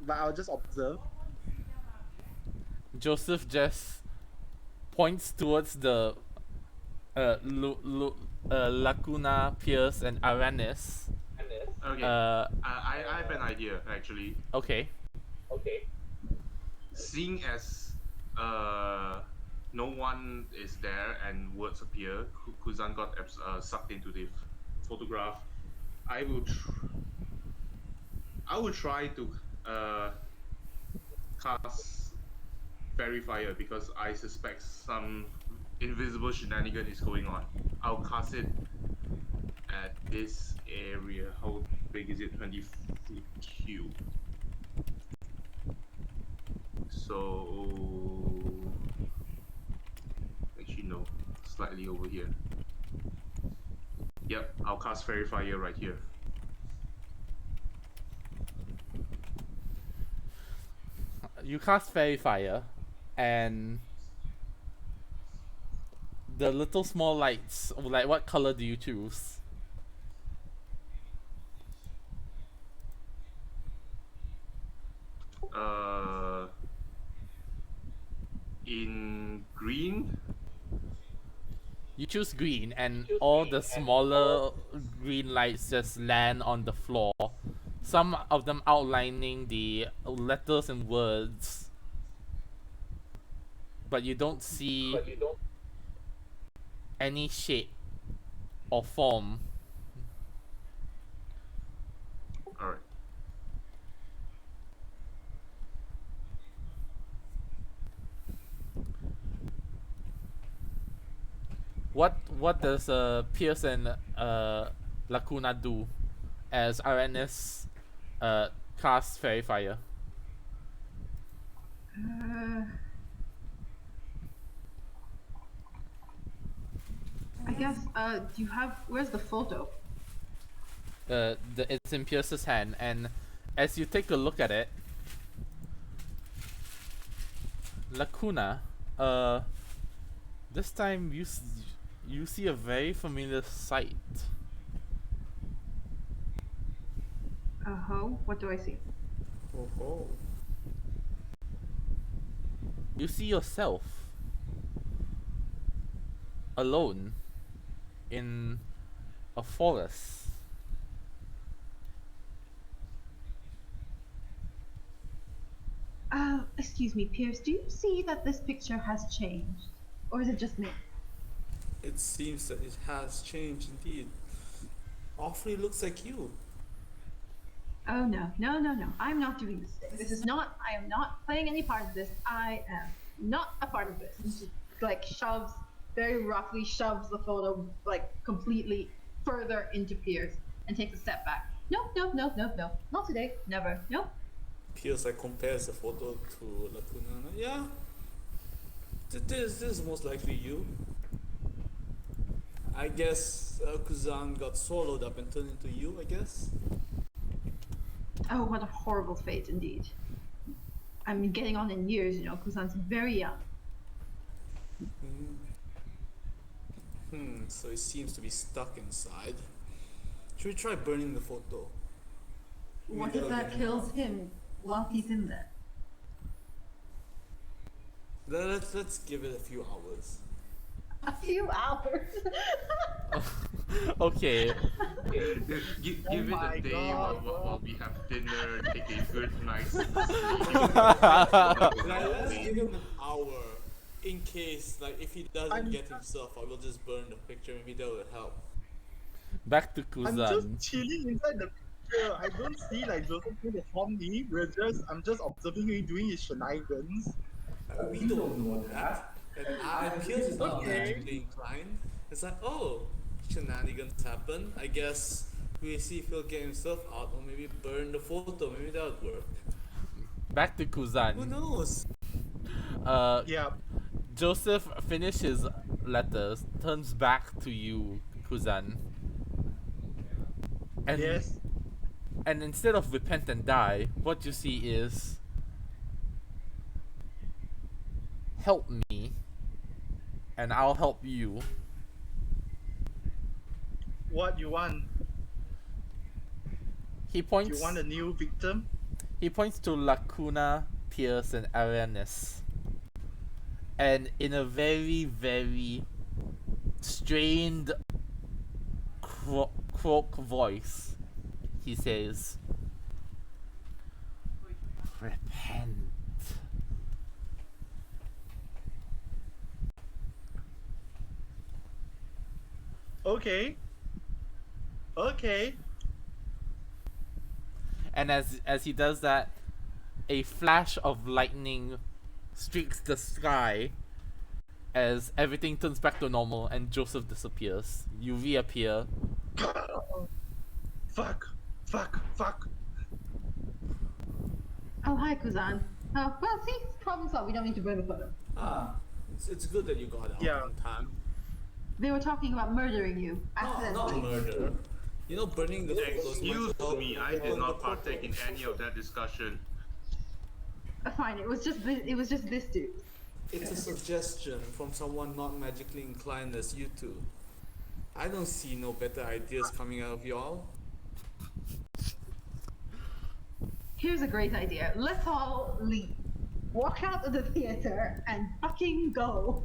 but I'll just observe. Joseph just points towards the Lacuna, Pierce, and Arannis. Okay, I have an idea actually. Okay. Seeing as no one is there and words appear, Kuzan got sucked into the photograph. I will try to cast Fairy Fire because I suspect some invisible shenanigan is going on. I'll cast it at this area. How big is it? 20-foot cube. So actually no, slightly over here. Yep, I'll cast Fairy Fire right here. You cast Fairy Fire, and the little small lights, like what color do you choose? In green. You choose green, and all the smaller green lights just land on the floor. Some of them outlining the letters and words. But you don't see any shape or form. Alright. What does Pierce and Lacuna do as Arannis casts Fairy Fire? I guess. Do you have? Where's the photo? It's in Pierce's hand, and as you take a look at it, Lacuna, this time you see a very familiar sight. What do I see? Oh. You see yourself alone in a forest. Excuse me, Pierce, do you see that this picture has changed? Or is it just me? It seems that it has changed indeed. Awfully looks like you. Oh no, no, no, no. I'm not doing this thing. I am not playing any part of this. I am not a part of this. And she like very roughly shoves the photo like completely further into Pierce and takes a step back. Nope, nope, nope, nope, nope. Not today. Never. Nope. Pierce like compares the photo to Lacuna. Yeah, this is most likely you. I guess Kuzan got swallowed up and turned into you, I guess. Oh, what a horrible fate indeed. I'm getting on in years, you know. Kuzan's very young. So it seems to be stuck inside. Should we try burning the photo? What if that kills him while he's in there? Let's give it a few hours. A few hours. Okay. Give Oh it my a day God. while we have dinner, take a good nice sleep. Like, let's give him an hour in case, like, if he doesn't get himself, I will just burn the picture. Maybe that will help. Back to I'm Kuzan. just chilling inside the picture. I don't see like Joseph going to harm me. I'm just observing him doing his shenanigans. We don't know that. And Pierce is not Okay. magically inclined. It's like, oh, shenanigans happen. I guess we see if he'll get himself out, or maybe burn the photo. Maybe that would work. Back to Who Kuzan. knows? Yeah. Joseph finishes letters, turns back to you, Kuzan. And Yes. and instead of repent and die, what you see is help me and I'll help you. What you want? He points You want a new victim? He points to Lacuna, Pierce, and Arannis. And in a very, very strained croak voice, he says, repent. Okay. Okay. And as he does that, a flash of lightning streaks the sky as everything turns back to normal and Joseph disappears. You reappear. Fuck. Oh, hi, Kuzan. Oh, well, see, problem solved. We don't need to burn the photo. It's good that you got out Yeah. in time. They were talking about murdering you Not accidentally. murder. You know, burning the photos. Excuse might help me, I burn did the not photo. partake in any of that discussion. Fine, it was just this dude. It's a suggestion from someone not magically inclined as you two. I don't see no better ideas coming out of y'all. Here's a great idea. Let's all leave. Walk out of the theater and fucking go.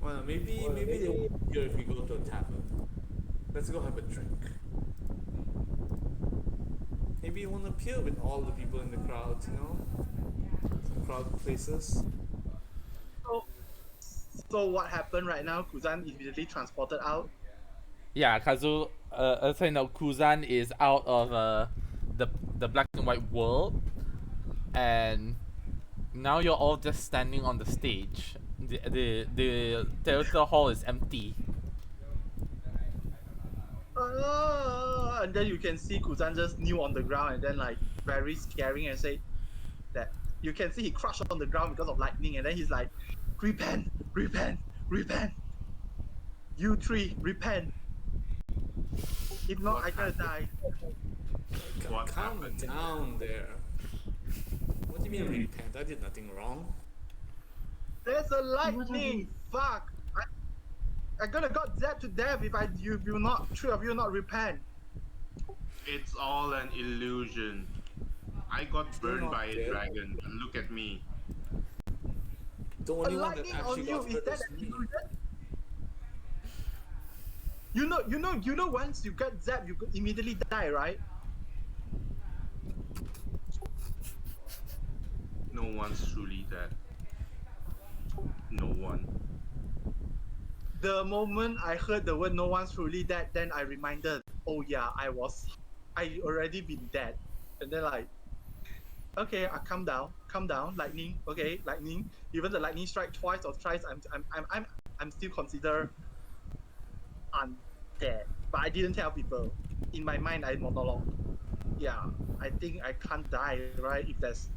Well, maybe they won't hear if we go to a tavern. Let's go have a drink. Maybe you won't appear with all the people in the crowds, you know? Some crowded places. So what happened right now? Kuzan is immediately transported out. Yeah, Kazu. So now Kuzan is out of the black and white world, and now you're all just standing on the stage. The theater hall is empty. And then you can see Kuzan just kneel on the ground and then like very scaring and say that you can see he crushed on the ground because of lightning and then he's like, repent. You three, repent. If not, What I gotta die. What Calm happened? down there. What do you mean repent? I did nothing wrong. There's a What are lightning. these? Fuck. I gonna got zapped to death if you not three of you not repent. It's all an illusion. I got burned by a dead. dragon, but look at me. The A only one that lightning actually on you, got is hurt that was an me. illusion? Once you get zapped, you immediately die, right? No one's truly dead. No one. The moment I heard the word "no one's truly dead," then I reminded, oh yeah, I already been dead, and then like, okay, I calm down, lightning. Okay, lightning. Even the lightning strike twice or thrice, I'm still considered undead. But I didn't tell people. In my mind, I monologue. Yeah, I think I can't die, right? If there's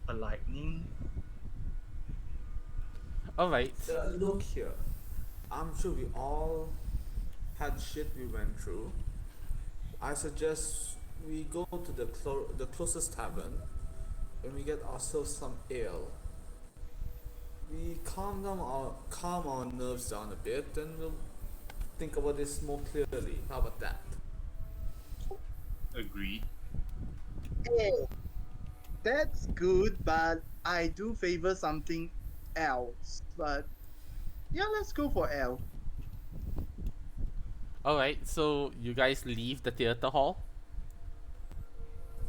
a lightning. All right. Look here. I'm sure we all had shit we went through. I suggest we go to the closest tavern and we get ourselves some ale. We calm our nerves down a bit, and we'll think about this more clearly. How about that? Agreed. Oh, that's good, but I do favor something else. But yeah, let's go for L. All right. So you guys leave the theater hall.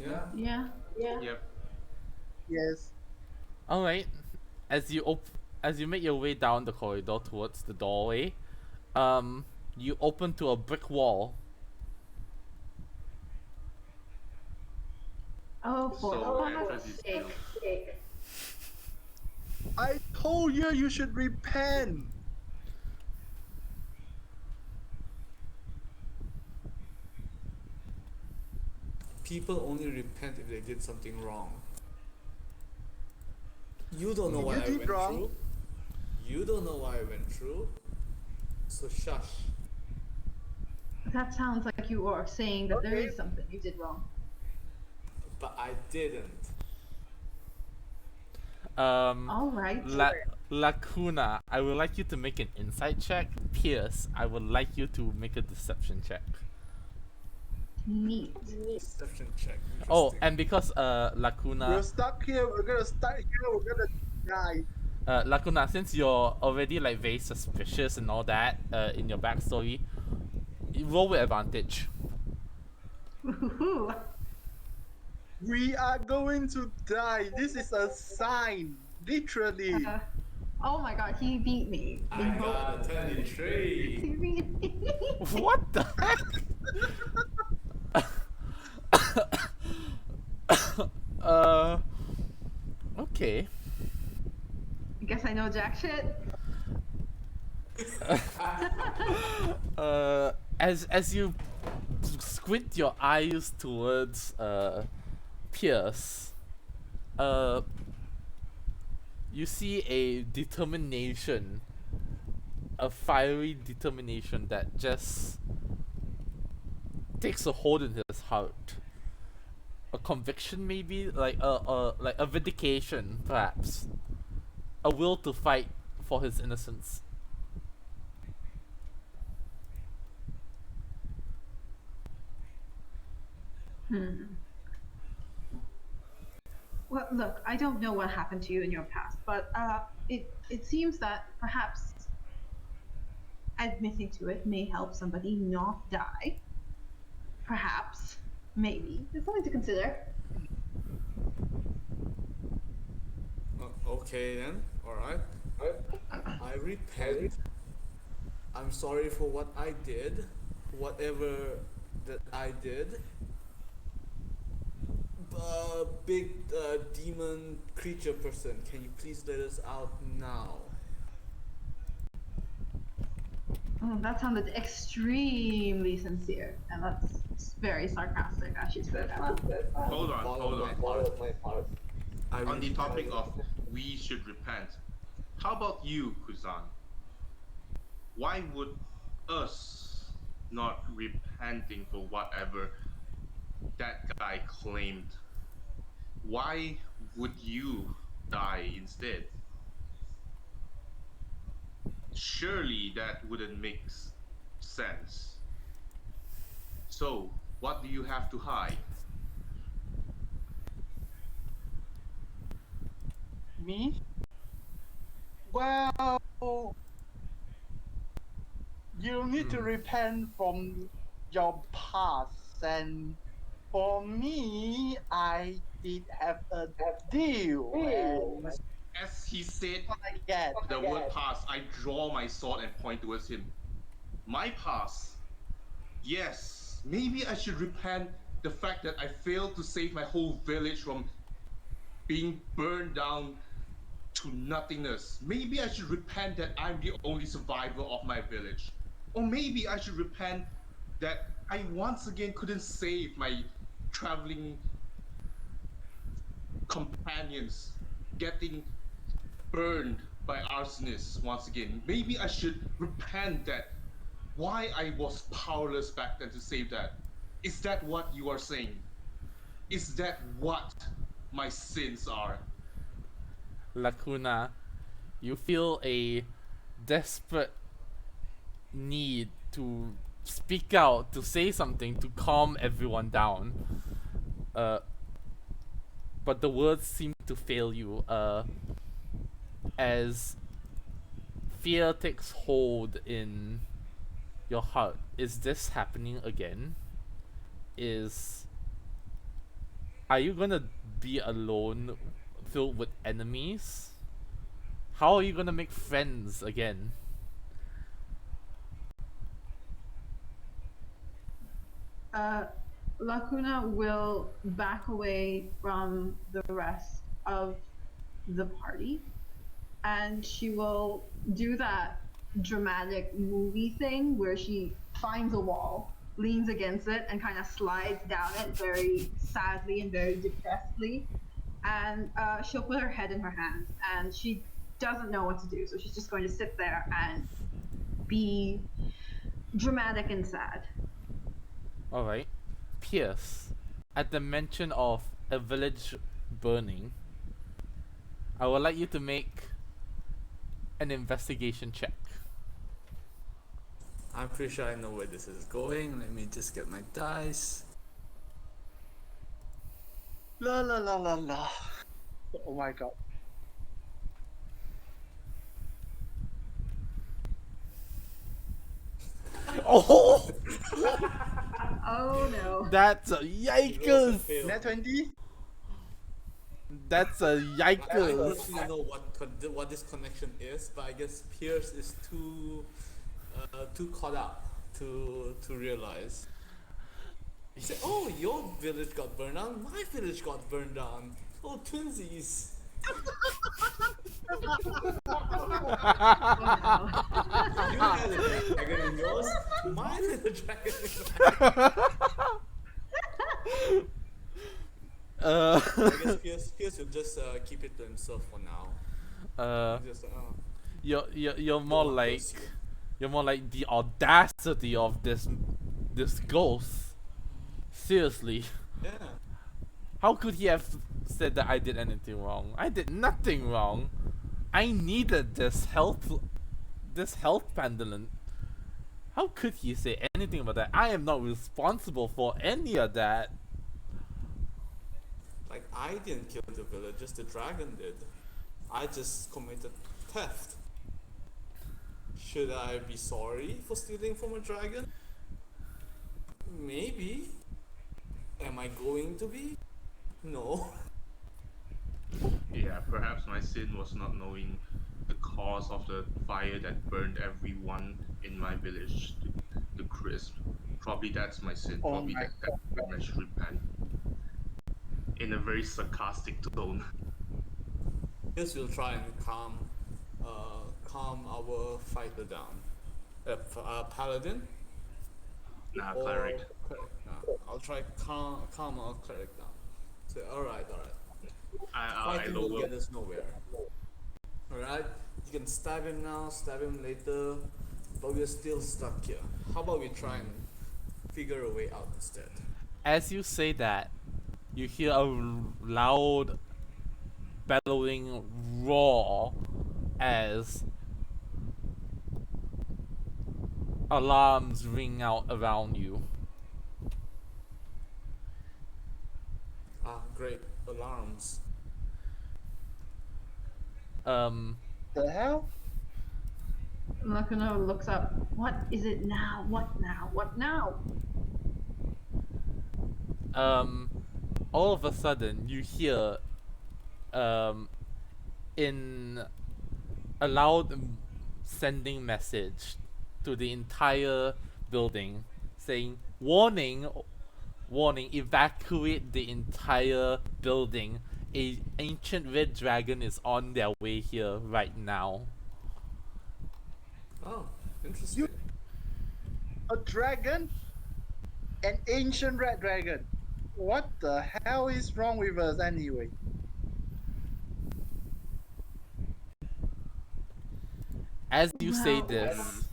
Yeah. Yeah. Yep. Yes. All right. As as you make your way down the corridor towards the doorway, you open to a brick wall. Oh, for So fuck's entrance is sake. sealed. I told you should repent. People only repent if they did something wrong. You don't know what You I did went wrong. through. You don't know what I went through. So shush. That sounds like you are saying that there Okay. is something you did wrong. But I didn't. All right. Lacuna, I would like you to make an insight check. Pierce, I would like you to make a deception check. Neat. Deception check. Oh, Interesting. and because We're Lacuna, stuck here. We're gonna start here. We're gonna die. Lacuna, since you're already like very suspicious and all that in your backstory, roll with advantage. Woohoo. We are going to die. This is a sign, literally. Oh my god, he beat me. I got a 23. He beat me. What the heck? Okay. I guess I know jack shit. As you squint your eyes towards Pierce, you see a determination, a fiery determination that just takes a hold in his heart. A conviction, maybe, like a vindication, perhaps. A will to fight for his innocence. Well, look, I don't know what happened to you in your past, but it seems that perhaps admitting to it may help somebody not die. Perhaps, maybe. It's something to consider. Okay then. Alright. I repent. I'm sorry for what I did. Whatever that I did. Big demon creature person, can you please let us out now? Oh, that sounded extremely sincere, and that's very sarcastic, I should say. Hold on. my part. On the topic of we should repent, how about you, Kuzan? Why would us not repenting for whatever that guy claimed? Why would you die instead? Surely that wouldn't make sense. So, what do you have to hide? Me? Well, you need to repent from your past. And for me, I did have a deal, and As he said I get. the word past, I draw my sword and point towards him. My past. Yes, maybe I should repent the fact that I failed to save my whole village from being burned down to nothingness. Maybe I should repent that I'm the only survivor of my village. Or maybe I should repent that I once again couldn't save my traveling companions getting burned by arsonists once again. Maybe I should repent that why I was powerless back then to save that. Is that what you are saying? Is that what my sins are? Lacuna, you feel a desperate need to speak out, to say something, to calm everyone down. But the words seem to fail you as fear takes hold in your heart. Is this happening again? Are you gonna be alone, filled with enemies? How are you gonna make friends again? Lacuna will back away from the rest of the party, and she will do that dramatic movie thing where she finds a wall, leans against it, and kind of slides down it very sadly and very depressedly. And she'll put her head in her hands, and she doesn't know what to do, so she's just going to sit there and be dramatic and sad. Alright. Pierce, at the mention of a village burning, I would like you to make an investigation check. I'm pretty sure I know where this is going. Let me just get my dice. La la la la la. Oh my god. Oh! Oh no. That's a yikers! Fail. Net 20? That's a I yikers! personally know what this connection is, but I guess Pierce is too caught up to realize. He said, "Oh, your village got burned down. My village got burned down. Oh, twinsies." You had a dragon in yours. Mine had a dragon in mine. I guess Pierce will just keep it to himself for now. Just you're more don't like pursue. you're more like the audacity of this ghost. Seriously, Yeah. how could he have said that I did anything wrong? I did nothing wrong. I needed this health pendant. How could he say anything about that? I am not responsible for any of that. Like, I didn't kill the villagers, the dragon did. I just committed theft. Should I be sorry for stealing from a dragon? Maybe. Am I going to be? No. Yeah, perhaps my sin was not knowing the cause of the fire that burned everyone in my village to crisp. Probably that's my sin. Oh Probably my that's when I should repent. In a very sarcastic tone. Guess we'll try and calm our fighter down. Paladin? Nah, or cleric. cleric. No, I'll try calm our cleric down. So alright. I Fighting will lower. get us nowhere. Alright? You can stab him now, stab him later, but we're still stuck here. How about we try and figure a way out instead? As you say that, you hear a loud bellowing roar as alarms ring out around you. Ah, great. Alarms. The hell? Lacuna looks up. What is it now? What now? What now? All of a sudden you hear in a loud sending message to the entire building saying, warning, warning, evacuate the entire building. A ancient red dragon is on their way here right now. Oh, interesting. A dragon? An ancient red dragon. What the hell is wrong with us anyway? As you say Wow. this,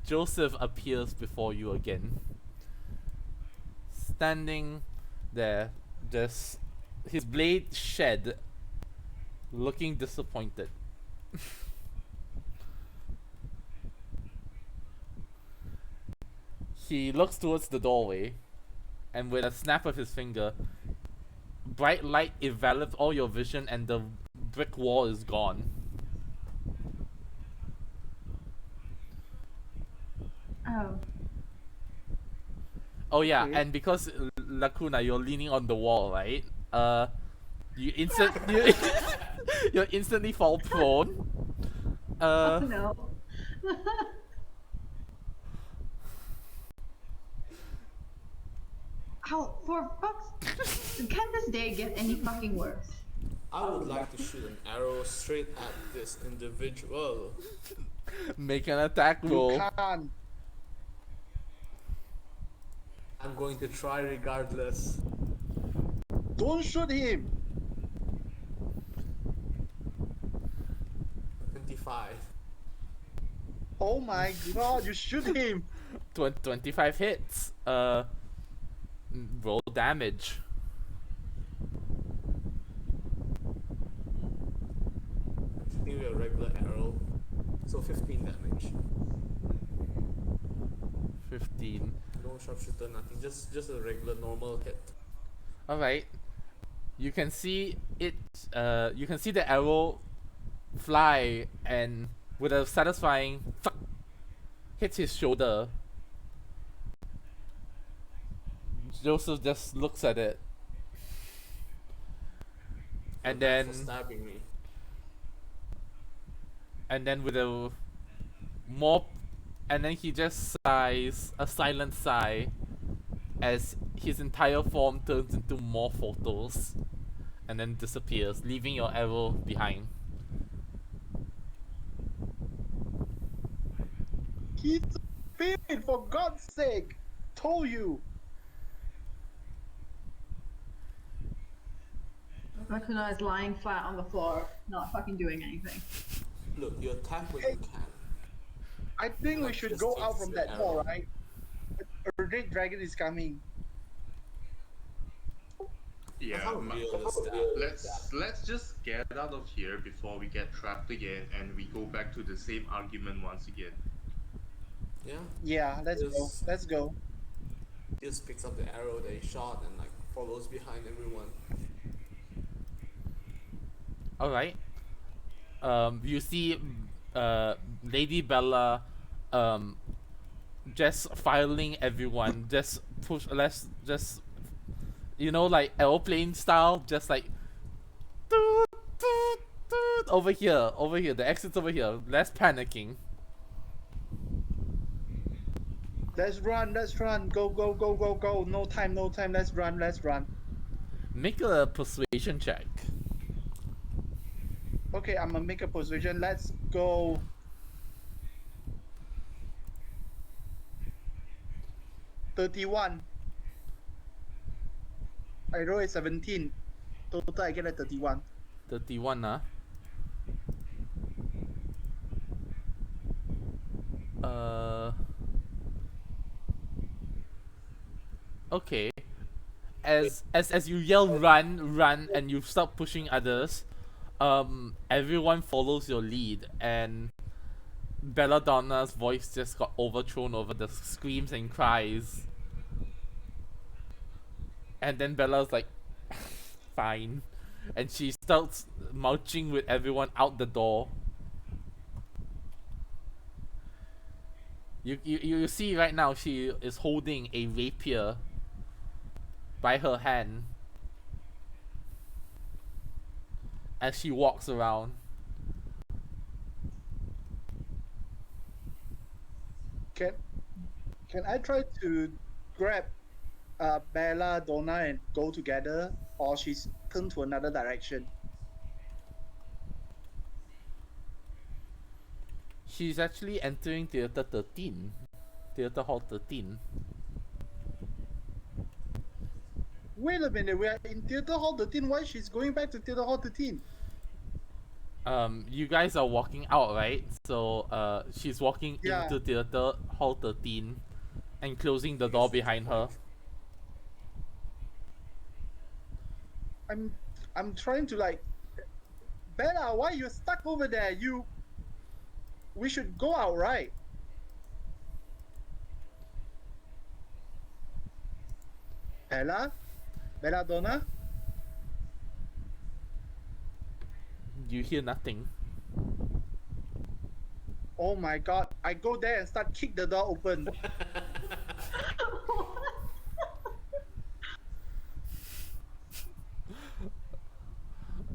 Joseph appears before you again. Standing there, just his blade shed, looking disappointed. He looks towards the doorway, and with a snap of his finger, bright light envelops all your vision, and the brick wall is gone. Oh. Oh yeah, Okay. and because Lacuna, you're leaning on the wall, right? You you instantly fall prone. Oh no. How, for fuck's, can this day get any fucking worse? I would like to shoot an arrow straight at this individual. Make an attack You roll. can't. I'm going to try regardless. Don't shoot him. 25. Oh my god, you shoot him. 25 hits. Roll damage. I'm shooting with a regular arrow. So 15 damage. 15. No sharpshooter, nothing. Just a regular normal hit. All right. You can see it. You can see the arrow fly, and with a satisfying fuck, hits his shoulder. Joseph just looks at it, and then For stabbing me. with a more, and then he just sighs a silent sigh as his entire form turns into more photos, and then disappears, leaving your arrow behind. He's a spirit, for God's sake. Told you. Lacuna is lying flat on the floor, not fucking doing anything. Look, you attack when you can. I think we Like, should just go takes out from the that arrow. door, right? A red dragon is coming. Yeah, How real is that? let's just get out of here before we get trapped again, and we go back to the same argument once again. Yeah. Yeah, let's go. Yes. Let's go. He just picks up the arrow that he shot and like follows behind everyone. All right. You see, Lady Bella, just filing everyone, just push. Let's just, like airplane style, just like, toot, toot, toot, over here. The exit's over here. Less panicking. Let's run. Let's run. Go, go, go, go, go. No time, no time. Let's run. Let's run. Make a persuasion check. Okay, I'm gonna make a position. Let's go. $31. I roll a 17. Total, I get a 31. 31, huh? Okay. As you yell run, and you start pushing others, everyone follows your lead, and Belladonna's voice just got overthrown over the screams and cries. And then Bella's like, fine. And she starts marching with everyone out the door. You see right now she is holding a rapier by her hand as she walks around. Can can I try to grab Bella, Donna, and go together, or she's turned to another direction? She's actually entering Theater 13. Theater Hall 13. Wait a minute, we are in Theater Hall 13. Why she's going back to Theater Hall 13? You guys are walking out, right? So she's walking Yeah. into Theater Hall 13 and closing the door behind her. I'm trying to like, Bella, why you stuck over there? We should go out, right? Bella, Donna. You hear nothing. Oh my God! I go there and start kick the door open.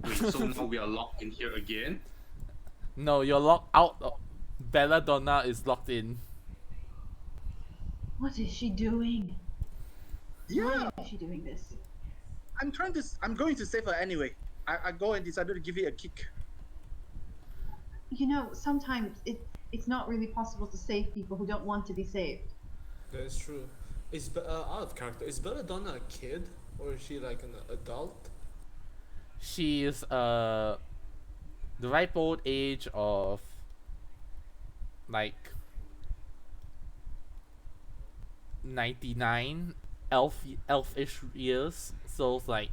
Wait, so now we are locked in here again? No, you're locked out. Belladonna is locked in. What is she doing? Yeah, Why is she doing this? I'm going to save her anyway. I go and decided to give it a kick. You know, sometimes it's not really possible to save people who don't want to be saved. That is true. Is out of character? Is Belladonna a kid or is she like an adult? She is the ripe old age of like 99 elfish years, so it's like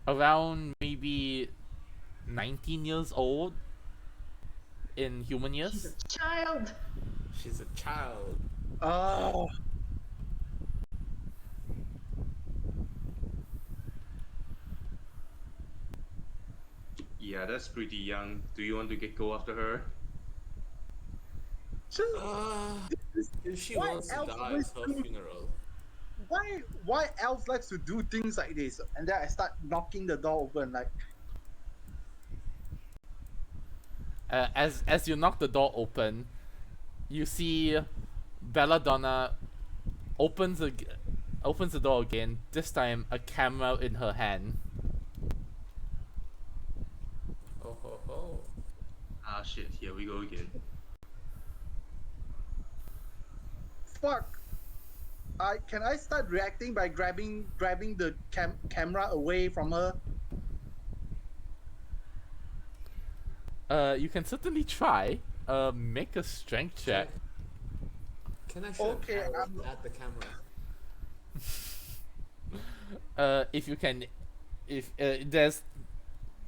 around maybe 19 years old in human She's years. a child. She's a child. Oh, Yeah, that's pretty young. Do you want to go after her? just If she Why wants to else die, would it's her you- funeral. why elves likes to do things like this? And then I start knocking the door open like. As you knock the door open, you see Belladonna opens the door again. This time, a camera in her hand. Oh ho ho. Ah shit, here we go again. Fuck! Can I start reacting by grabbing the camera away from her? You can certainly try. Make a strength check. Can I shoot Okay, an arrow I'm- at the camera? If you can, if there's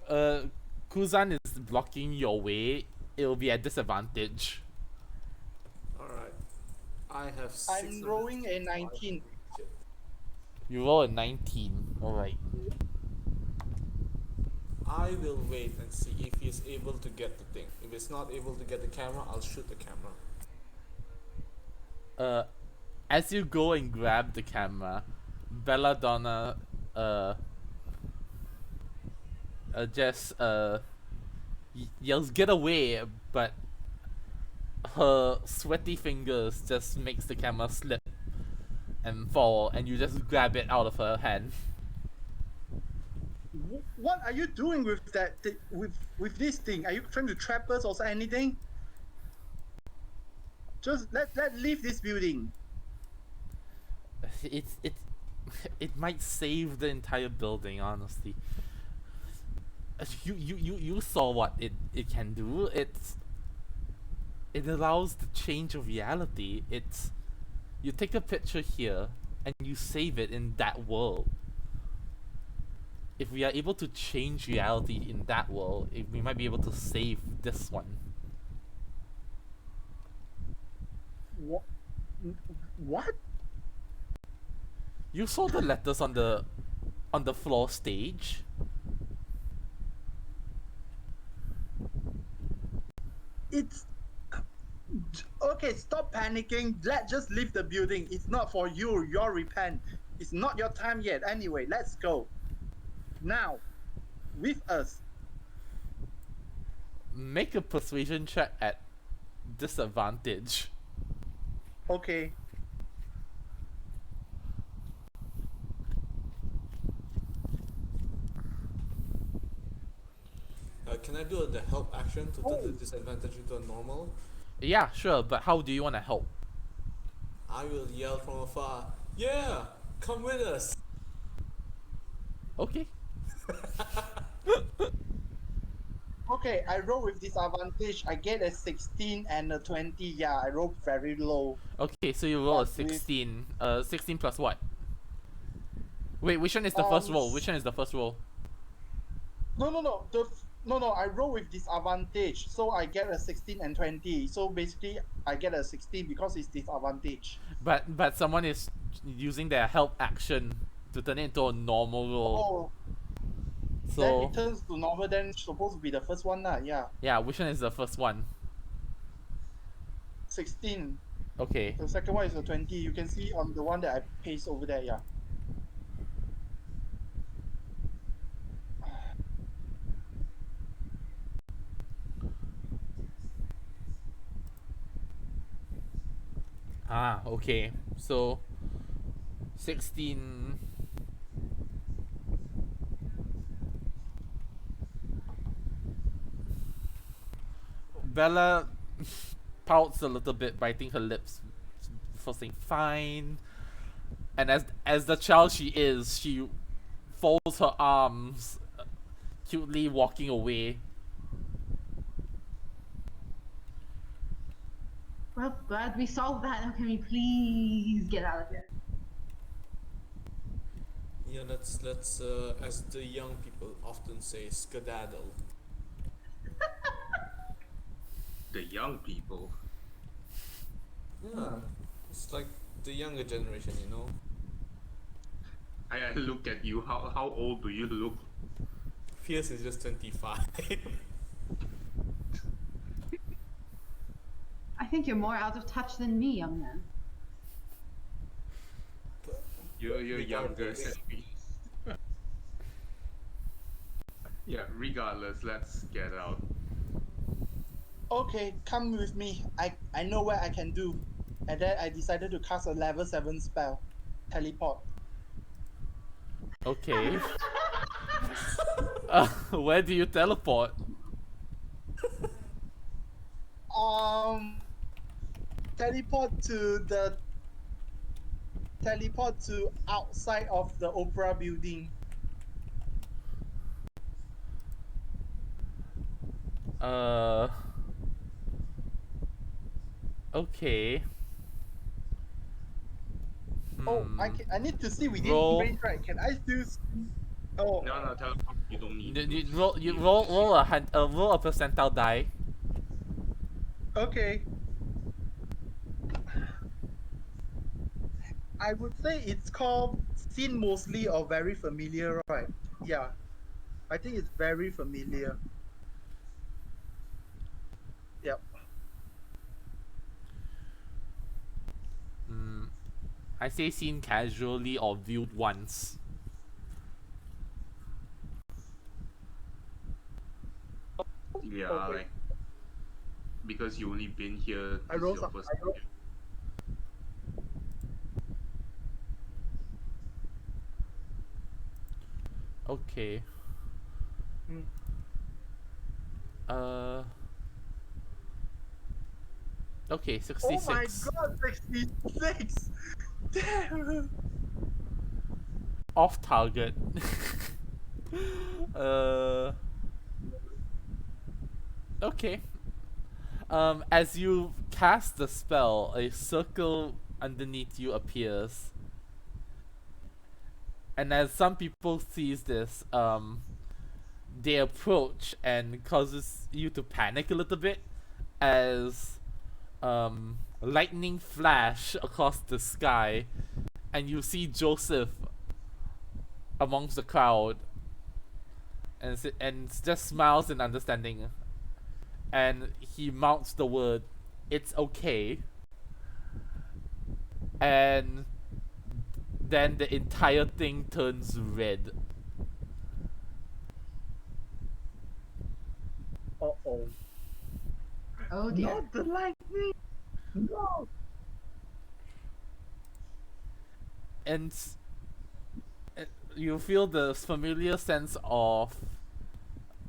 Kuzan is blocking your way, it will be at disadvantage. Alright. I have I'm 6 rolling a 19. Shit. You roll a 19. All right. I will wait and see if he's able to get the thing. If he's not able to get the camera, I'll shoot the camera. As you go and grab the camera, Belladonna just yells "Get away!" but her sweaty fingers just makes the camera slip and fall, and you just grab it out of her hand. What are you doing with that? With this thing? Are you trying to trap us or anything? Just let leave this building. It might save the entire building, honestly. You saw what it can do. It allows the change of reality. You take a picture here and you save it in that world. If we are able to change reality in that world, we might be able to save this one. What? What? You saw the letters on the floor stage. It's Okay, stop panicking. Let's just leave the building. It's not for you. Your repent. It's not your time yet. Anyway, let's go. Now, with us. Make a persuasion check at disadvantage. Okay. Can I do the help action to turn the disadvantage into a normal? Yeah, sure, but how do you want to help? I will yell from afar, "Yeah, come with us!" Okay. Okay, I roll with disadvantage. I get a 16 and a 20. Yeah, I roll very low. Okay, so you roll a But with- 16. 16 plus what? Wait, which one is the first roll? Which one is the first roll? No. No. I roll with disadvantage, so I get a 16 and 20. So basically, I get a 16 because it's disadvantage. But someone is using their help action to turn it into a normal roll. Oh, then So it turns to normal. Then it's supposed to be the first one, lah. Yeah, yeah, which one is the first one? 16. Okay. The second one is a 20. You can see on the one that I paste over there. Yeah. Ah, okay. So 16. Bella pouts a little bit, biting her lips before saying fine. And as the child she is, she folds her arms, cutely walking away. Well, glad we solved that. Now can we please get out of here? Yeah, let's as the young people often say, skedaddle. The young people. Yeah, it's like the younger generation, you know. I look at you. How old do you look? Fierce is just 25. I think you're more out of touch than me, young man. You're younger than me. Yeah. Regardless, let's get out. Okay, come with me. I know what I can do. And then I decided to cast a level 7 spell. Teleport. Okay. Where do you teleport? Teleport to outside of the opera building. Okay. Oh, I need to see within Roll. range, right? Can I still see? Oh, No, teleport. You don't need. You roll a percentile die. okay. I would say it's called seen mostly or very familiar, right? Yeah. I think it's very familiar. Yep. I say seen casually or viewed once. Yeah, Okay. like because you only been here. I This roll is your some- first I roll- time. Okay. Hmm. Okay, Oh 66. my god, 66! Damn! Off target. Okay. As you cast the spell, a circle underneath you appears. And as some people sees this, they approach and causes you to panic a little bit as lightning flash across the sky, and you see Joseph amongst the crowd, and just smiles in understanding, and he mouths the word it's okay. And then the entire thing turns red. Uh-oh. Oh dear. Not the lightning! No! And you feel the familiar sense of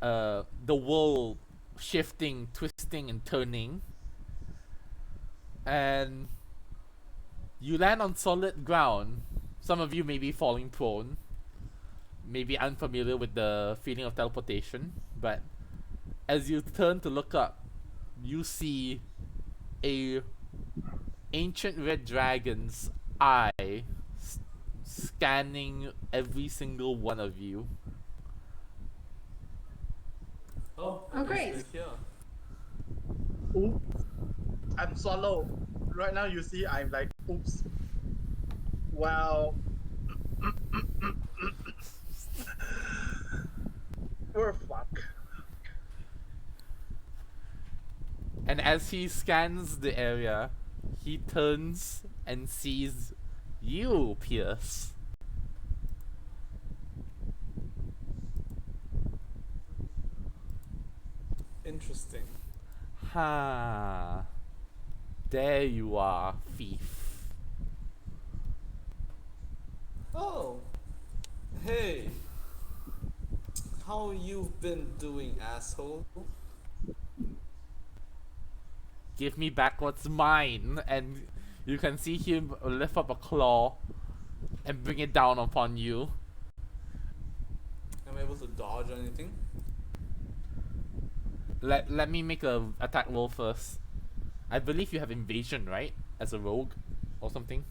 the world shifting, twisting, and turning. And you land on solid ground. Some of you may be falling prone, maybe unfamiliar with the feeling of teleportation, but as you turn to look up, you see a ancient red dragon's eye scanning every single one of you. Oh, Oh, great. it's here. Oops. I'm solo. Right now you see I'm like, oops. Well, we're fucked. And as he scans the area, he turns and sees you, Pierce. Interesting. Ha. There you are, thief. Oh, hey. How you been doing, asshole? Give me back what's mine. And you can see him lift up a claw and bring it down upon you. Am I able to dodge or anything? Let me make a attack roll first. I believe you have invasion, right? As a rogue or something.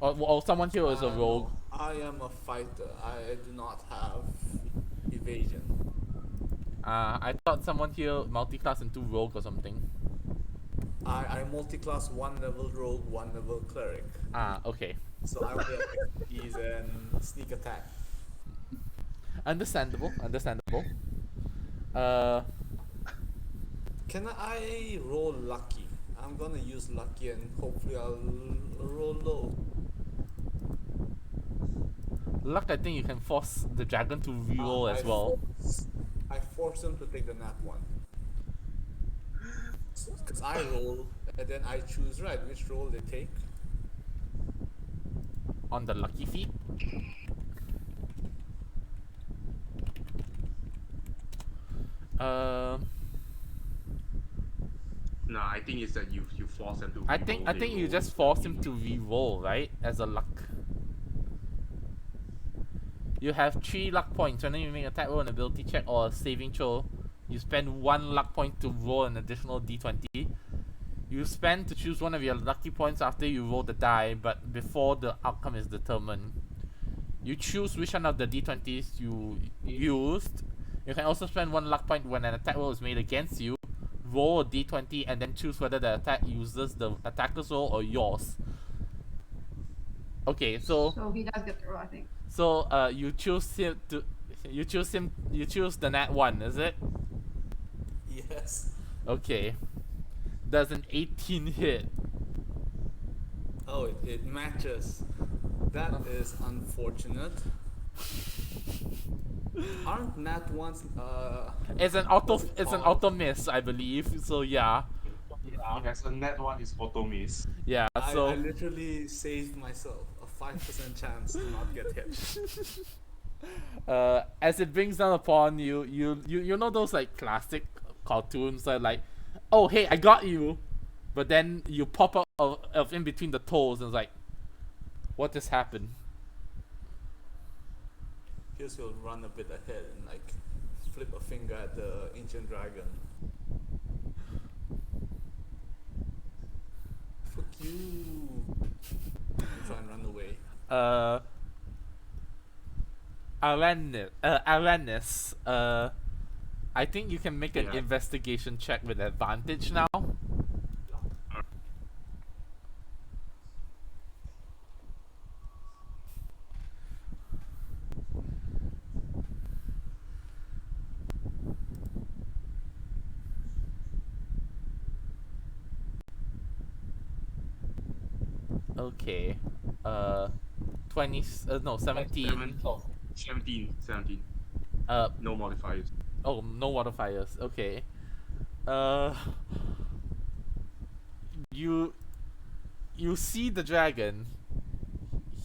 Or someone here is a rogue. No, I am a fighter. I do not have evasion. I thought someone here multi-class into rogue or something. I multi-class 1 level rogue, 1 level cleric. Okay. So I only have expertise and sneak attack. Understandable. Can I roll lucky? I'm gonna use lucky and hopefully I'll roll low. Luck, I think you can force the dragon to reroll as well. I force him to take the nat 1. Because I roll and then I choose which roll they take. On the lucky feat. No, I think it's that you force them to. I think you just force him to re-roll, right? As a luck. You have 3 luck points. Whenever you make an attack roll, an ability check, or a saving throw, you spend 1 luck point to roll an additional d20. You spend to choose one of your lucky points after you roll the die, but before the outcome is determined. You choose which one of the d20s you used. You can also spend 1 luck point when an attack roll is made against you. Roll a d20 and then choose whether the attack uses the attacker's roll or yours. Okay, so he does get to roll, I think. so you choose the nat 1, is it? Yes. Okay. Does an 18 hit? Oh, it matches. That is unfortunate. Aren't nat ones It's an auto miss, I believe. So yeah. Yeah, as a net one is auto miss. Yeah, I so literally saved myself a 5% chance to not get hit. as it brings down upon you, you know those like classic cartoons that like, oh hey, I got you, but then you pop out of in between the toes and it's like, what just happened? Pierce will run a bit ahead and like flip a finger at the ancient dragon. Fuck you! And try and run away. Arannis, I think you can make an Yeah. investigation check with advantage now. Okay. 20. No, 17. 17. No modifiers. Oh, no modifiers. Okay. Uh. You. You see the dragon.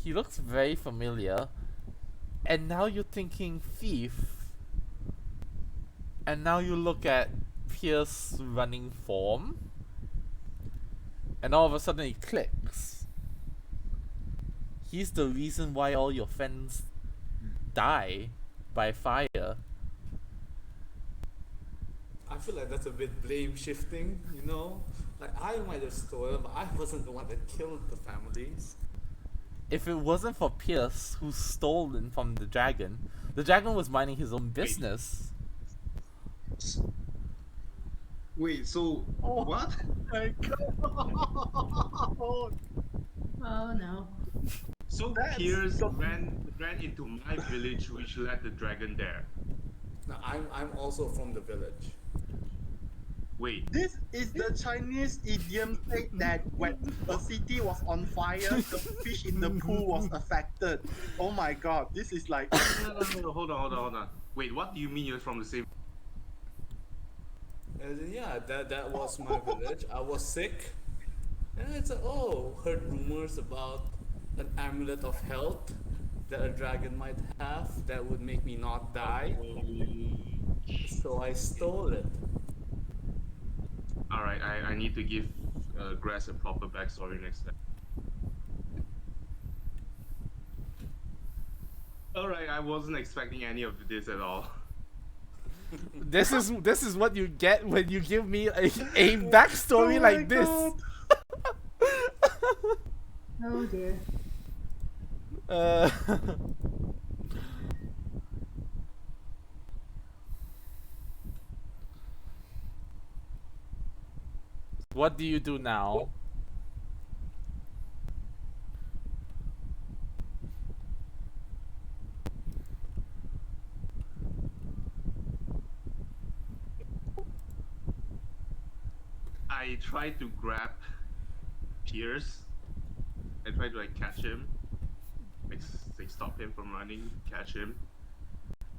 He looks very familiar. And now you're thinking thief. And now you look at Pierce's running form. And all of a sudden it clicks. He's the reason why all your friends die by fire. I feel like that's a bit blame shifting, you know? Like, I might have stolen, but I wasn't the one that killed the families. If it wasn't for Pierce, who stole from the dragon was minding his own business. Wait, so what? My God. Oh no. So That's Pierce so- ran into my village, which led the dragon there. Now, I'm also from the village. Wait, This is the Chinese idiom say that when a city was on fire, the fish in the pool was affected. Oh my God, this is like no, hold on. Wait, what do you mean you're from the same? Yeah, that was my village. I was sick. And it's heard rumors about an amulet of health that a dragon might have that would make me not die. So I stole it. Alright, I need to give Grass a proper backstory next time. Alright, I wasn't expecting any of this at all. This is what you get when you give me a backstory Oh my like this. God. Oh dear. Uh, what do you do now? I tried to grab Pierce. I tried to catch him. Like stop him from running, catch him.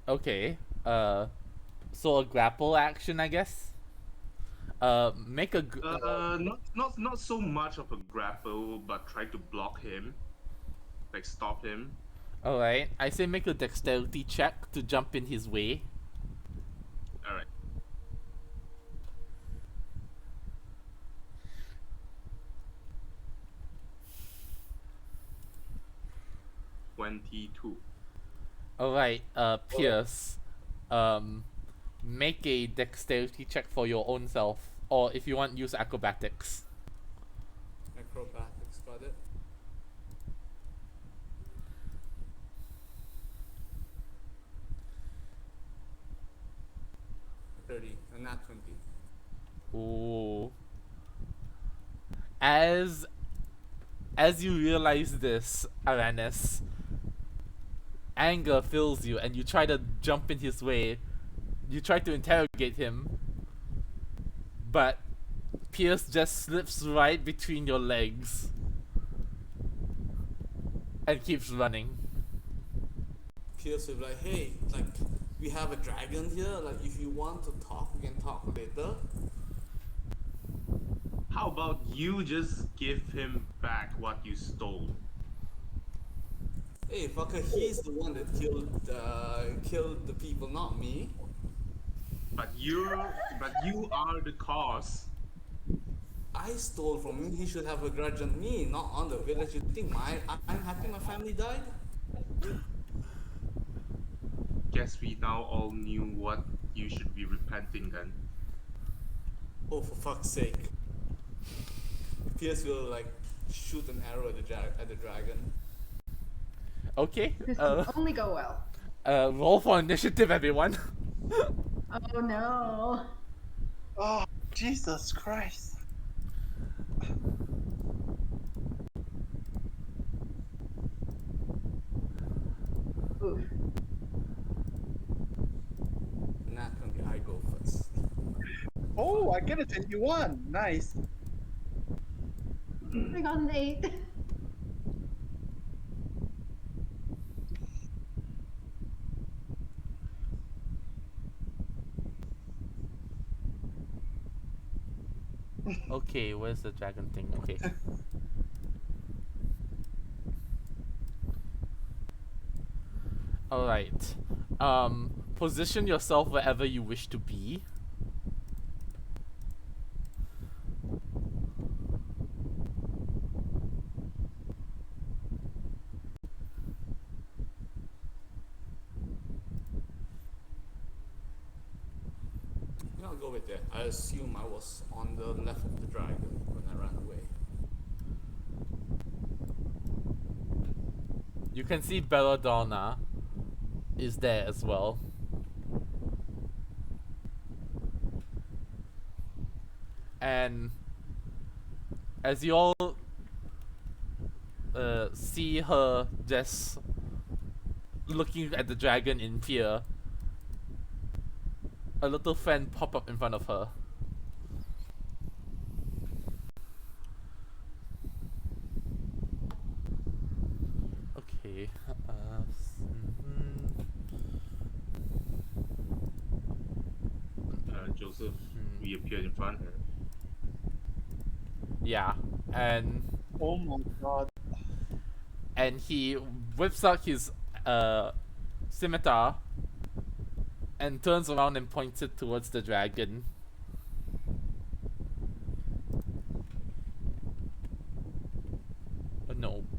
Okay. So a grapple action, I guess. Make a. Not so much of a grapple, but try to block him. Like stop him. All right. I say make a dexterity check to jump in his way. Alright. 22. Alright, Pierce. Make a dexterity check for your own self. Or if you want, use acrobatics. Acrobatics, got it. And not 20. Ooh. As you realize this, Arannis, anger fills you and you try to jump in his way. You try to interrogate him, but Pierce just slips right between your legs and keeps running. Pierce will be like, hey, like, we have a dragon here. Like, if you want to talk, we can talk later. How about you just give him back what you stole? Hey, fucker, he's the one that killed the people, not me. But you are the cause. I stole from him. He should have a grudge on me, not on the village. You think I'm happy my family died? Guess we now all knew what you should be repenting then. Oh, for fuck's sake. Pierce will like shoot an arrow at the dragon. Okay. This can only go well. Roll for initiative, everyone. Oh no. oh Jesus Christ. Oof. Not gonna be I go first. Oh, I get a 21. Nice. I got an 8. Okay, where's the dragon thing? Okay. Alright. Position yourself wherever you wish to be. Yeah, I'll go with that. I assume I was on the left of the dragon when I ran away. You can see Belladonna is there as well. And as you all see her just looking at the dragon in fear, a little friend pop up in front of her. Okay. Joseph reappeared in front of her. Yeah, and Oh my god. he whips out his scimitar and turns around and points it towards the dragon.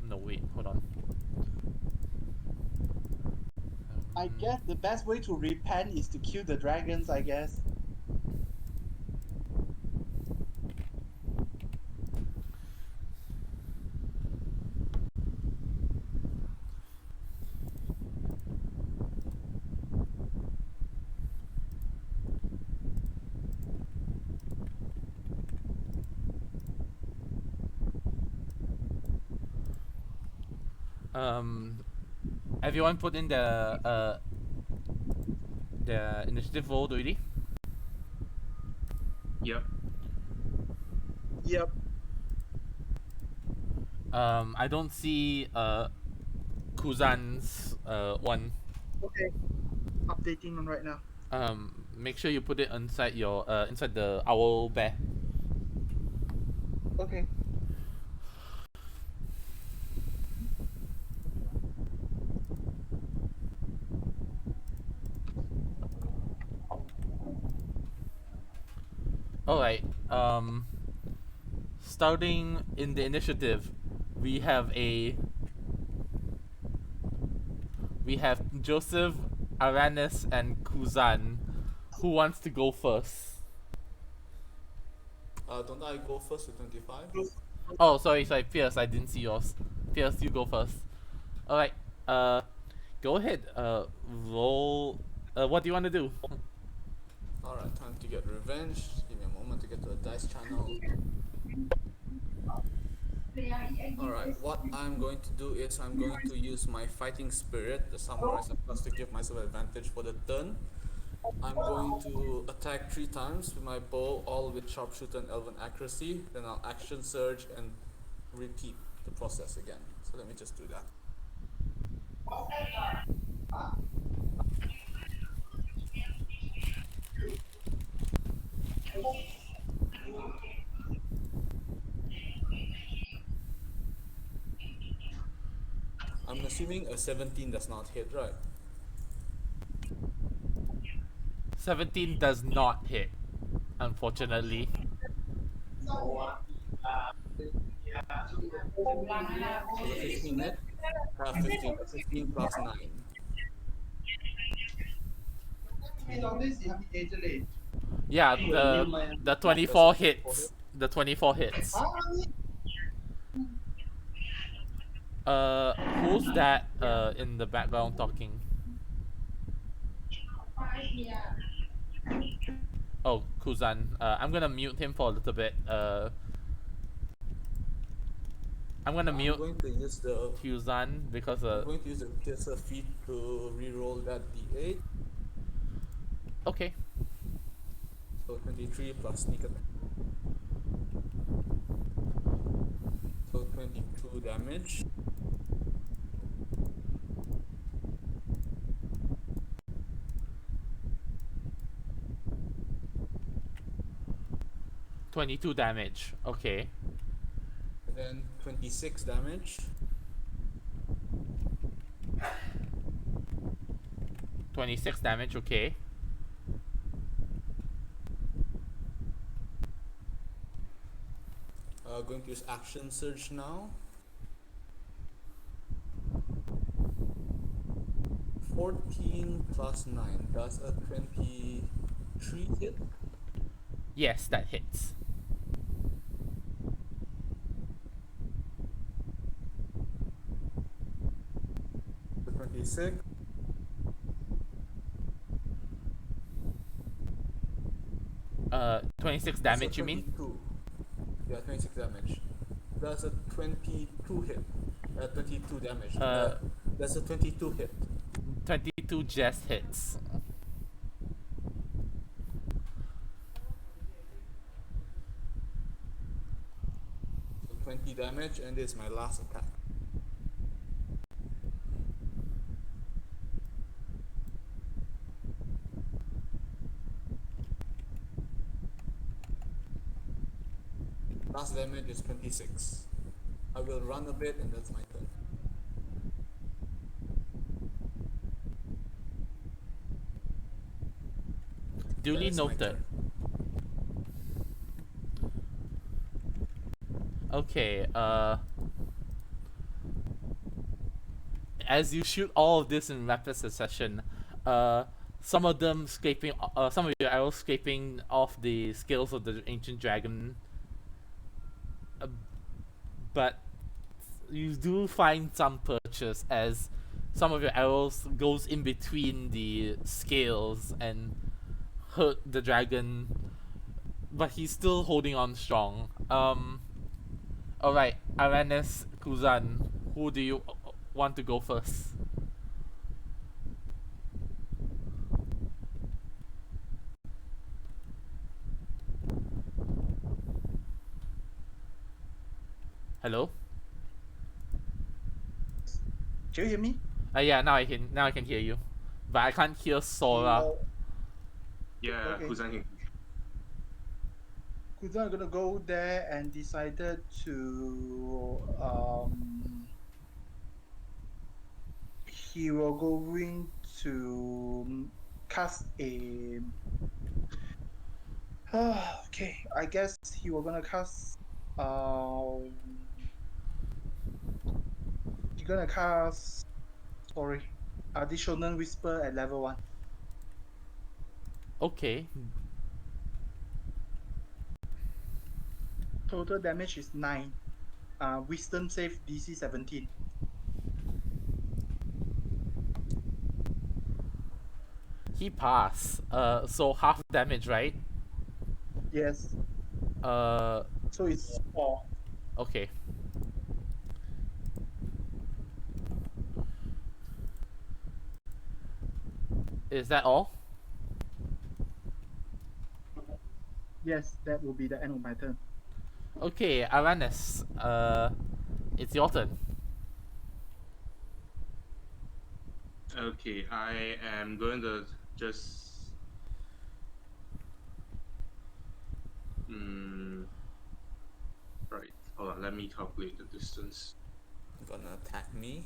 No, wait, hold on. I guess the best way to repent is to kill the dragons, I guess. Everyone put in the initiative roll already? Yep. Yep. I don't see Kuzan's one. Okay. Updating on right now. Make sure you put it inside your inside the owl bear. Okay. Alright. Starting in the initiative, we have Joseph, Arannis, and Kuzan. Who wants to go first? Don't I go first with 25? Oh, sorry, Pierce, I didn't see yours. Pierce, you go first. Alright, go ahead. Roll. What do you want to do? Alright, time to get revenge. Give me a moment to get to the dice channel. Alright, what I'm going to do is I'm going to use my fighting spirit, the samurai plus to give myself advantage for the turn. I'm going to attack 3 times with my bow, all with sharpshooter and elven accuracy. Then I'll action surge and repeat the process again. So let me just do that. I'm assuming a 17 does not hit, right? 17 does not hit, unfortunately. So the 15 hit? 15. 15 plus 9. Yeah, the 24 hits. The 24 hits. Who's that in the background talking? Oh, Kuzan. I'm gonna mute him for a little bit. I'm going to use the Kuzan because I'm going to use the Piercer feat to reroll that d8. Okay. So 23 plus sneak attack. So 22 damage. 22 damage. Okay. Then 26 damage. 26 damage. Okay. Going to use action surge now. 14 plus 9. Does a 23 hit? Yes, that hits. The 26. 26 That's a damage, you mean? 22. Yeah, 26 damage. That's a 22 hit. 22 damage. That's a 22 hit. 22 just hits. So 20 damage, and this is my last attack. Last damage is 26. I will run a bit, and that's my turn. Duly That is my noted. turn. Okay, as you shoot all of this in rapid succession, some of them scraping, some of your arrows scraping off the scales of the ancient dragon. But you do find some purchase as some of your arrows goes in between the scales and hurt the dragon, but he's still holding on strong. Alright, Arannis, Kuzan, who do you want to go first? Hello? Can you hear me? Yeah, now I can hear you, but I can't hear Sora. Yeah, Okay. Kuzan. Kuzan gonna go there and decided to he will going to cast a okay, I guess he will gonna cast he gonna cast additional whisper at level 1. Okay, Total damage is 9. Wisdom save DC 17. he passed. So half damage, right? Yes. Uh, So it's 4. okay. Is that all? Yes, that will be the end of my turn. Okay, Arannis, it's your turn. Okay, I am going to just. Right, hold on, let me calculate the distance. Gonna attack me.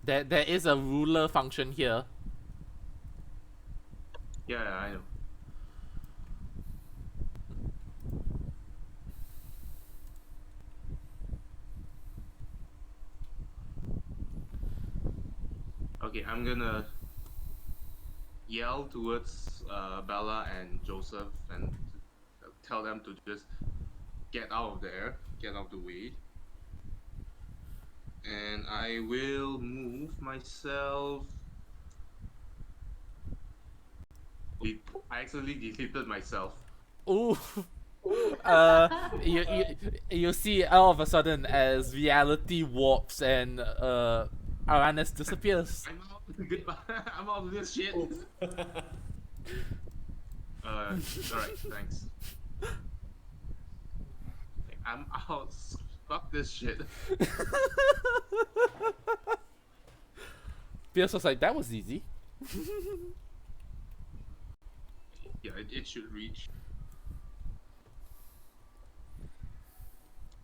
There is a ruler function here. Yeah, I know. Okay, I'm gonna yell towards Bella and Joseph and tell them to just get out of there, get out of the way. And I will move myself. I accidentally deleted myself. Ooh. You see all of a sudden as reality warps and Arannis disappears. I'm out. Goodbye. I'm out of this shit. Alright, thanks. I'm out. Fuck this shit. Pierce was like, that was easy. Yeah, it should reach.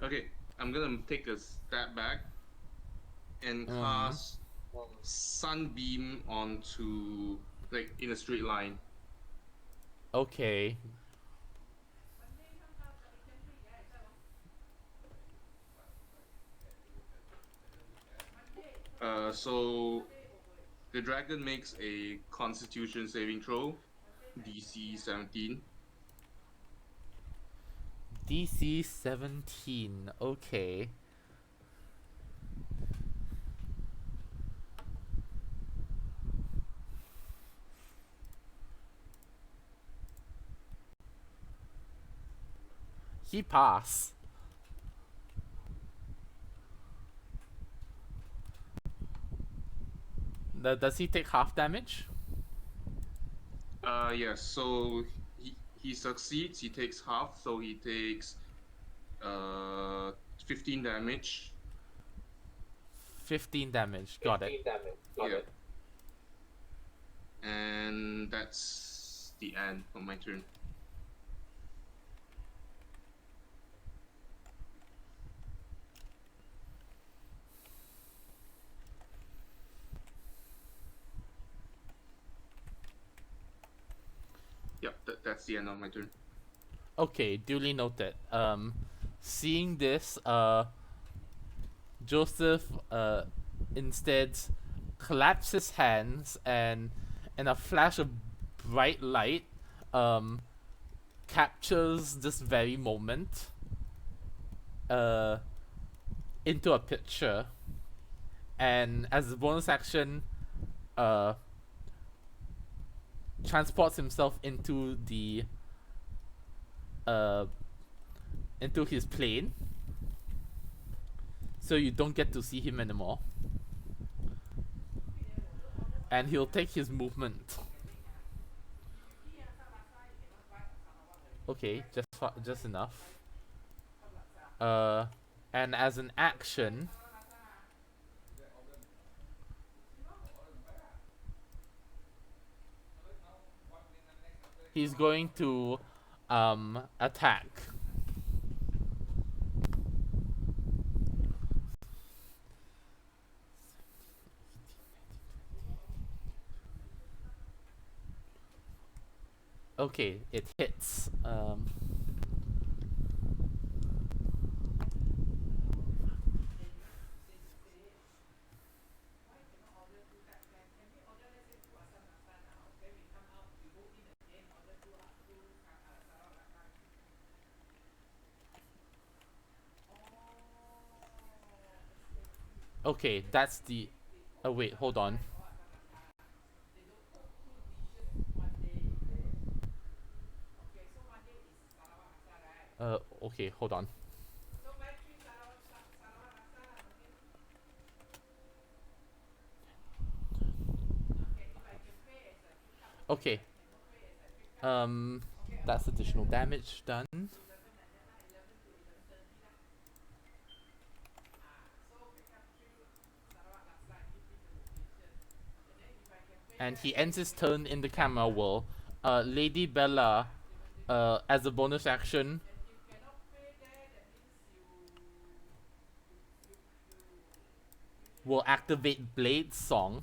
Okay, I'm gonna take a step back and cast Sunbeam onto, like, in a straight line. Okay. So the dragon makes a Constitution saving throw, DC 17. DC 17. Okay. He passed. Does he take half damage? Yes. So he succeeds. He takes half. So he takes 15 damage. 15 damage. Got it. Yeah. And that's the end of my turn. Yep, that's the end of my turn. Okay, duly noted. Seeing this, Joseph instead claps his hands and in a flash of bright light, captures this very moment into a picture, and as a bonus action, transports himself into his plane, so you don't get to see him anymore, and he'll take his movement. Okay, just enough. And as an action, he's going to attack. Okay, it hits. Okay, that's the. Oh wait, hold on. Okay, hold on. Okay. That's additional damage done. And he ends his turn in the camera world. Lady Bella, as a bonus action, will activate Blade's song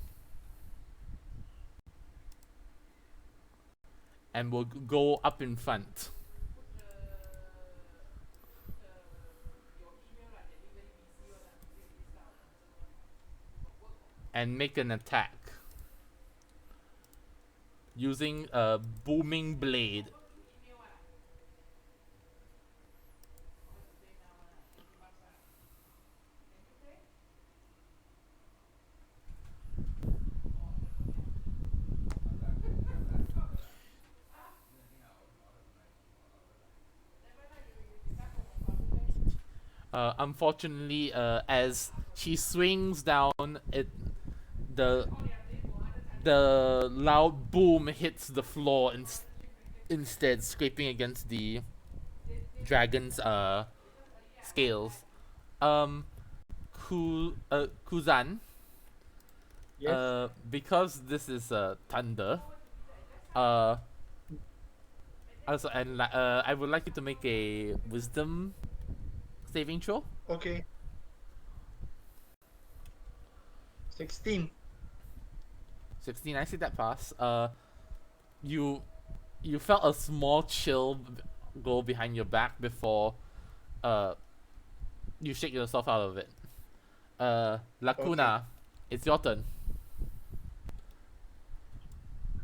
and will go up in front. And make an attack using a booming blade. Unfortunately, as she swings down, the the loud boom hits the floor instead, scraping against the dragon's scales. Kuzan, Yes. because this is thunder, uh, also, and I would like you to make a wisdom saving throw. Okay. 16. 16. I see that pass. You felt a small chill go behind your back before you shake yourself out of it. Lacuna, it's your turn.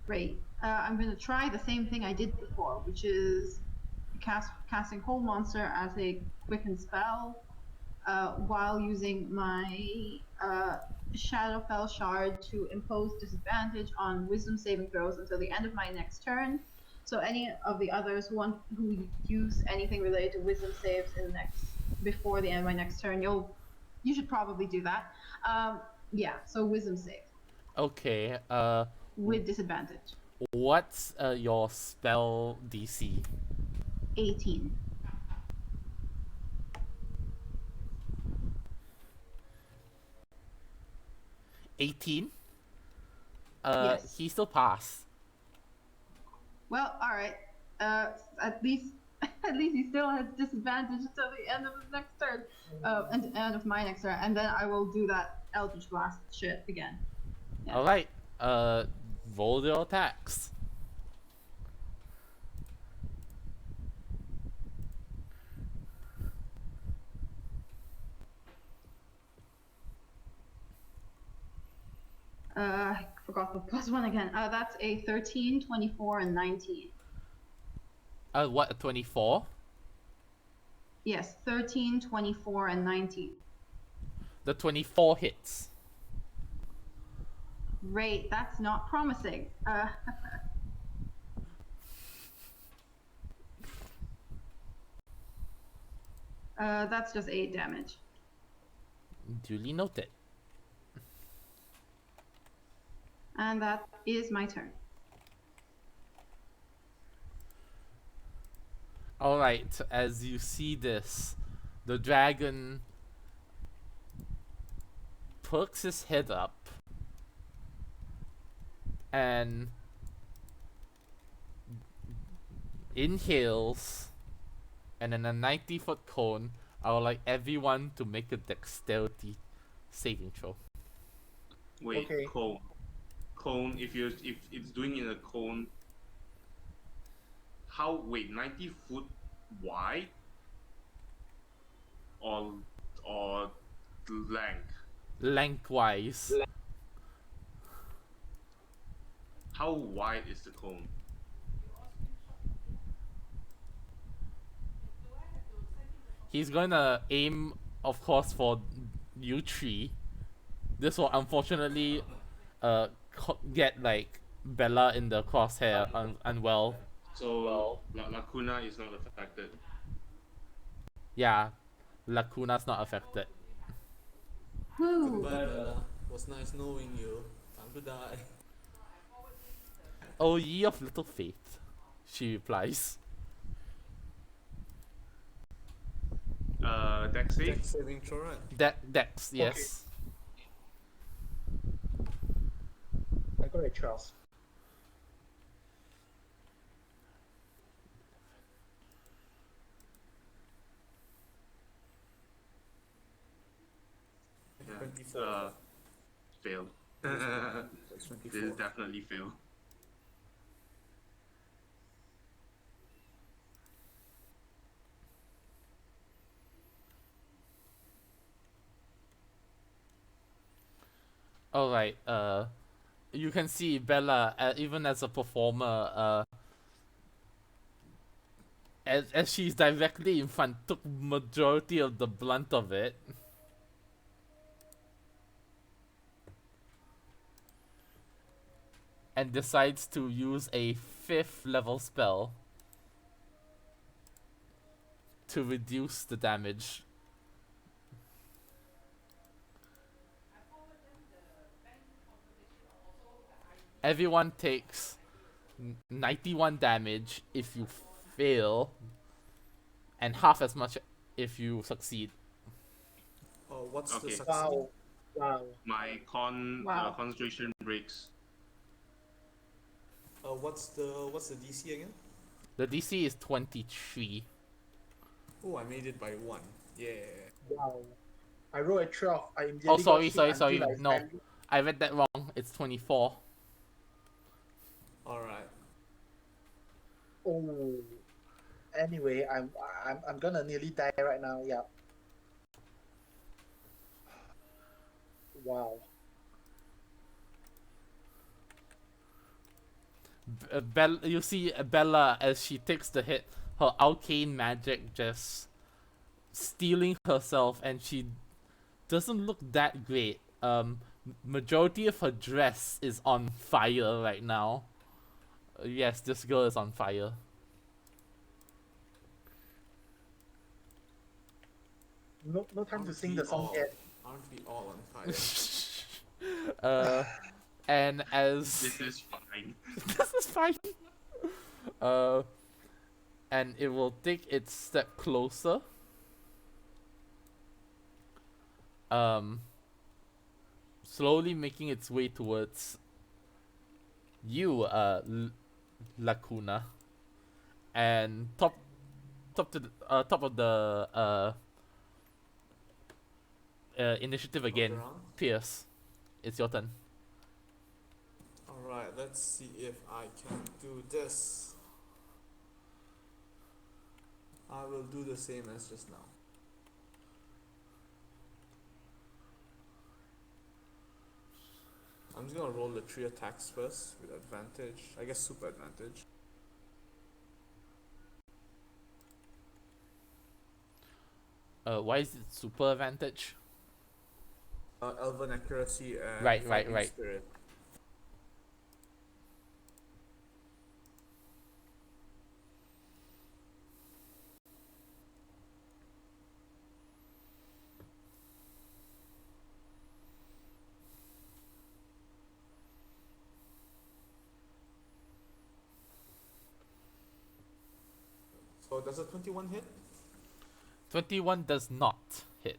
Great. I'm going to try the same thing I did before, which is casting Hold Monster as a quicken spell while using my Shadowfell Shard to impose disadvantage on Wisdom saving throws until the end of my next turn. So any of the others who use anything related to Wisdom saves before the end of my next turn, you should probably do that. Yeah, so Wisdom save. Okay. With disadvantage. What's your spell DC? 18. 18. Yes. He still pass. Well, all right. At least he still has disadvantage until the end of his next turn, and end of my next turn, and then I will do that Eldritch Blast shit again. Yeah. All right. Roll your attacks. I forgot the +1 again. That's a 13, 24, and 19. What? 24. Yes, 13, 24, and 19. The 24 hits. Great. That's not promising. That's just 8 damage. Duly noted. And that is my turn. Alright, as you see this, the dragon perks his head up and inhales, and in a 90-foot cone, I would like everyone to make a dexterity saving throw. Wait, Okay. cone. If it's doing in a cone, 90 foot wide or length? Lengthwise. How wide is the cone? He's gonna aim, of course, for you three. This will unfortunately get like Bella in the crosshair unwell. So Lacuna is not affected. Yeah, Lacuna's not affected. Woo! Goodbye, Bella. Was nice knowing you. Time to die. Oh, ye of little faith, she replies. Dex save? Dex saving throw, right? Dex, yes. I got a 12. Yeah. 24. Fail. That's 24. This is definitely fail. Alright, you can see Bella, even as a performer, as she's directly in front, took majority of the blunt of it. And decides to use a 5th level spell to reduce the damage. Everyone takes 91 damage if you fail, and half as much if you succeed. What's the Okay. success? Wow. My Wow. concentration breaks. What's the DC again? The DC is 23. Oh, I made it by 1. Yeah. Wow. I rolled a 12. I Oh, immediately got hit until I No, fell. I read that wrong. It's 24. All right. Oh. Anyway, I'm gonna nearly die right now. Yeah. Wow. You see Bella as she takes the hit, her arcane magic just stealing herself, and she doesn't look that great. Majority of her dress is on fire right now. Yes, this girl is on fire. No time to Aren't sing we the song all? yet. Aren't we all on fire? uh, and as This is fine. this is fine. Uh, and it will take its step closer. Slowly making its way towards you, Lacuna, and top of the initiative again. round? Pierce, it's your turn. All right. Let's see if I can do this. I will do the same as just now. I'm just gonna roll the 3 attacks first with advantage. I guess super advantage. Why is it super advantage? Elven accuracy and Right, fighting spirit. So does a 21 hit? 21 does not hit.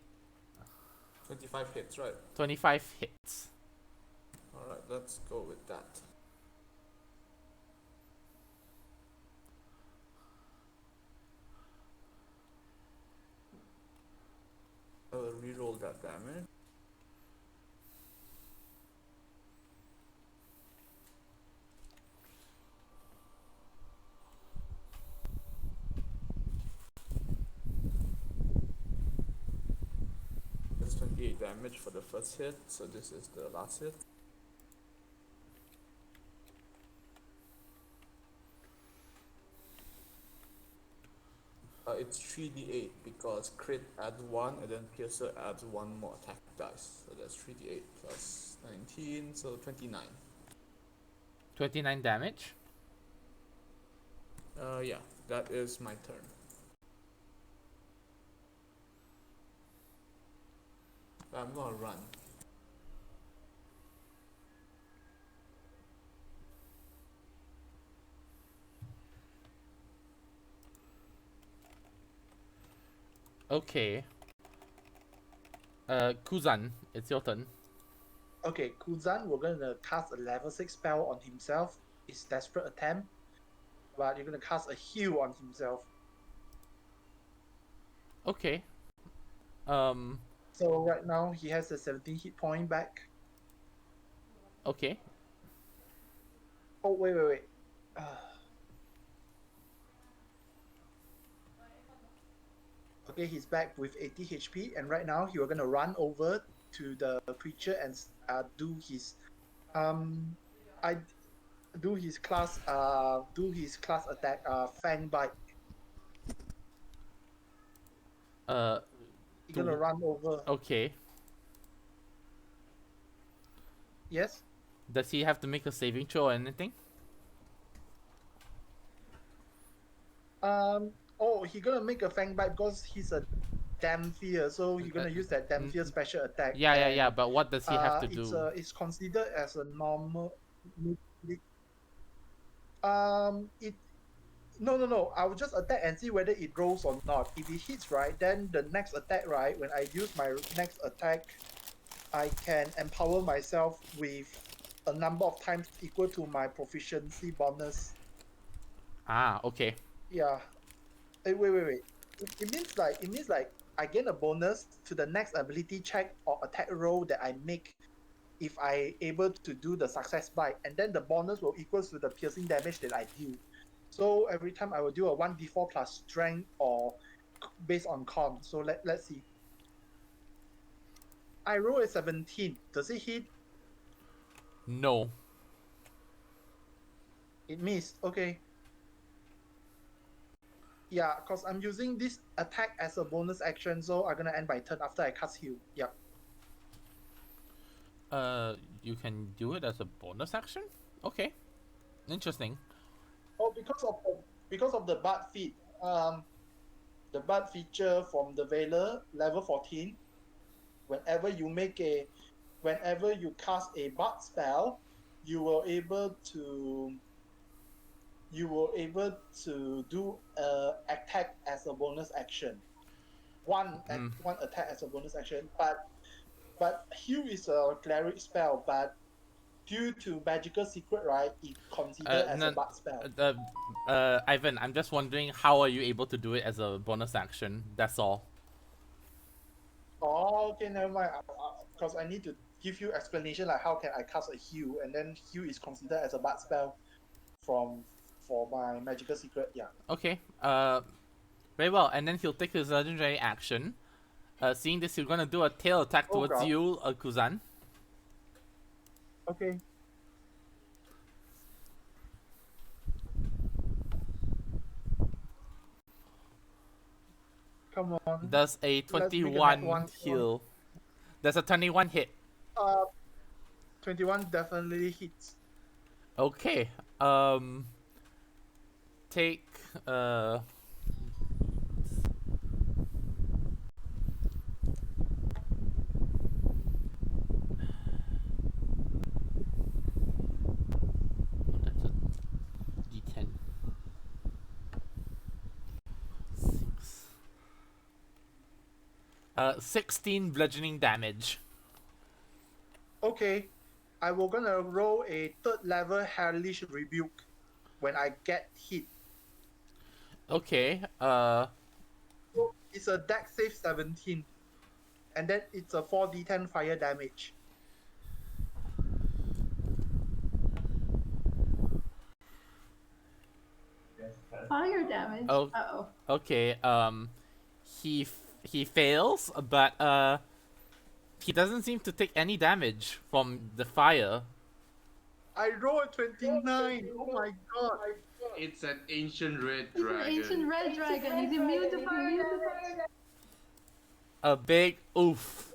25 hits, right? 25 hits. All right, let's go with that. I'll reroll that damage. That's 28 damage for the first hit, so this is the last hit. It's 3d8 because crit adds 1 and then piercer adds 1 more attack dice. So that's 3d8 plus 19, so 29. 29 damage. Yeah, that is my turn. I'm gonna run. Okay. Kuzan, it's your turn. Okay, Kuzan, we're gonna cast a level 6 spell on himself. It's desperate attempt. But you're gonna cast a heal on himself. Okay. So right now he has a 17 hit point back. Okay. Oh wait. Okay, he's back with 80 HP, and right now you're gonna run over to the creature and do his I do his class attack Fang Bite. You're gonna run over. Okay. Yes. Does he have to make a saving throw or anything? Oh, he gonna make a Fang Bite because he's a Damphir, so you're gonna use that Damphir special attack. Yeah. But what does he have to do? It's considered as a normal. It no. I will just attack and see whether it rolls or not. If it hits right, then the next attack right, when I use my next attack, I can empower myself with a number of times equal to my proficiency bonus. Ah, okay. Yeah. Wait. It means like I gain a bonus to the next ability check or attack roll that I make if I able to do the success bite, and then the bonus will equals to the piercing damage that I deal. So every time I will do a 1d4 plus strength or based on con. So let's see. I roll a 17. Does it hit? No. It missed. Okay. Yeah, because I'm using this attack as a bonus action, so I'm gonna end my turn after I cast heal. Yeah. You can do it as a bonus action? Okay. Interesting. Oh, because of the bud feat. The bud feature from the Veiler level 14. Whenever you cast a bud spell, you were able to do attack as a bonus action. One attack as a bonus action, but heal is a cleric spell, but due to magical secret, right, it considered as a No, bud spell. Ivan, I'm just wondering how are you able to do it as a bonus action? That's all. Oh, okay, never mind. Because I need to give you explanation like how can I cast a heal, and then heal is considered as a bud spell for my magical secret. Yeah. Okay. Very well. And then he'll take his legendary action. Seeing this, he's gonna do a tail attack Oh, towards God. you, Kuzan. Okay. Come on. Does a Let's make a 21 heal? Does a 21 hit? 21 definitely hits. Okay. Take that's a D10. 6. 16 bludgeoning damage. Okay. I will gonna roll a 3rd level hellish rebuke when I get hit. Okay. So it's a dex save 17. And then it's a 4d10 fire damage. Fire damage. Oh. Uh-oh. Okay. He fails, but he doesn't seem to take any damage from the fire. I rolled 29. Oh my god. It's an ancient red It's an dragon. ancient red dragon. He's immune to fire. A big oof.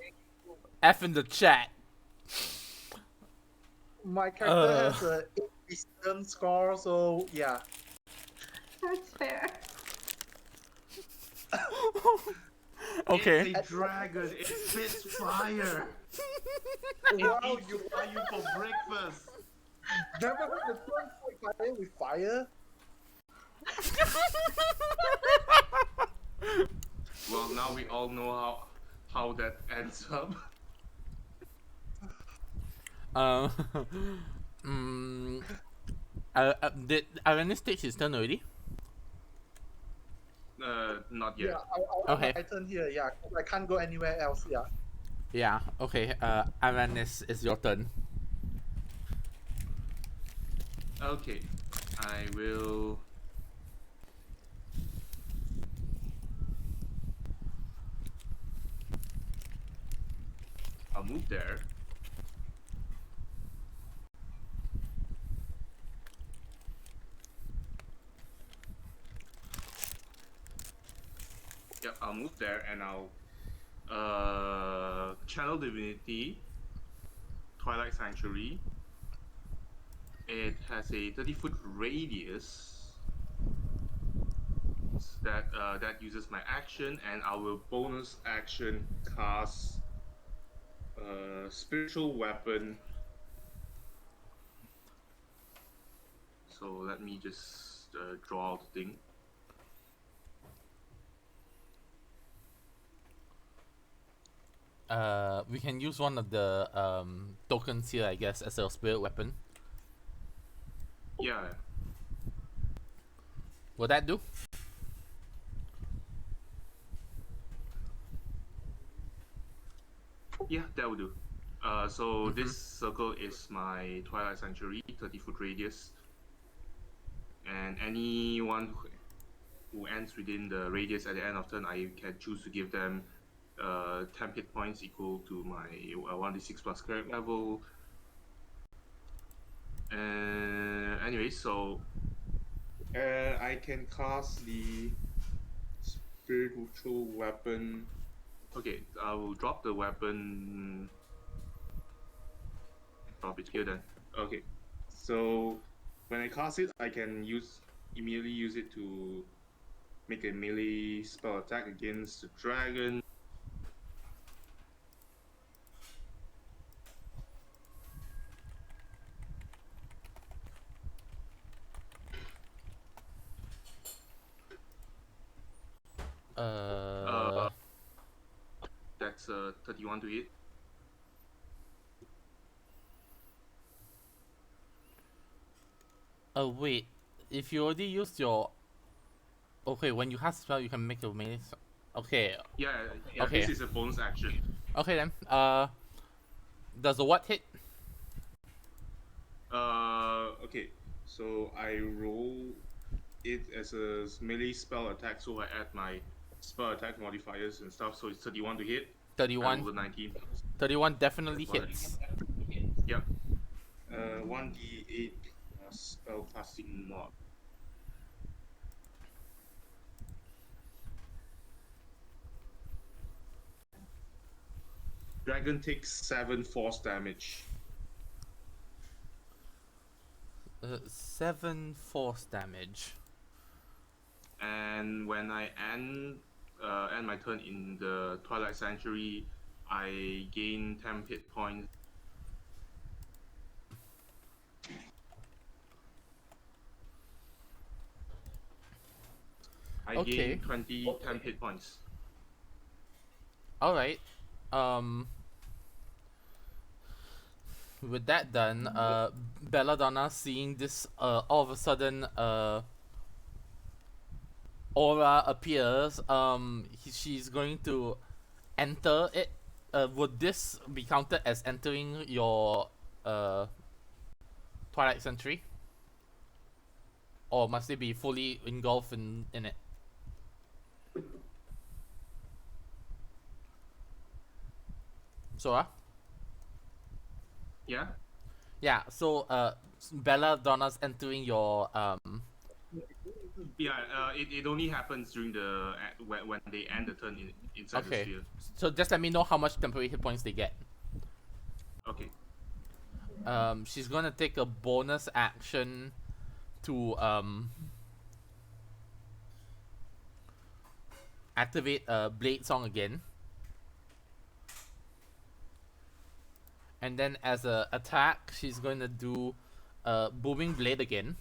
F in the chat. My character has a 8 wisdom score, so yeah. That's fair. Okay. It's a dragon. It spits fire. Wow, It eats you for breakfast. never heard the term fight fire with fire? Well, now we all know how that ends up. Did Arannis take his turn already? Not yet. Yeah, I'll Okay. my turn here, yeah. 'Cause I can't go anywhere else, yeah. Yeah, okay. Arannis, it's your turn. Okay, I will. I'll move there. Yep, I'll move there and I'll channel divinity, Twilight Sanctuary. It has a 30-foot radius. That uses my action, and I will bonus action cast spiritual weapon. So let me just draw out the thing. We can use one of the tokens here, I guess, as a spirit weapon. Yeah. Will that do? Yeah, that will do. So this circle is my Twilight Sanctuary, 30-foot radius, and anyone who ends within the radius at the end of turn, I can choose to give them 10 hit points equal to my 1d6 plus character level. Anyway, so I can cast the spiritual weapon. Okay, I will drop the weapon. Drop it here then. Okay, so when I cast it, I can immediately use it to make a melee spell attack against the dragon. That's 31 to hit. Wait. If you already used your... Okay, when you cast spell, you can make a melee... Okay. Yeah, Okay. This is a bonus action. Okay then. Does the what hit? Okay, so I roll it as a melee spell attack, so I add my spell attack modifiers and stuff, so it's 31 to hit. 31. I rolled a 19. 31 definitely hits. Yep. 1d8 plus spellcasting mod. Dragon takes 7 force damage. 7 force damage. And when I end my turn in the Twilight Sanctuary, I gain 10 hit points. I gain 10 hit points. Alright. With that done, Belladonna, seeing this, all of a sudden, aura appears. She's going to enter it. Would this be counted as entering your Twilight Sanctuary? Or must it be fully engulfed in it? Sora? Yeah? Yeah, so Belladonna's entering your Yeah, it only happens during the when they end the turn inside the sphere. So just let me know how much temporary hit points they get. Okay. She's gonna take a bonus action to activate Blade Song again. And then as a attack, she's going to do Booming Blade again.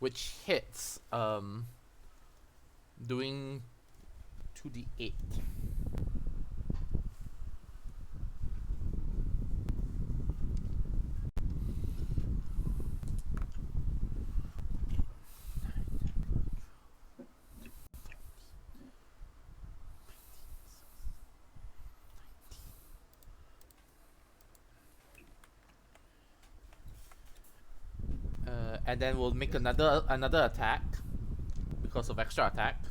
Which hits, doing 2d8. And then we'll make another attack because of extra attack.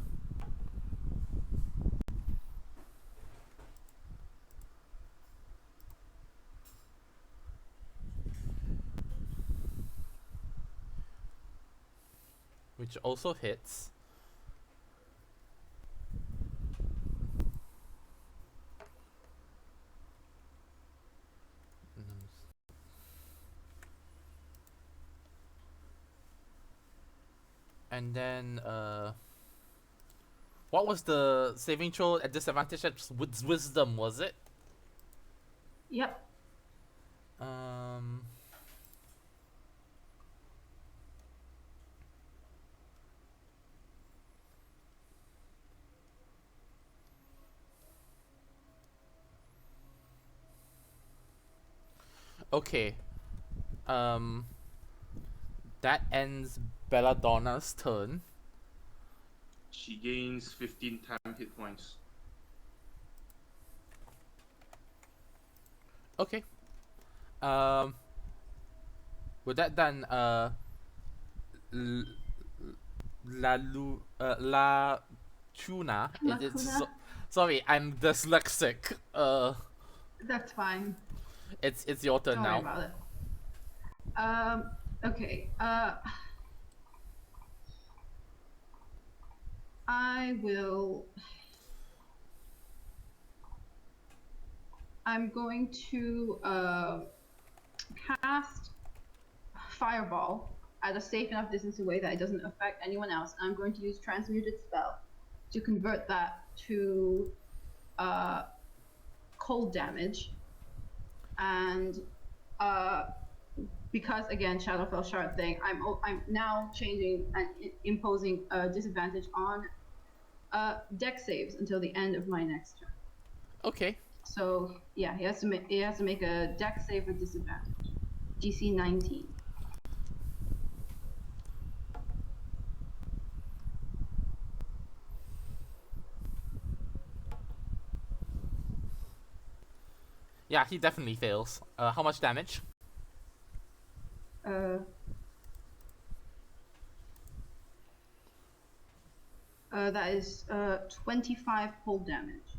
Which also hits. And then what was the saving throw at disadvantage? With wisdom, was it? Yep. Okay. That ends Belladonna's turn. She gains 15 temp hit points. Okay. With that done, L- La Tuna. Lacuna. Sorry, I'm dyslexic. That's fine. It's your turn Don't worry now. about it. Okay. I'm going to cast Fireball at a safe enough distance away that it doesn't affect anyone else. I'm going to use Transmuted Spell to convert that to cold damage. And because again Shadowfell Shard thing, I'm now changing and imposing a disadvantage on deck saves until the end of my next turn. Okay. So yeah, he has to make a deck save with disadvantage. DC 19. Yeah, he definitely fails. How much damage? That is 25 cold damage.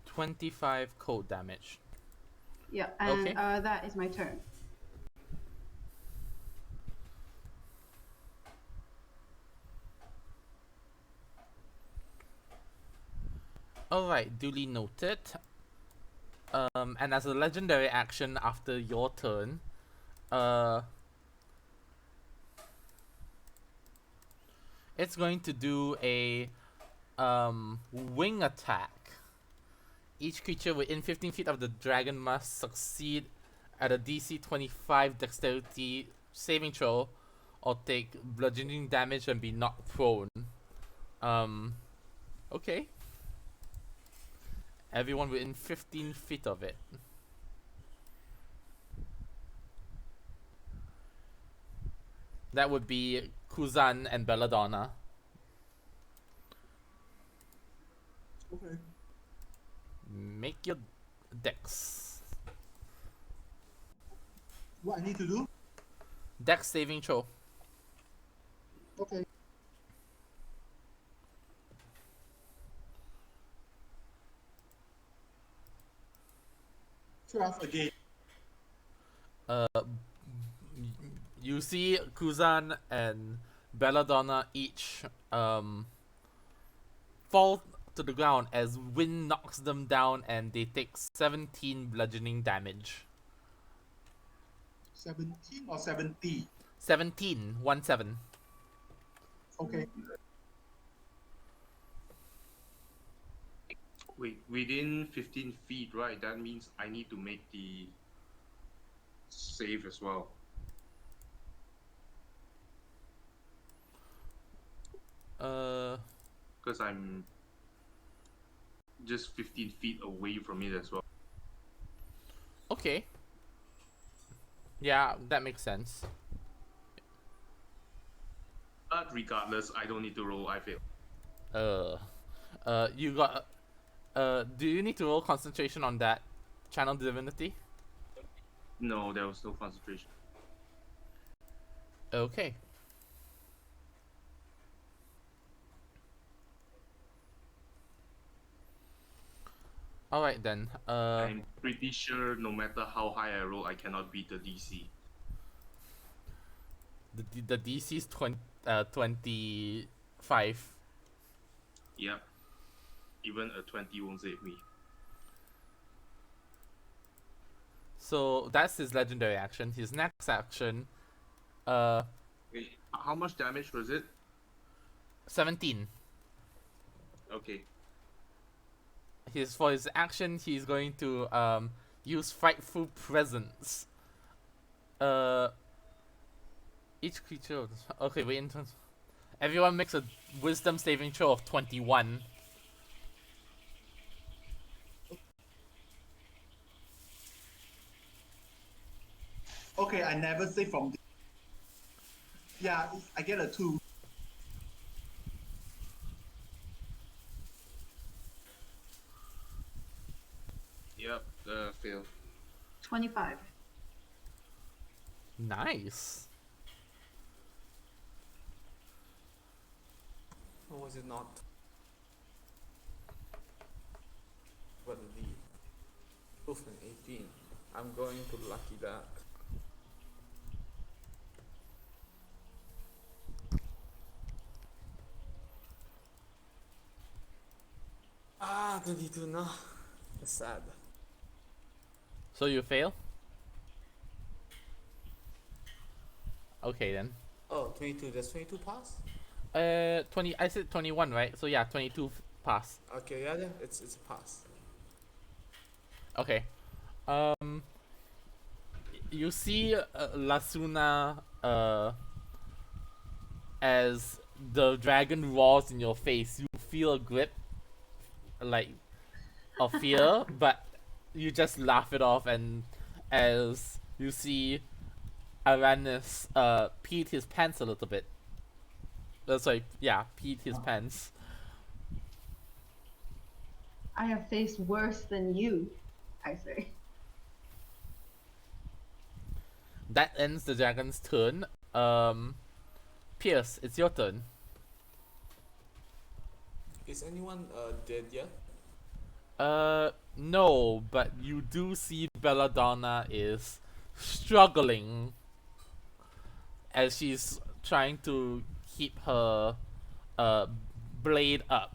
25 cold damage. Yeah, and Okay. that is my turn. Alright, duly noted. And as a legendary action after your turn, it's going to do a wing attack. Each creature within 15 feet of the dragon must succeed at a DC 25 dexterity saving throw or take bludgeoning damage and be knocked prone. Okay. Everyone within 15 feet of it. That would be Kuzan and Belladonna. Okay. Make your dex. What I need to do? Dex saving throw. Okay. 12 again. You see Kuzan and Belladonna each fall to the ground as wind knocks them down and they take 17 bludgeoning damage. 17 or 70? 17, 1-7. Okay. Wait, within 15 feet, right? That means I need to make the save as well. Because I'm just 15 feet away from it as well. Okay. Yeah, that makes sense. But regardless, I don't need to roll, I fail. You got. Do you need to roll concentration on that channel divinity? No, there was no concentration. Okay. Alright then. I'm pretty sure no matter how high I roll, I cannot beat the DC. The DC is 25. Yep. Even a 20 won't save me. So that's his legendary action. His next action, Wait, how much damage was it? 17. Okay. For his action, he's going to use Frightful Presence. Each creature. Okay, wait. Everyone makes a Wisdom saving throw of 21. Okay, I never say from. Yeah, I get a 2. Yep, fail. 25. Nice. Or was it not? What the proof an 18. I'm going to lucky that. Ah, 22 no. That's sad. So you fail? Okay then. Oh, 22. Does 22 pass? 20. I said 21, right? So yeah, 22 pass. Okay, yeah, then it's a pass. Okay. You see Lacuna as the dragon roars in your face. You feel a grip, like, of fear, but you just laugh it off, and as you see Arannis peed his pants a little bit. Sorry, yeah, peed his pants. I have faced worse than you, I say. That ends the dragon's turn. Pierce, it's your turn. Is anyone dead yet? No, but you do see Belladonna is struggling as she's trying to keep her blade up.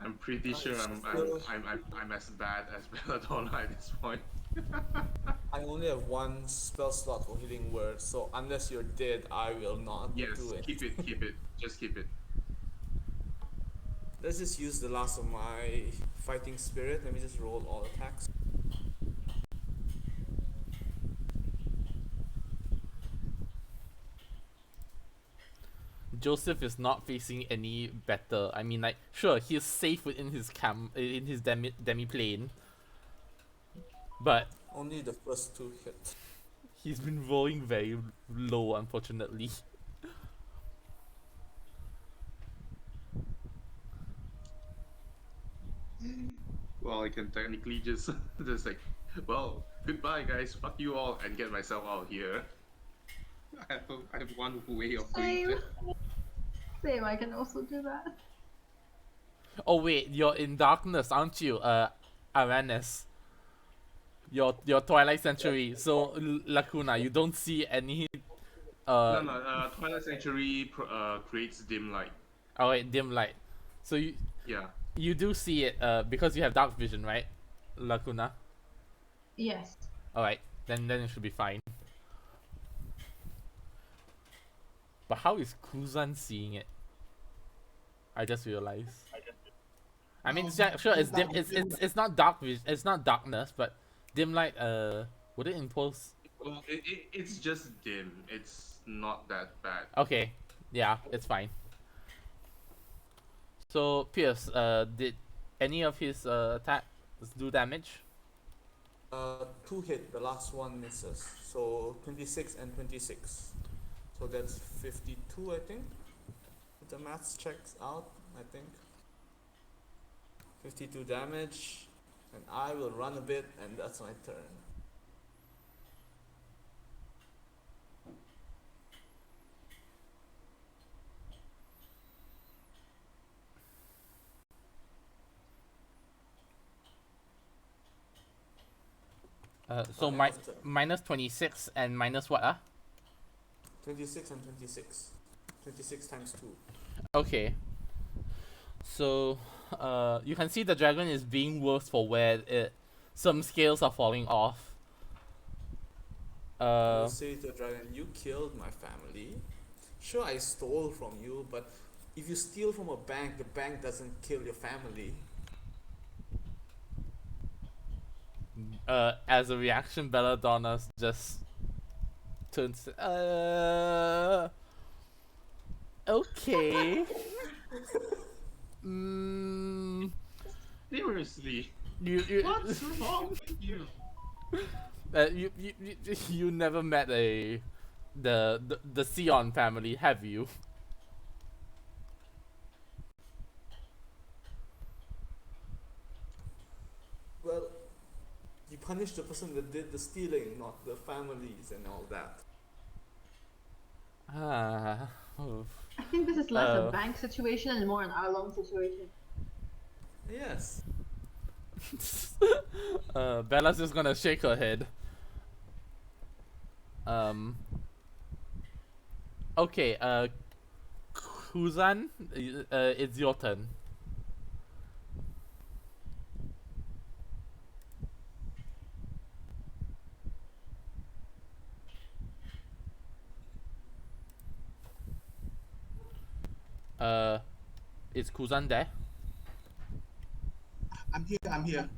I'm pretty sure I'm as bad as Belladonna at this point. I only have one spell slot for healing word, so unless you're dead, I will not Yes, do it. keep it, just keep it. Let's just use the last of my fighting spirit. Let me just roll all attacks. Joseph is not facing any better. I mean, like, sure, he's safe within his demi plane, but Only the first 2 hit. he's been rolling very low, unfortunately. Well, I can technically just well, goodbye guys, fuck you all, and get myself out of here. I have one way of doing Same. it. Same, I can also do that. Oh wait, you're in darkness, aren't you? Arannis. Your Twilight Century. So Lacuna, you don't see any. No, Twilight Sanctuary creates dim light. Oh wait, dim light. So Yeah. you do see it because you have dark vision, right, Lacuna? Yes. All right, then it should be fine. But how is Kuzan seeing it? I just realized. I mean, sure, it's dim. It's not dark vision. It's not darkness, but dim light. Would it impose? Well, it's just dim. It's not that bad. Okay, yeah, it's fine. So Pierce, did any of his attacks do damage? 2 hit, the last one misses. So 26 and 26. So that's 52, I think. If the maths checks out, I think. 52 damage. And I will run a bit, and that's my turn. So End of turn. minus 26 and minus what? 26 and 26. 26 times 2. Okay. So, you can see the dragon is being worse for wear. Some scales are falling off. I will say to the dragon, you killed my family. Sure, I stole from you, but if you steal from a bank, the bank doesn't kill your family. As a reaction, Belladonna just turns. Okay. Seriously, You what's wrong with you? You never met the Sion family, have you? Well, you punish the person that did the stealing, not the families and all that. Ah. Oh. I think this is less a Uh. bank situation and more an Arlong situation. Yes. Bella's just gonna shake her head. Okay. Kuzan, it's your turn. Uh, is Kuzan there? I'm here. I'm here.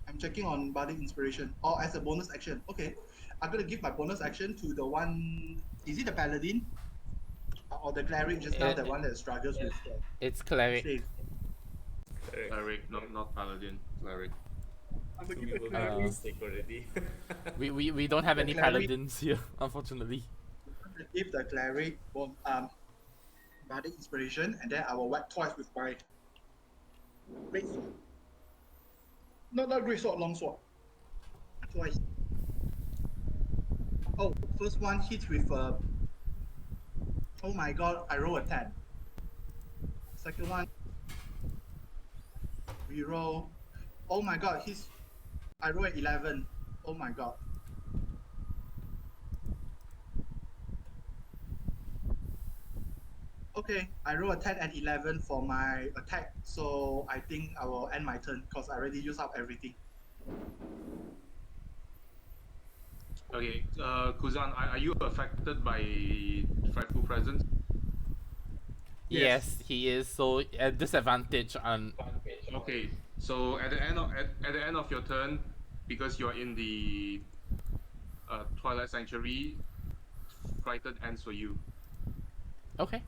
I'm checking on Bardic Inspiration. Or as a bonus action. Okay. I'm gonna give my bonus action to the one. Is it the paladin or the cleric just now? The one that struggles with the It's cleric. save. Cleric, not paladin. Cleric. I'm gonna We give the will make a cleric. mistake already. We don't have The any cleric- paladins here, unfortunately. I'm gonna give the cleric Bardic Inspiration, and then I will whack twice with my great sword. Not great sword, long sword. Twice. Oh, first one hit with oh my god, I roll a 10. Second one, reroll. Oh my god, I roll an 11. Oh my god. Okay, I roll a 10 and 11 for my attack, so I think I will end my turn because I already used up everything. Okay, Kuzan, are you affected by Frightful Presence? Yes, he is. So at disadvantage on. Okay, so at the end of your turn, because you're in the Twilight Sanctuary, Frightened ends for you. Okay.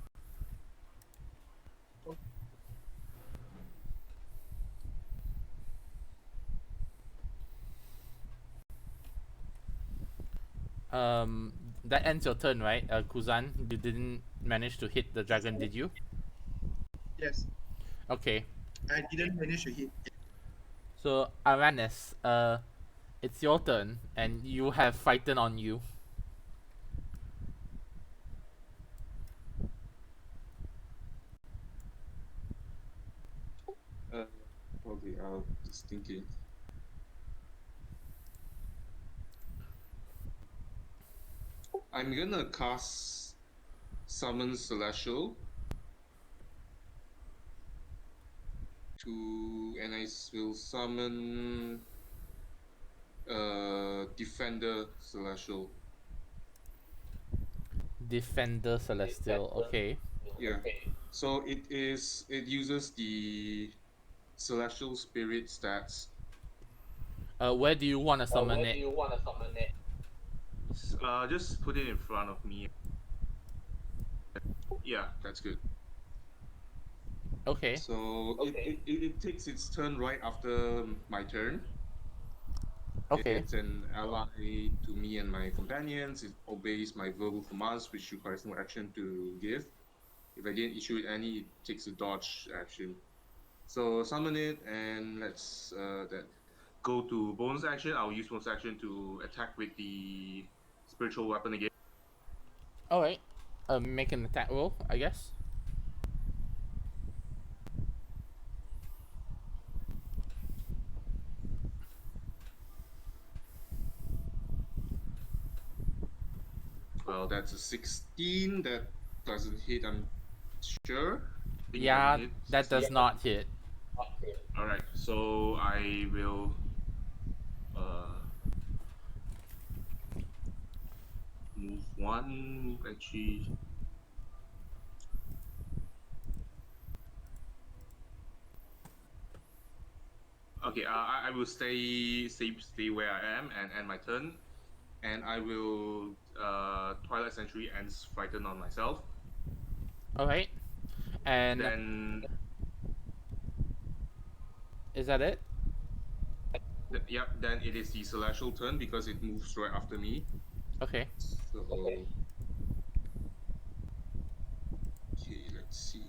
That ends your turn, right? Kuzan, you didn't manage to hit the dragon, did you? Yes, Okay. I didn't manage to hit. So Arannis, it's your turn, and you have Frighten on you. Okay, just thinking. I'm gonna cast Summon Celestial and I will summon Defender Celestial. Defender Celestial. Okay. Yeah. So it uses the Celestial Spirit stats. Where do you want to summon it? Just put it in front of me. Yeah, that's good. Okay. So it takes its turn right after my turn. Okay. It's an ally to me and my companions. It obeys my verbal commands, which requires no action to give. If I didn't issue it any, it takes a dodge action. So summon it, and let's that go to bonus action. I'll use bonus action to attack with the spiritual weapon again. All right. Make an attack roll, I guess. Well, that's a 16. That doesn't hit, I'm sure. Think Yeah, hit. that does not hit. Alright, so I will move one, actually. Okay, I will stay where I am and end my turn. And I will Twilight Century ends Frighten on myself. Alright. And Then is that it? Yep, then it is the celestial turn because it moves right after me. Okay. So okay, let's see.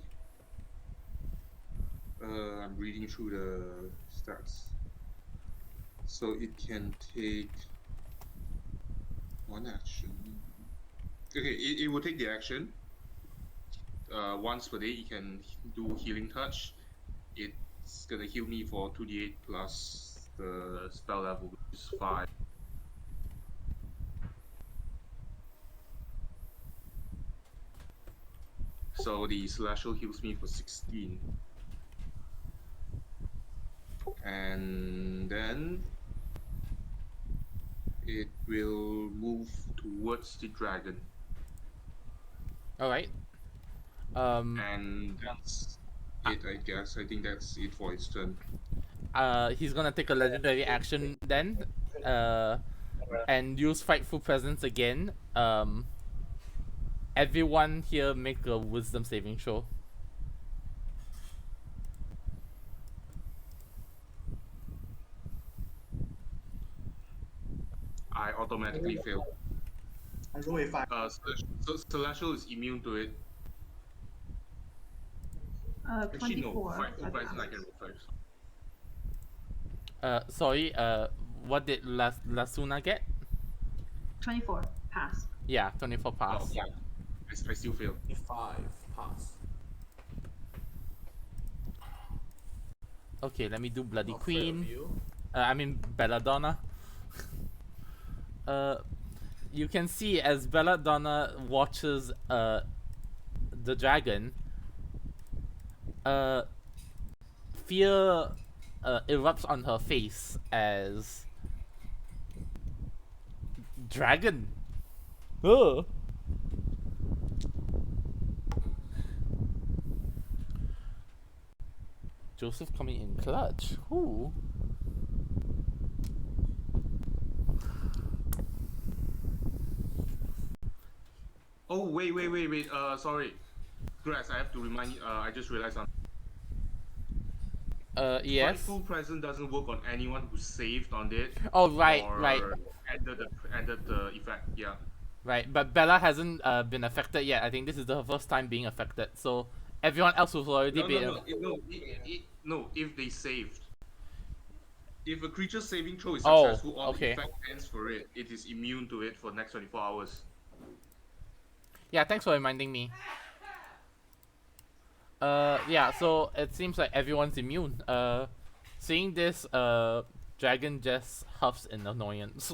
I'm reading through the stats. So it can take one action. Okay, it will take the action. Once per day, it can do healing touch. It's gonna heal me for 2d8 plus the spell level, which is 5. So the celestial heals me for 16. And then it will move towards the dragon. All right. And that's it, I guess. I think that's it for its turn. He's gonna take a legendary action then, and use Frightful Presence again. Everyone here make a Wisdom saving throw. I automatically fail. I roll a 5. So Celestial is immune to it. Actually, no. 24. Frightful Presence I can roll first. Sorry. What did Lacuna get? 24. Pass. Yeah, 24 pass. Oh, yeah. I still fail. 5 pass. Okay, let me do Bloody Not fair of Queen. you. I mean Belladonna. You can see as Belladonna watches the dragon, fear erupts on her face as dragon. Oh. Joseph coming in clutch. Ooh. Oh, wait. Sorry. Grass, I have to remind you. I just realized something. Yes. Frightful Presence doesn't work on anyone who saved on it. Oh, right, or right. ended the effect. Yeah. Right, but Bella hasn't been affected yet. I think this is the first time being affected. So everyone else will already No, be. no. If they saved. If a creature's saving throw is Oh, successful or the okay. effect ends for it, it is immune to it for the next 24 hours. Yeah, thanks for reminding me. Yeah, so it seems like everyone's immune. Seeing this, dragon just huffs in annoyance.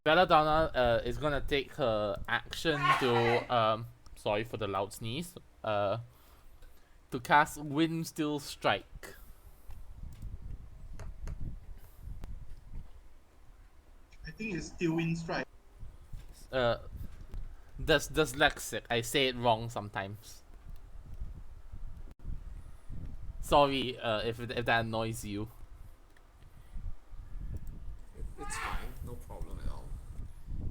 Belladonna is gonna take her action to sorry for the loud sneeze. To cast Windstill Strike. I think it's still Wind Strike. Dyslexic. I say it wrong sometimes. Sorry, if that annoys you. It's fine, no problem at all.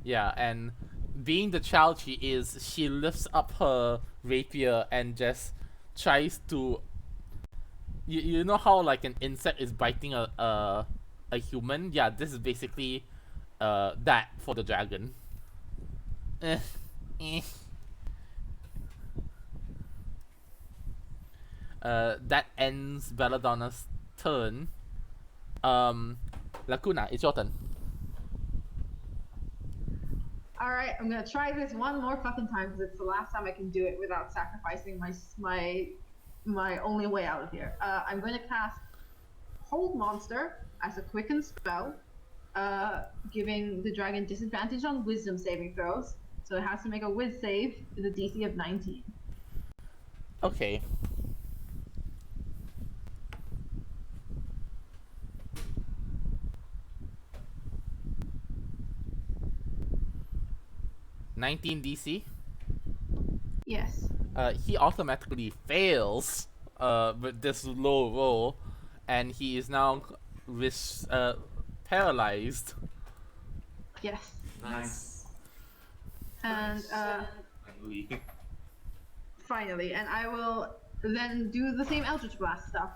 Yeah, and being the child she is, she lifts up her rapier and just tries to. You know how like an insect is biting a human? Yeah, this is basically that for the dragon. That ends Belladonna's turn. Lacuna, it's your turn. Alright, I'm gonna try this one more fucking time because it's the last time I can do it without sacrificing my only way out of here. I'm going to cast Hold Monster as a quicken spell, giving the dragon disadvantage on wisdom saving throws. So it has to make a Wiz save with a DC of 19. Okay. (19 DC). Yes. He automatically fails with this low roll, and he is now paralyzed. Yes. Nice. And Finally. finally, and I will then do the same Eldritch Blast stuff.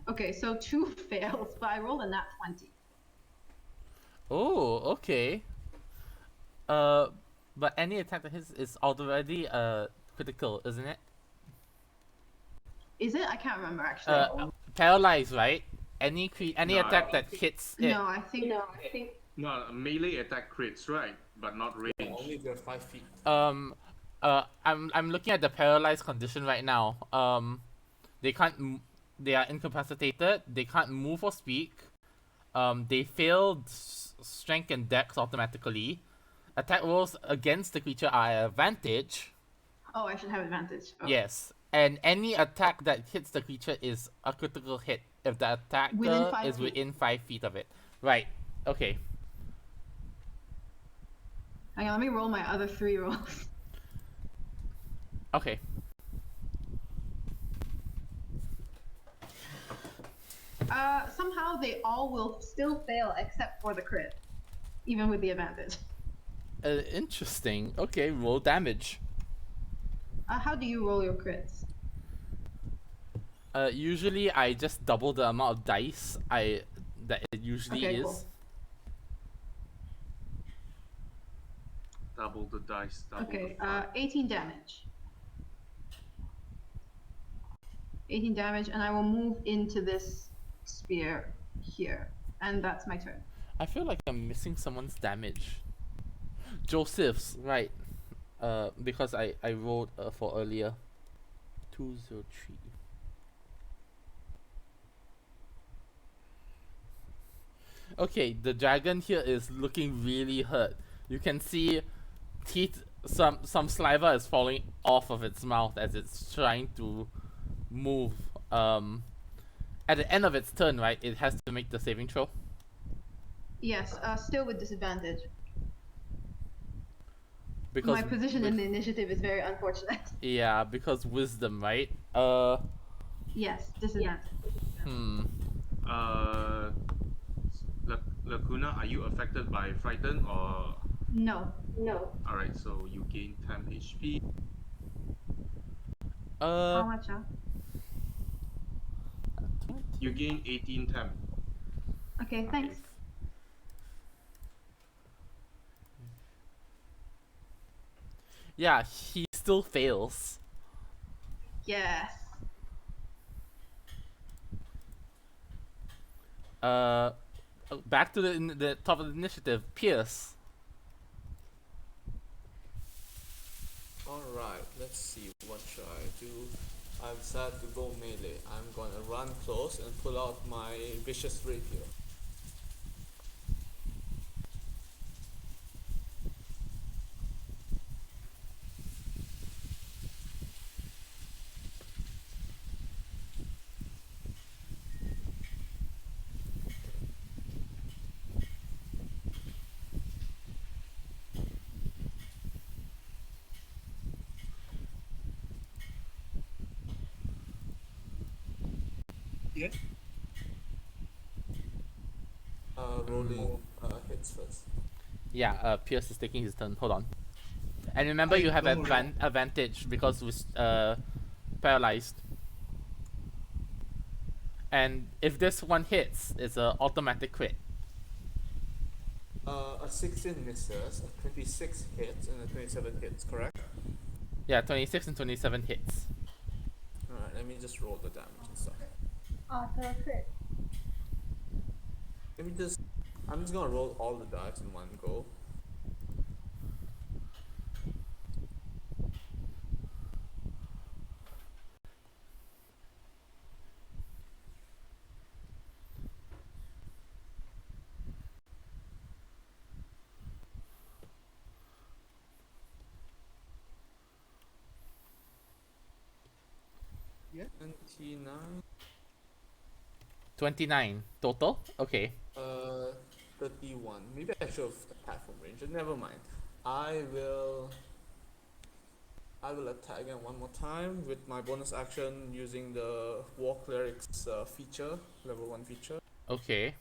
Okay, so 2 fails, but I rolled a nat 20. Oh, okay. But any attack that hits is already critical, isn't it? Is it? I can't remember actually. Paralyzed, right? Any No, attack that hits it. No, I think. No, melee attack crits, right? But not range. Only if you're 5 feet. I'm looking at the paralyzed condition right now. They can't. They are incapacitated. They can't move or speak. They failed strength and dex automatically. Attack rolls against the creature are at advantage. Oh, I should have advantage. Oh. Yes, and any attack that hits the creature is a critical hit if the attacker Within 5 is feet. within 5 feet of it. Right. Okay. Hang on, let me roll my other 3 rolls. Okay. Somehow they all will still fail except for the crit, even with the advantage. Interesting. Okay, roll damage. How do you roll your crits? Usually I just double the amount of dice that it usually Okay, is. cool. Double the dice. Double Okay, the fire. 18 damage. 18 damage, and I will move into this spear here, and that's my turn. I feel like I'm missing someone's damage. Joseph's, right. Because I rolled for earlier. 203. Okay, the dragon here is looking really hurt. You can see teeth, some saliva is falling off of its mouth as it's trying to move. At the end of its turn, right, it has to make the saving throw. Yes, still with disadvantage. Because My position in the initiative is very unfortunate. Yeah, because wisdom, right? Yes, disadvantage. Lacuna, are you affected by Frighten or? No. Alright, so you gain 10 HP. How much? You gain 18 temp. Okay, thanks. Yeah, he still fails. Yes. Back to the top of the initiative, Pierce. Alright, let's see, what should I do? I've decided to go melee. I'm gonna run close and pull out my vicious rapier. Yes. Rolling hits first. Yeah, Pierce is taking his turn. Hold on. And remember, you have advantage because with paralyzed. And if this one hits, it's an automatic crit. A 16 misses, a 26 hits, and a 27 hits, correct? Yeah, 26 and 27 hits. Alright, let me just roll the damage and stuff. Auto crit. I'm just gonna roll all the dice in one go. Yeah. 29. 29 total? Okay. 31. Maybe I should have attacked from range. Never mind. I will attack again one more time with my bonus action using the War Cleric's feature, level 1 feature. Okay.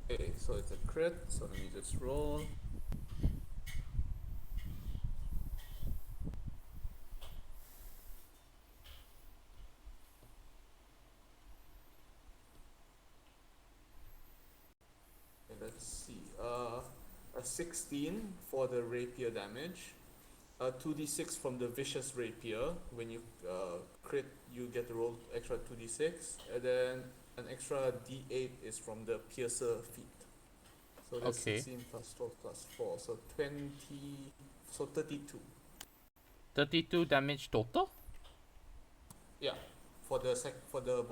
Okay, so it's a crit, so let me just roll. Okay, let's see. A 16 for the rapier damage. 2d6 from the vicious rapier. When you crit, you get to roll extra 2d6, and then an extra d8 is from the piercer feat. So that's Okay. 16 plus 12 plus 4, so 20, so 32. 32 damage total? Yeah, for the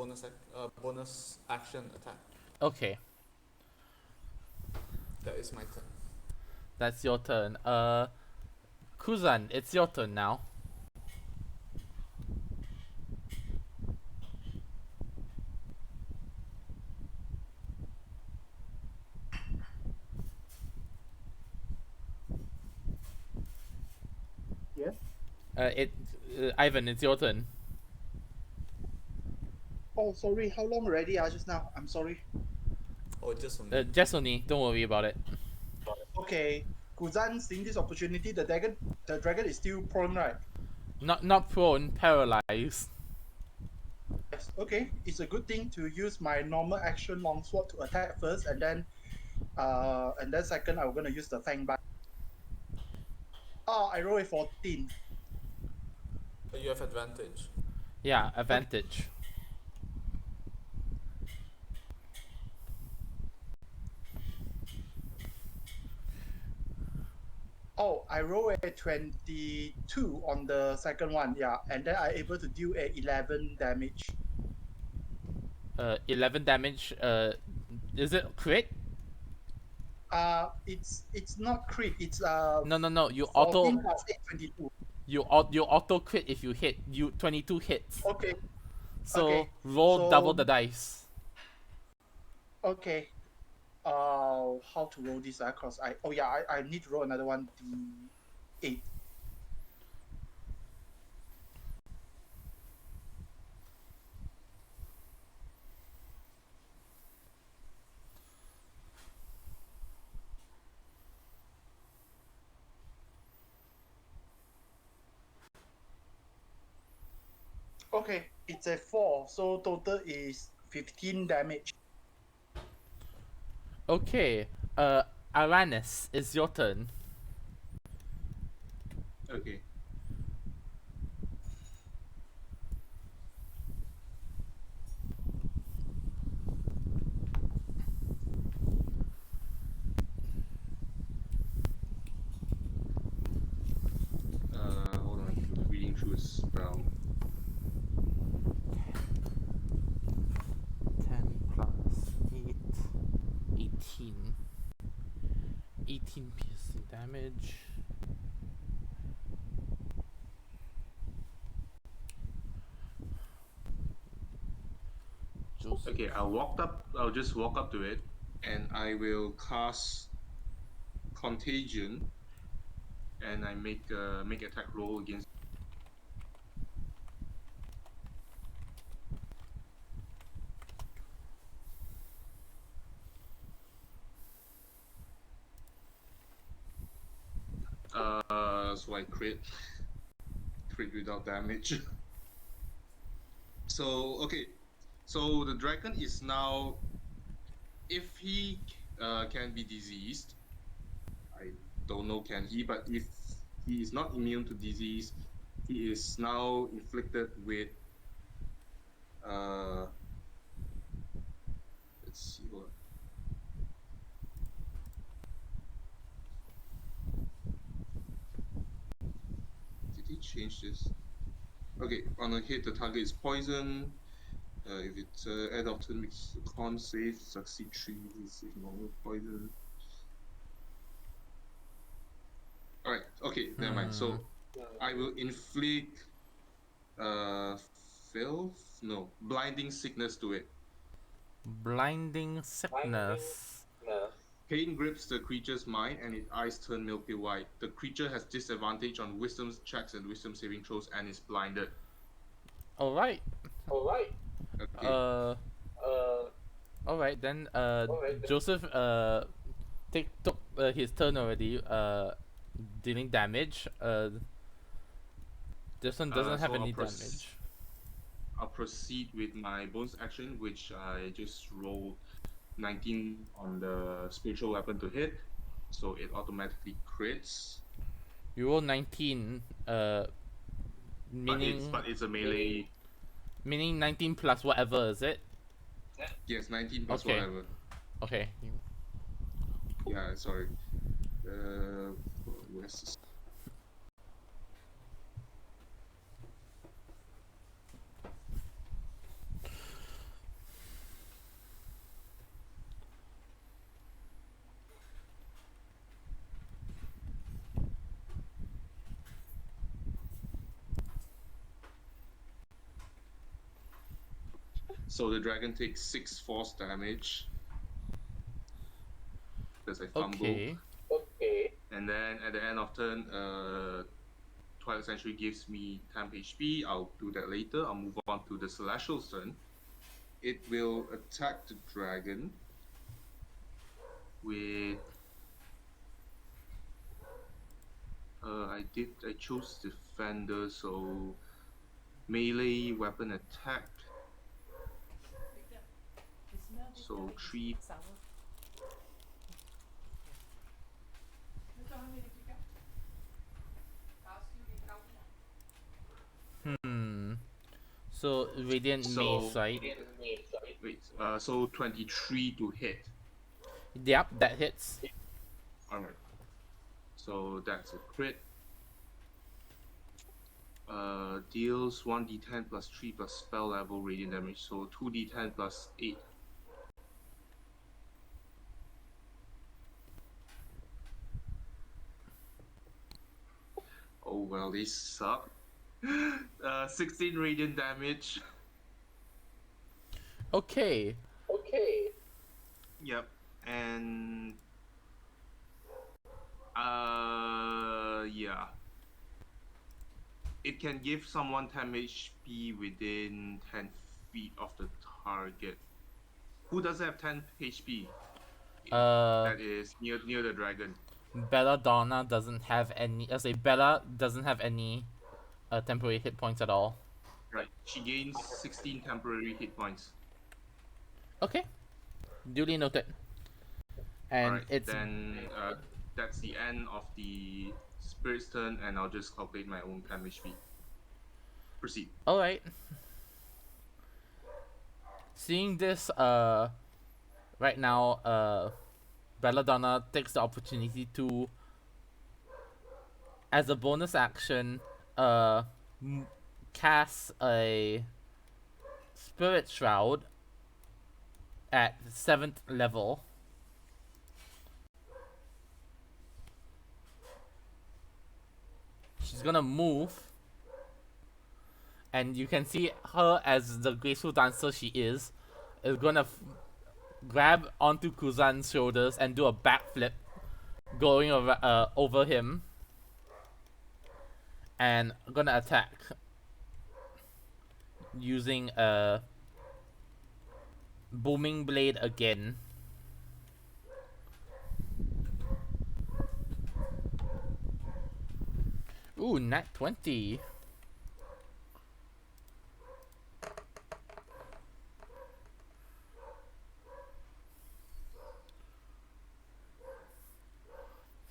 bonus action attack. Okay, That is my turn. that's your turn. Kuzan, it's your turn now. Yes. Ivan, it's your turn. Oh, sorry. How long already? Just now. I'm sorry. Oh, just on me. Just only, don't worry about it. Okay. Kuzan, seeing this opportunity, the dragon is still prone, right? Not prone, paralyzed. Yes. Okay. It's a good thing to use my normal action longsword to attack first, and then second I'm gonna use the fang bite. Oh, I roll a 14. You have advantage. Yeah, advantage. Oh, I roll a 22 on the second one, yeah, and then I able to deal a 11 damage. 11 damage. Is it crit? It's not crit. It's No. You 14 auto. plus 8, 22. You auto crit if you hit. You 22 hits. Okay. So Okay. roll So double the dice. okay. How to roll this? Cause I need to roll another one. D8. Okay, it's a 4, so total is 15 damage. Okay. Arannis, it's your turn. Okay. Hold on. I'm reading through a spell. 10 plus 8. 18. 18 piercing damage. Okay, I'll just walk up to it, and I will cast Contagion, and I make attack roll against. So I crit without damage. So okay, so the dragon is now, if he can be diseased, I don't know can he, but if he is not immune to disease, he is now inflicted with let's see what. Did he change this? Okay, on a hit, the target is poison. If it's end of turn makes a con save, succeed 3, receive normal poison. Alright, okay, never mind. So I will inflict blinding sickness to it. Blinding sickness. Pain grips the creature's mind and its eyes turn milky white. The creature has disadvantage on wisdom checks and wisdom saving throws and is blinded. Alright. Okay. All right then. Joseph took his turn already. Dealing damage. This one doesn't have So any damage. I'll proceed with my bonus action, which I just rolled 19 on the spiritual weapon to hit, so it automatically crits. You roll 19. Meaning But it's a melee. meaning 19 plus whatever, is it? Yes, 19 plus Okay. whatever. Okay. Yeah, sorry. Where's this? So the dragon takes 6 force damage because I fumbled. Okay. And then at the end of turn, Twilight Century gives me 10 HP. I'll do that later. I'll move on to the Celestial's turn. It will attack the dragon with... I chose Defender, so melee weapon attack. So 3. So Radiant Mace, right? Wait, so 23 to hit. Yep, that hits. Alright. So that's a crit. Deals 1d10 plus 3 plus spell level radiant damage, so 2d10 plus 8. Oh well, they suck. 16 radiant damage. Okay. Yep, and yeah. It can give someone 10 HP within 10 feet of the target. Who doesn't have 10 HP? That is near the dragon. Belladonna doesn't have any. Bella doesn't have any temporary hit points at all. Right, she gains 16 temporary hit points. Okay. Duly noted. And Alright, it's then that's the end of the spirit's turn, and I'll just calculate my own 10 HP. Proceed. all right. Seeing this, right now, Belladonna takes the opportunity to, as a bonus action, cast a Spirit Shroud at 7th level. She's gonna move, and you can see her, as the graceful dancer she is gonna grab onto Kuzan's shoulders and do a backflip, going over him, and gonna attack using a booming blade again. Ooh, nat 20.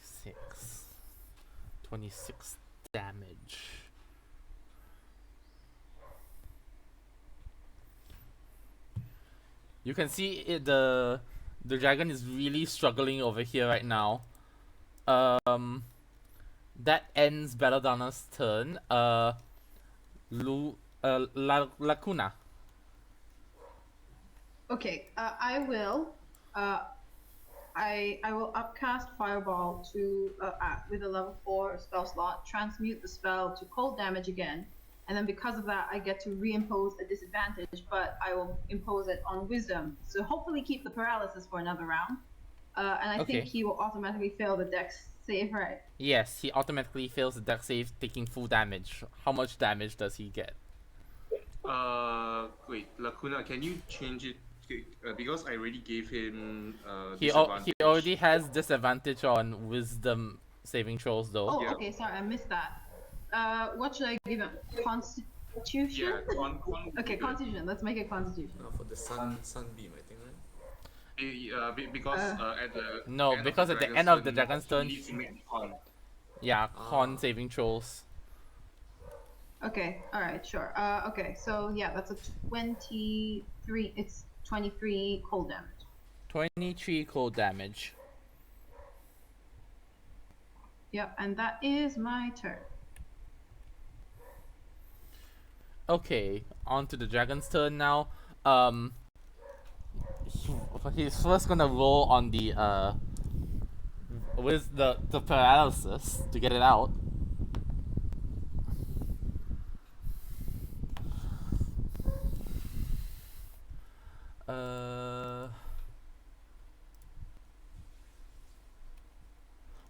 Six. 26 damage. You can see it, the dragon is really struggling over here right now. That ends Belladonna's turn. Lacuna. Okay, I will. I will upcast Fireball to with a level 4 spell slot, transmute the spell to cold damage again, and then because of that, I get to reimpose a disadvantage, but I will impose it on Wisdom. So hopefully keep the paralysis for another round. And I think he will automatically fail the Dex save, right? Yes, he automatically fails the dex save, taking full damage. How much damage does he get? Wait, Lacuna, can you change it Okay, because I already gave him He disadvantage. already has disadvantage on wisdom saving throws though. Oh, Yeah. okay. Sorry, I missed that. What should I give him? Constitution. Yeah, Okay, Constitution. Let's make it Constitution. For the sunbeam, I think, right? Because at the No, end because of at the the end of the dragon's dragon's turn, he needs to make con. yeah, con saving throws. Okay. All right. Sure. Okay. So yeah, that's a 23. It's 23 cold damage. 23 cold damage. Yep. And that is my turn. Okay, on to the dragon's turn now. He's first gonna roll on the with the paralysis to get it out.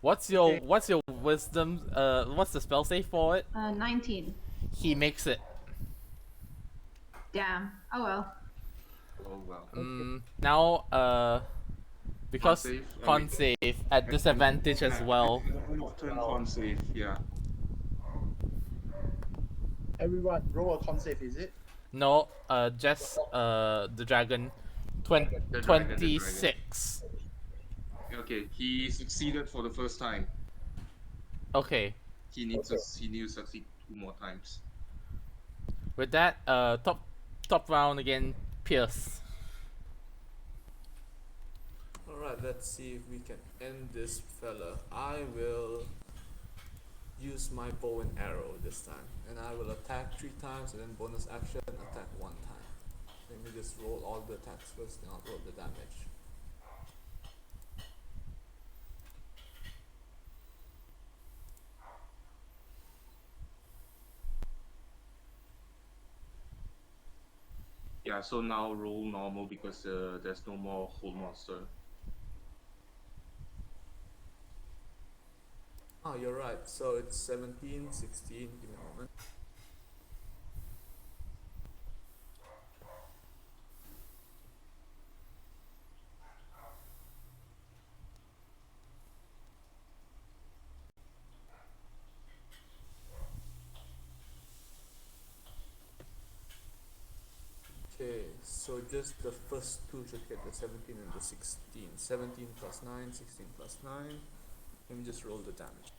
What's your wisdom? What's the spell save for it? 19. He makes it. Damn. Oh well. Oh well. Now because Con save? con save at disadvantage as well. Turn con save, yeah. Everyone, roll a con save, is it? No, just the dragon. The dragon. 26. Okay, he succeeded for the first time. Okay. He needs to succeed 2 more times. With that, top round again, Pierce. Alright, let's see if we can end this fella. I will use my bow and arrow this time. And I will attack 3 times and then bonus action attack 1 time. Let me just roll all the attacks first, then I'll roll the damage. Yeah, so now roll normal because there's no more whole monster. Oh, you're right. So it's 17, 16. Give me a moment. Okay, so just the first two should get the 17 and the 16. 17 plus 9, 16 plus 9. Let me just roll the damage.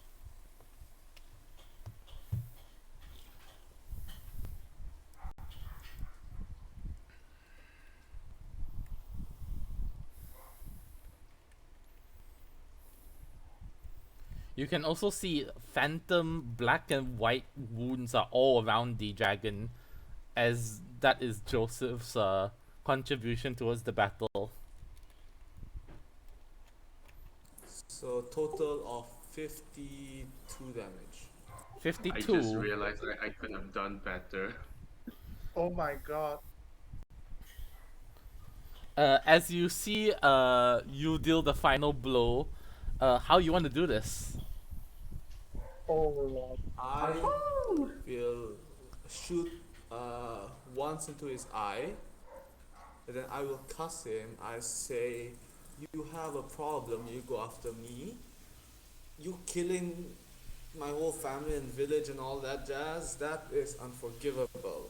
You can also see phantom black and white wounds are all around the dragon, as that is Joseph's contribution towards the battle. So total of 52 damage. 52. I just realized I could have done better. Oh my god. As you see, you deal the final blow. How you want to do this? Oh lord. I Woo! will shoot once into his eye, and then I will cuss him. I say, "You have a problem. You go after me. You killing my whole family and village and all that jazz. That is unforgivable."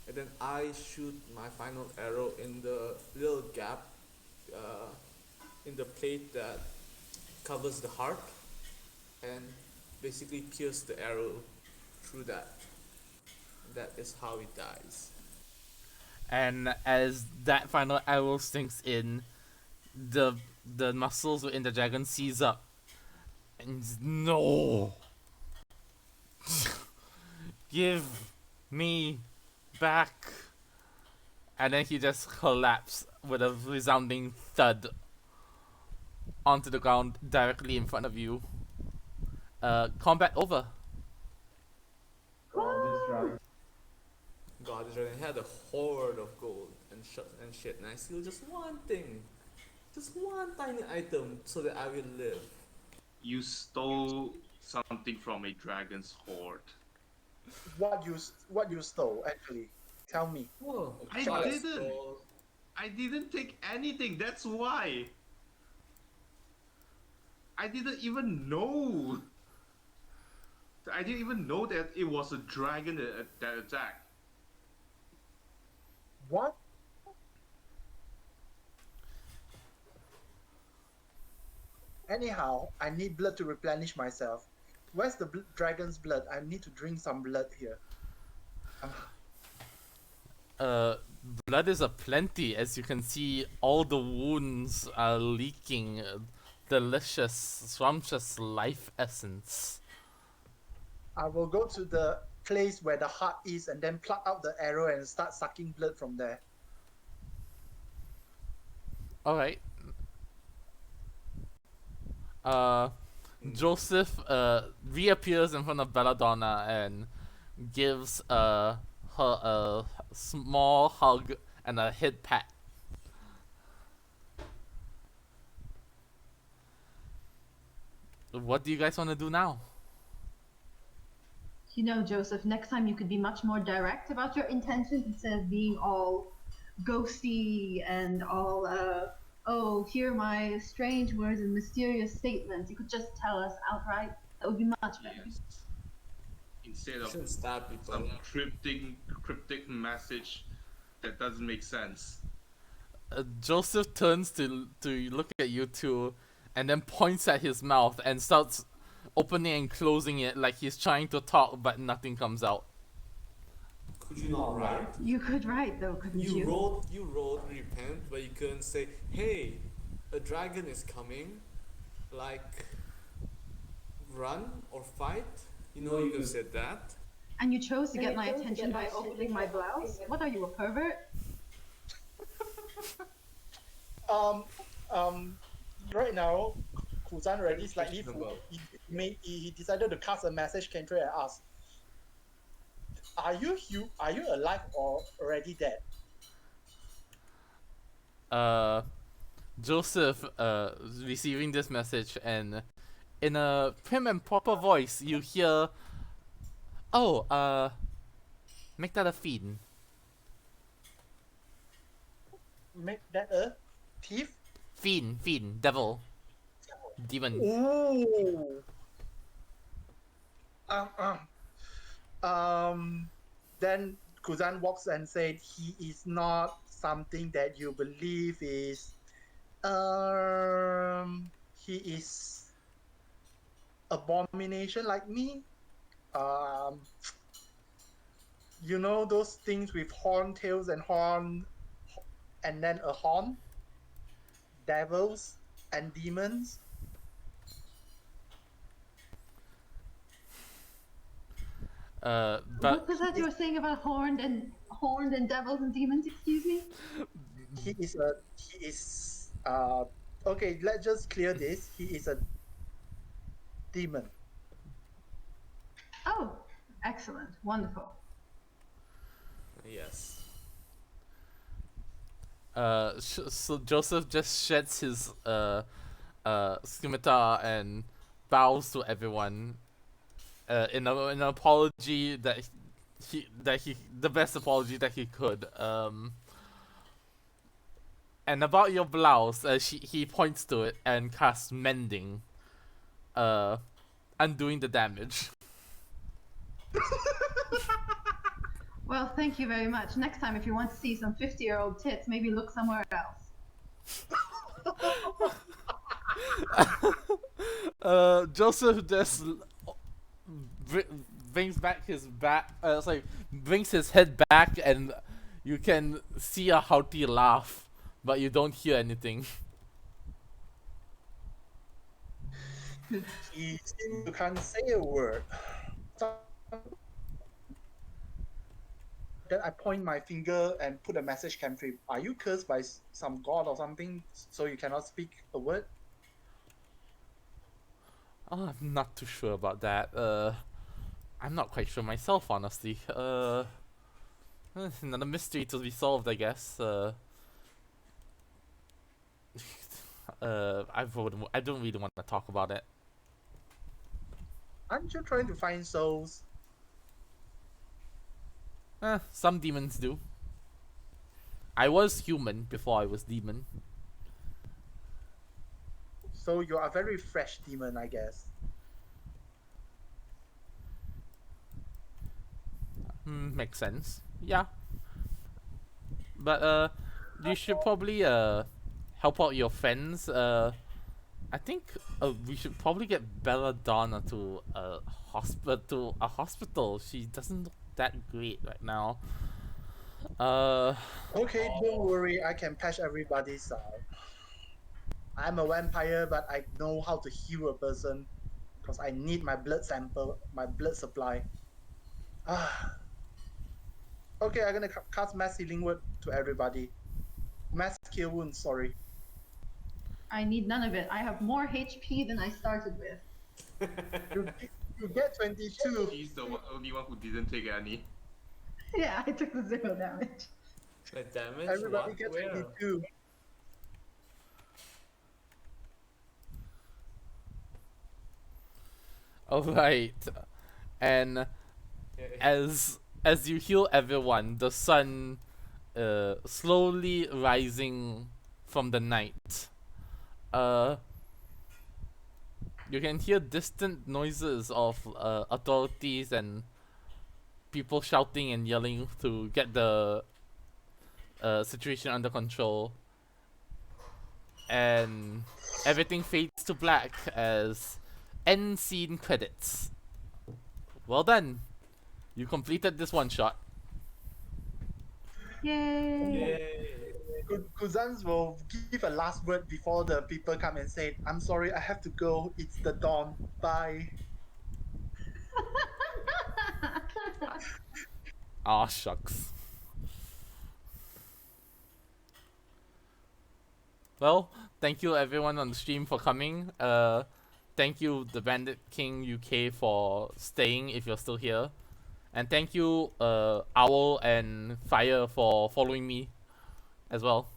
And then I shoot my final arrow in the little gap in the plate that covers the heart, and basically pierce the arrow through that. That is how it dies. And as that final arrow sinks in, the muscles within the dragon seize up. And no, give me back. And then he just collapsed with a resounding thud onto the ground directly in front of you. Combat over. God, this dragon had a hoard of gold and shit, and I steal just one thing. Just one tiny item so that I will live. You stole something from a dragon's hoard. What you stole actually? Tell me. Whoa, I so didn't. stole- I didn't take anything. That's why. I didn't even know. I didn't even know that it was a dragon that attacked. What? Anyhow, I need blood to replenish myself. Where's the dragon's blood? I need to drink some blood here. Blood is aplenty. As you can see, all the wounds are leaking delicious, scrumptious life essence. I will go to the place where the heart is and then pluck out the arrow and start sucking blood from there. Alright. Joseph reappears in front of Belladonna and gives her a small hug and a head pat. What do you guys want to do now? You know, Joseph, next time you could be much more direct about your intentions instead of being all ghosty and all, oh, here are my strange words and mysterious statements. You could just tell us outright. That would be much better. Yes. Instead of Shouldn't stab people. some cryptic message that doesn't make sense. Joseph turns to look at you two, and then points at his mouth and starts opening and closing it like he's trying to talk, but nothing comes out. Could you not write? You could write, though, couldn't you? You wrote repent, but you couldn't say, hey, a dragon is coming, like, run or fight. You know, you could have said that. And you chose to get my attention by opening my blouse? What are you, a pervert? Right now, Kuzan already slightly full. He decided to cast a message cantrip at us. Are you alive or already dead? Joseph receiving this message, and in a prim and proper voice you hear, oh, make that a fiend. Make that a thief? Fiend, devil, demon. Ooh. Then Kuzan walks and said he is not something that you believe is. He is abomination like me. You know those things with horn tails and horn, and then a horn. Devils and demons. But What was that you were saying about horned and devils and demons? Excuse me. He is okay, let's just clear this. He is a demon. Oh, excellent, wonderful. Yes. So Joseph just sheds his scimitar and bows to everyone in an apology that he the best apology that he could. And about your blouse, he points to it and casts mending, undoing the damage. Well, thank you very much. Next time, if you want to see some 50-year-old tits, maybe look somewhere else. Joseph just brings back his brings his head back, and you can see a hearty laugh, but you don't hear anything. You can't say a word. Then I point my finger and put a message cantrip. Are you cursed by some god or something, so you cannot speak a word? Oh, I'm not too sure about that. I'm not quite sure myself, honestly. Another mystery to be solved, I guess. I don't really want to talk about it. Aren't you trying to find souls? Some demons do. I was human before I was demon. So you are a very fresh demon, I guess. Makes sense. Yeah. But you should probably help out your friends. I think we should probably get Belladonna to a hospital. She doesn't look that great right now. Okay, don't worry, I can patch everybody's up. I'm a vampire, but I know how to heal a person because I need my blood sample, my blood supply. Ah. Okay, I'm gonna cast mass healing word to everybody. Mass cure wounds, sorry. I need none of it. I have more HP than I started with. You get 22. She's the only one who didn't take any. Yeah, I took the 0 damage. The damage? Everybody What? gets Where? 22. Alright. And Okay. as you heal everyone, the sun slowly rising from the night. You can hear distant noises of authorities and people shouting and yelling to get the situation under control. And everything fades to black as end scene credits. Well done. You completed this one shot. Yay! Yay. Kuzan will give a last word before the people come and say, I'm sorry, I have to go. It's the dawn. Bye. Aw, shucks. Well, thank you everyone on the stream for coming. Thank you, the Bandit King UK, for staying if you're still here. And thank you, Owl and Fire, for following me as well.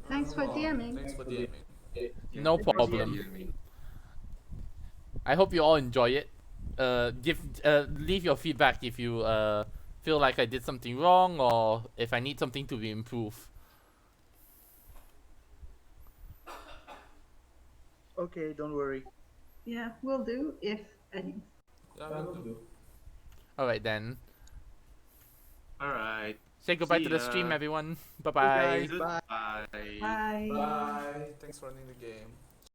Thanks for DMing. Thanks for DMing. No problem. I hope you all enjoy it. Leave your feedback if you feel like I did something wrong or if I need something to be improved. Okay, don't worry. Yeah, will do if any. Yeah, will do. Alright then. Alright. Say goodbye See to the ya. stream, everyone. Bye Bye, bye. guys. Bye. Bye. Bye. Bye. Thanks for running the game.